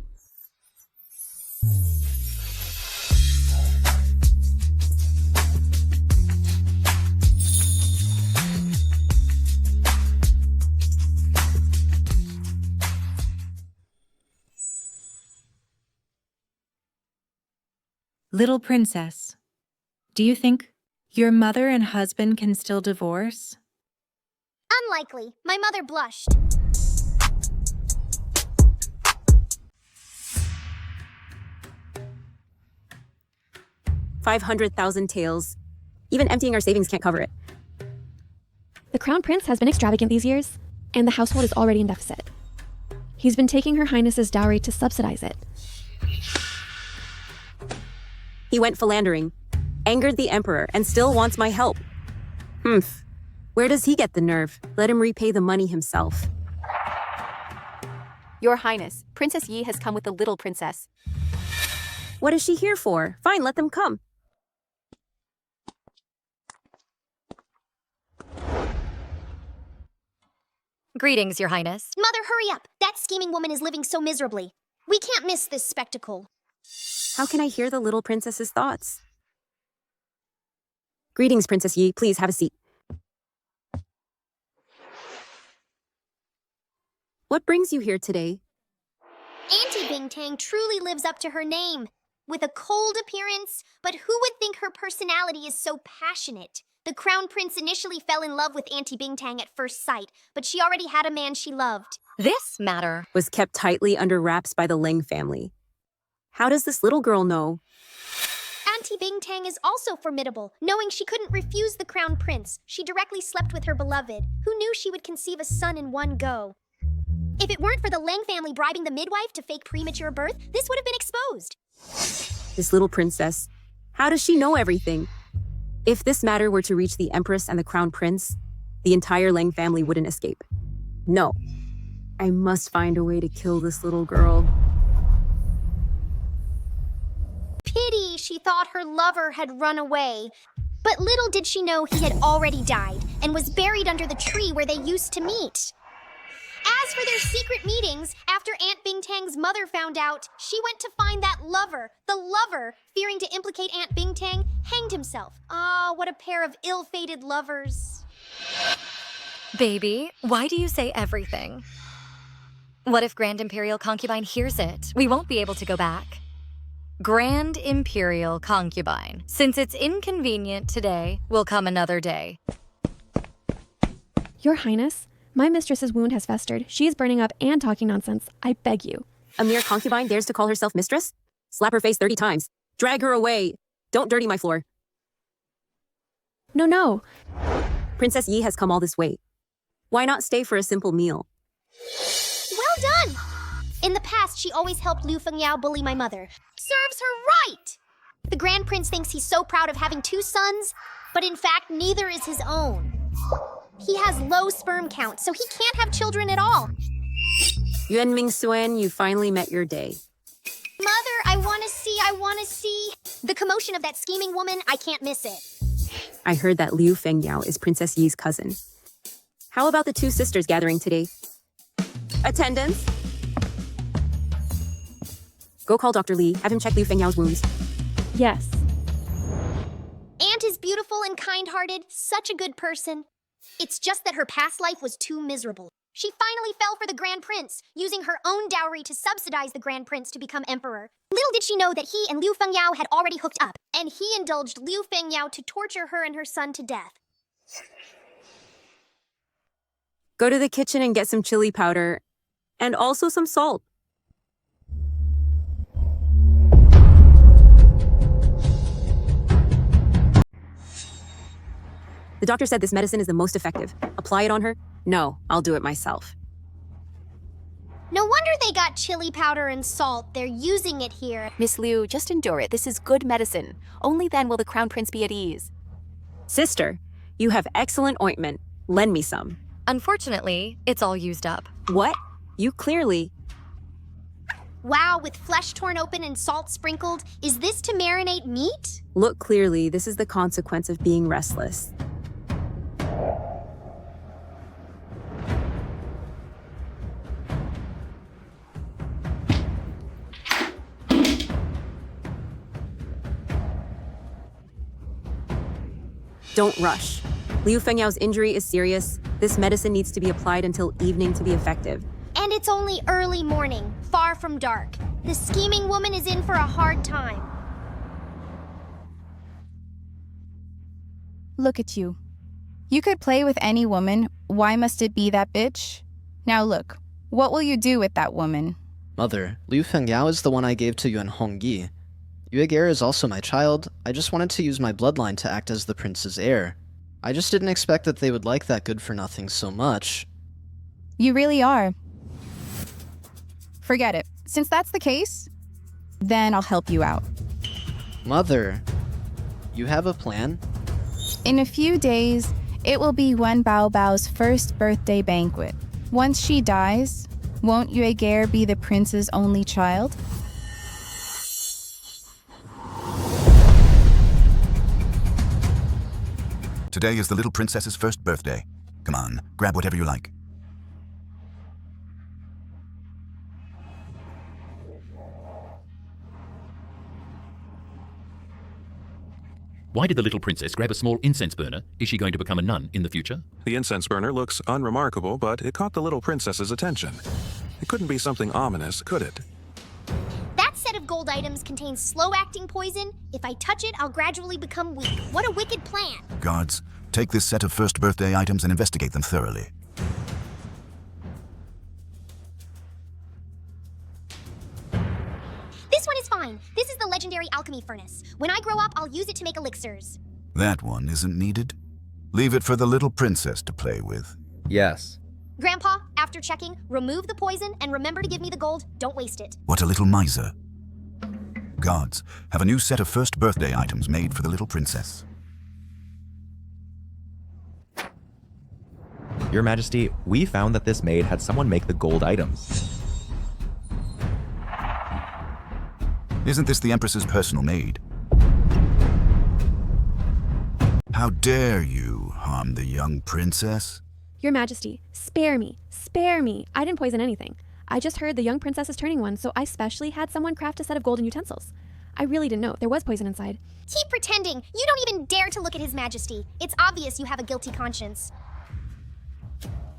Little princess, do you think your mother and husband can still divorce? Unlikely. My mother blushed. $500,000 taels. Even emptying our savings can't cover it. The Crown Prince has been extravagant these years, and the household is already in deficit. He's been taking Her Highness's dowry to subsidize it. He went philandering, angered the emperor, and still wants my help. Humph. Where does he get the nerve? Let him repay the money himself. Your Highness, Princess Yi has come with the little princess. What is she here for? Fine, let them come. Greetings, Your Highness. Mother, hurry up! That scheming woman is living so miserably. We can't miss this spectacle. How can I hear the little princess's thoughts? Greetings, Princess Yi. Please have a seat. What brings you here today? Auntie Bingtang truly lives up to her name. With a cold appearance, but who would think her personality is so passionate? The Crown Prince initially fell in love with Auntie Bingtang at first sight, but she already had a man she loved. This matter Was kept tightly under wraps by the Ling family. How does this little girl know? Auntie Bingtang is also formidable. Knowing she couldn't refuse the Crown Prince, she directly slept with her beloved, who knew she would conceive a son in one go. If it weren't for the Lang family bribing the midwife to fake premature birth, this would have been exposed. This little princess. How does she know everything? If this matter were to reach the Empress and the Crown Prince, the entire Lang family wouldn't escape. No. I must find a way to kill this little girl. Pity she thought her lover had run away. But little did she know he had already died and was buried under the tree where they used to meet. As for their secret meetings, after Aunt Bingtang's mother found out, she went to find that lover. The lover, fearing to implicate Aunt Bingtang, hanged himself. Ah, what a pair of ill-fated lovers. Baby, why do you say everything? What if Grand Imperial Concubine hears it? We won't be able to go back. Grand Imperial Concubine. Since it's inconvenient today, will come another day. Your Highness, my mistress's wound has festered. She is burning up and talking nonsense. I beg you. A mere concubine dares to call herself mistress? Slap her face 30 times. Drag her away. Don't dirty my floor. No. Princess Yi has come all this way. Why not stay for a simple meal? Well done! In the past, she always helped Liu Fengyao bully my mother. Serves her right! The Grand Prince thinks he's so proud of having 2 sons, but in fact, neither is his own. He has low sperm count, so he can't have children at all. Yuan Mingsuen, you finally met your day. Mother, I want to see. The commotion of that scheming woman, I can't miss it. I heard that Liu Fengyao is Princess Yi's cousin. How about the 2 sisters gathering today? Attendance? Go call Dr. Li. Have him check Liu Fengyao's wounds. Yes. Aunt is beautiful and kind-hearted, such a good person. It's just that her past life was too miserable. She finally fell for the Grand Prince, using her own dowry to subsidize the Grand Prince to become emperor. Little did she know that he and Liu Fengyao had already hooked up, and he indulged Liu Fengyao to torture her and her son to death. Go to the kitchen and get some chili powder And also some salt. The doctor said this medicine is the most effective. Apply it on her? No, I'll do it myself. No wonder they got chili powder and salt. They're using it here. Miss Liu, just endure it. This is good medicine. Only then will the Crown Prince be at ease. Sister, you have excellent ointment. Lend me some. Unfortunately, it's all used up. What? You clearly... Wow, with flesh torn open and salt sprinkled, is this to marinate meat? Look clearly, this is the consequence of being restless. Don't rush. Liu Fengyao's injury is serious. This medicine needs to be applied until evening to be effective. And it's only early morning, far from dark. The scheming woman is in for a hard time. Look at you. You could play with any woman. Why must it be that bitch? Now look, what will you do with that woman? Mother, Liu Fengyao is the one I gave to Yuan Hongyi. Yuegare is also my child. I just wanted to use my bloodline to act as the prince's heir. I just didn't expect that they would like that good-for-nothing so much. You really are. Forget it. Since that's the case, then I'll help you out. Mother, you have a plan? In a few days, it will be Wen Baobao's first birthday banquet. Once she dies, won't Yuegare be the prince's only child? Today is the little princess's first birthday. Come on, grab whatever you like. Why did the little princess grab a small incense burner? Is she going to become a nun in the future? The incense burner looks unremarkable, but it caught the little princess's attention. It couldn't be something ominous, could it? That set of gold items contains slow-acting poison. If I touch it, I'll gradually become weak. What a wicked plan. Guards, take this set of first birthday items and investigate them thoroughly. This one is fine. This is the legendary alchemy furnace. When I grow up, I'll use it to make elixirs. That one isn't needed. Leave it for the little princess to play with. Yes. Grandpa, after checking, remove the poison and remember to give me the gold. Don't waste it. What a little miser. Guards, have a new set of first birthday items made for the little princess. Your Majesty, we found that this maid had someone make the gold items. Isn't this the Empress's personal maid? How dare you harm the young princess? Your Majesty, spare me. Spare me. I didn't poison anything. I just heard the young princess is turning one, so I specially had someone craft a set of golden utensils. I really didn't know there was poison inside. Keep pretending. You don't even dare to look at His Majesty. It's obvious you have a guilty conscience.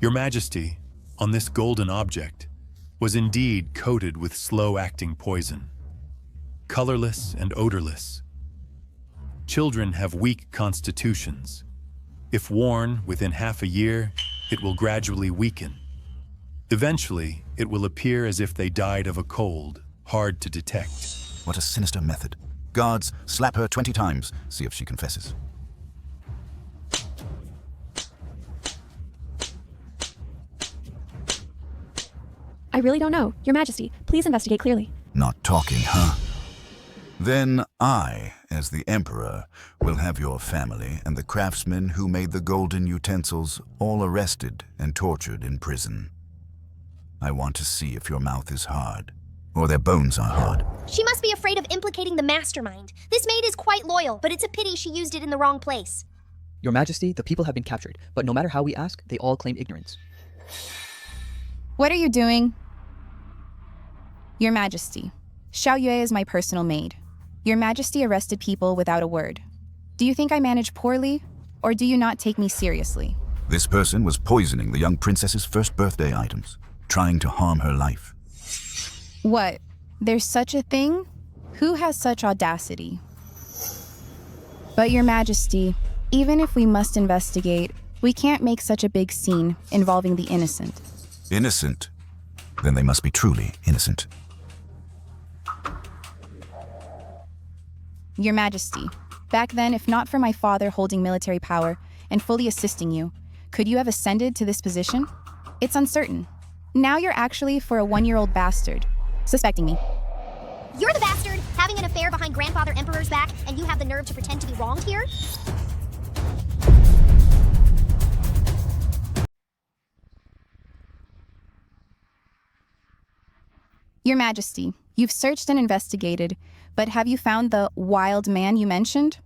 Your Majesty, on this golden object, was indeed coated with slow-acting poison. Colorless and odorless. Children have weak constitutions. If worn within half a year, it will gradually weaken. Eventually, it will appear as if they died of a cold, hard to detect. What a sinister method. Guards, slap her 20 times. See if she confesses. I really don't know. Your Majesty, please investigate clearly. Not talking, huh? Then I, as the Emperor, will have your family and the craftsmen who made the golden utensils all arrested and tortured in prison. I want to see if your mouth is hard, or their bones are hard. She must be afraid of implicating the mastermind. This maid is quite loyal, but it's a pity she used it in the wrong place. Your Majesty, the people have been captured, but no matter how we ask, they all claim ignorance. What are you doing? Your Majesty, Xiao Yue is my personal maid. Your Majesty arrested people without a word. Do you think I manage poorly, or do you not take me seriously? This person was poisoning the young princess's first birthday items, trying to harm her life. What? There's such a thing? Who has such audacity? But Your Majesty, even if we must investigate, we can't make such a big scene involving the innocent. Innocent? Then they must be truly innocent. Your Majesty, back then, if not for my father holding military power and fully assisting you, could you have ascended to this position? It's uncertain. Now you're actually for a 1-year-old bastard, suspecting me. You're the bastard, having an affair behind Grandfather Emperor's back, and you have the nerve to pretend to be wronged here? Your Majesty, you've searched and investigated, but have you found the wild man you mentioned?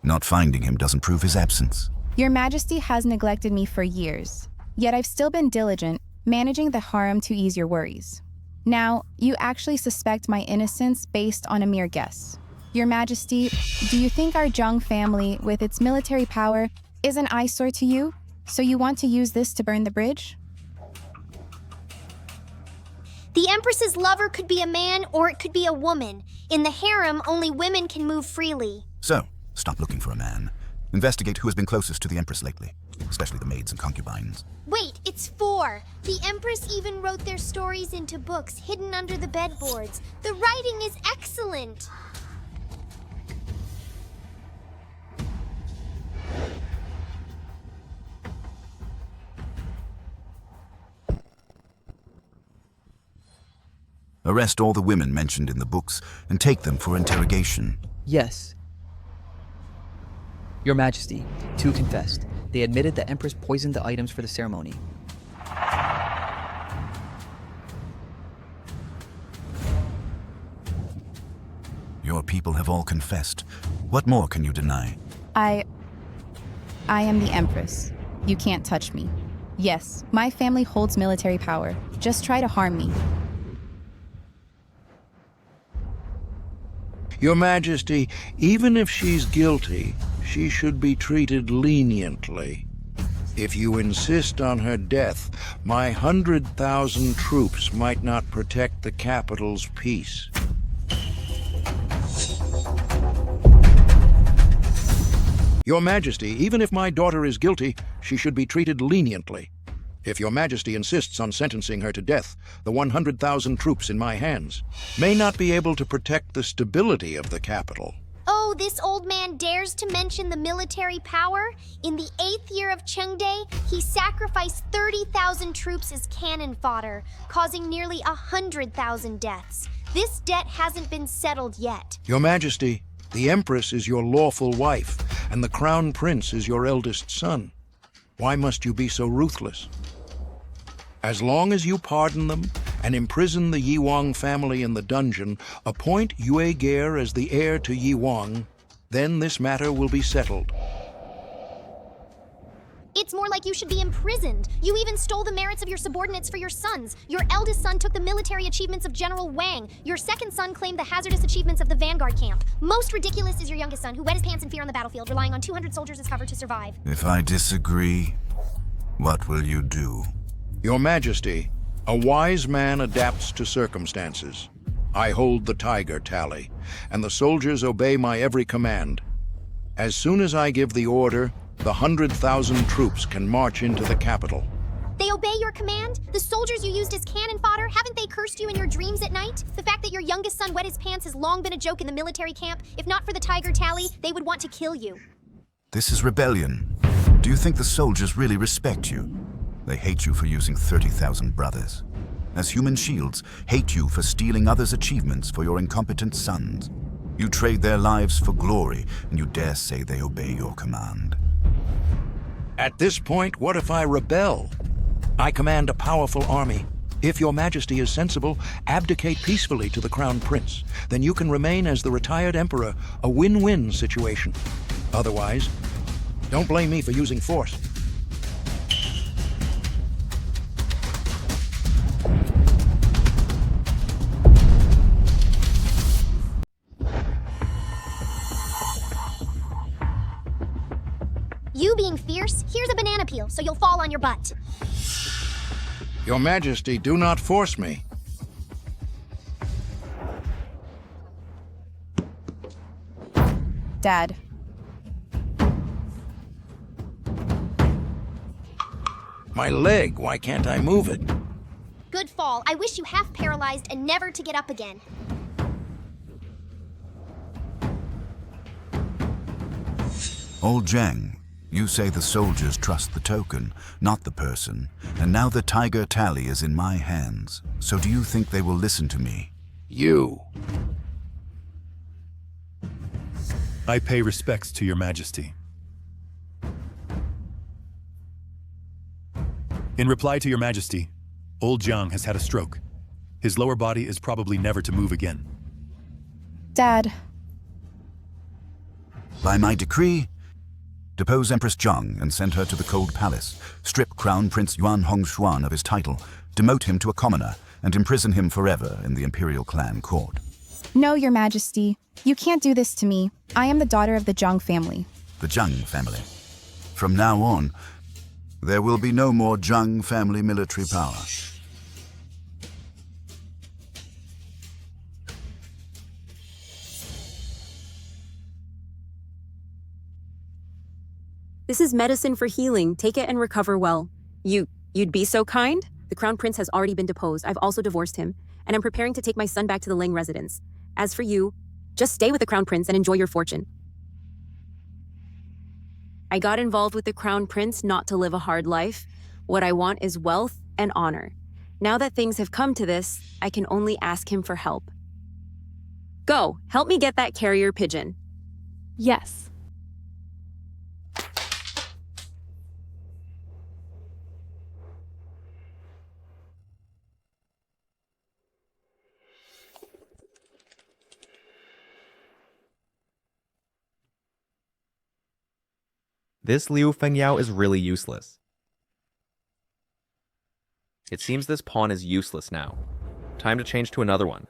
Not finding him doesn't prove his absence. Your Majesty has neglected me for years, yet I've still been diligent, managing the harem to ease your worries. Now, you actually suspect my innocence based on a mere guess. Your Majesty, do you think our Zheng family, with its military power, is an eyesore to you? So you want to use this to burn the bridge? The Empress's lover could be a man or it could be a woman. In the harem, only women can move freely. So, stop looking for a man. Investigate who has been closest to the Empress lately, especially the maids and concubines. Wait, it's 4. The Empress even wrote their stories into books hidden under the bedboards. The writing is excellent. Arrest all the women mentioned in the books and take them for interrogation. Yes. Your Majesty, 2 confessed. They admitted the Empress poisoned the items for the ceremony. Your people have all confessed. What more can you deny? I am the Empress. You can't touch me. Yes, my family holds military power. Just try to harm me. Your Majesty, even if she's guilty, she should be treated leniently. If you insist on her death, my 100,000 troops might not protect the capital's peace. Your Majesty, even if my daughter is guilty, she should be treated leniently. If Your Majesty insists on sentencing her to death, the 100,000 troops in my hands may not be able to protect the stability of the capital. Oh, this old man dares to mention the military power? In the 8th year of Chengde, he sacrificed 30,000 troops as cannon fodder, causing nearly 100,000 deaths. This debt hasn't been settled yet. Your Majesty, the Empress is your lawful wife, and the Crown Prince is your eldest son. Why must you be so ruthless? As long as you pardon them and imprison the Yiwang family in the dungeon, appoint Yue Gare as the heir to Yiwang, then this matter will be settled. It's more like you should be imprisoned. You even stole the merits of your subordinates for your sons. Your eldest son took the military achievements of General Wang. Your second son claimed the hazardous achievements of the vanguard camp. Most ridiculous is your youngest son, who wet his pants in fear on the battlefield, relying on 200 soldiers as cover to survive. If I disagree, what will you do? Your Majesty, a wise man adapts to circumstances. I hold the tiger tally, and the soldiers obey my every command. As soon as I give the order, the 100,000 troops can march into the capital. They obey your command? The soldiers you used as cannon fodder, haven't they cursed you in your dreams at night? The fact that your youngest son wet his pants has long been a joke in the military camp. If not for the tiger tally, they would want to kill you. This is rebellion. Do you think the soldiers really respect you? They hate you for using 30,000 brothers. As human shields, hate you for stealing others' achievements for your incompetent sons. You trade their lives for glory, and you dare say they obey your command. At this point, what if I rebel? I command a powerful army. If Your Majesty is sensible, abdicate peacefully to the Crown Prince. Then you can remain as the retired Emperor, a win-win situation. Otherwise, don't blame me for using force. You being fierce, here's a banana peel, so you'll fall on your butt. Your Majesty, do not force me. Dad. My leg, why can't I move it? good fall. I wish you half paralyzed and never to get up again. Old Zhang, you say the soldiers trust the token, not the person, and now the tiger tally is in my hands. So do you think they will listen to me? You. I pay respects to your majesty. In reply to your majesty, old Jiang has had a stroke. His lower body is probably never to move again. Dad. By my decree, depose Empress Zhang and send her to the Cold Palace, strip Crown Prince Yuan Hongshuan of his title, demote him to a commoner, and imprison him forever in the Imperial Clan Court. No, Your Majesty. You can't do this to me. I am the daughter of the Zhang family. The Zhang family. From now on, there will be no more Zhang family military power. This is medicine for healing. Take it and recover well. You'd be so kind? The Crown Prince has already been deposed. I've also divorced him, and I'm preparing to take my son back to the Ling residence. As for you, just stay with the Crown Prince and enjoy your fortune. I got involved with the Crown Prince not to live a hard life. What I want is wealth and honor. Now that things have come to this, I can only ask him for help. Go, help me get that carrier pigeon. Yes. This Liu Fengyao is really useless. It seems this pawn is useless now. Time to change to another one.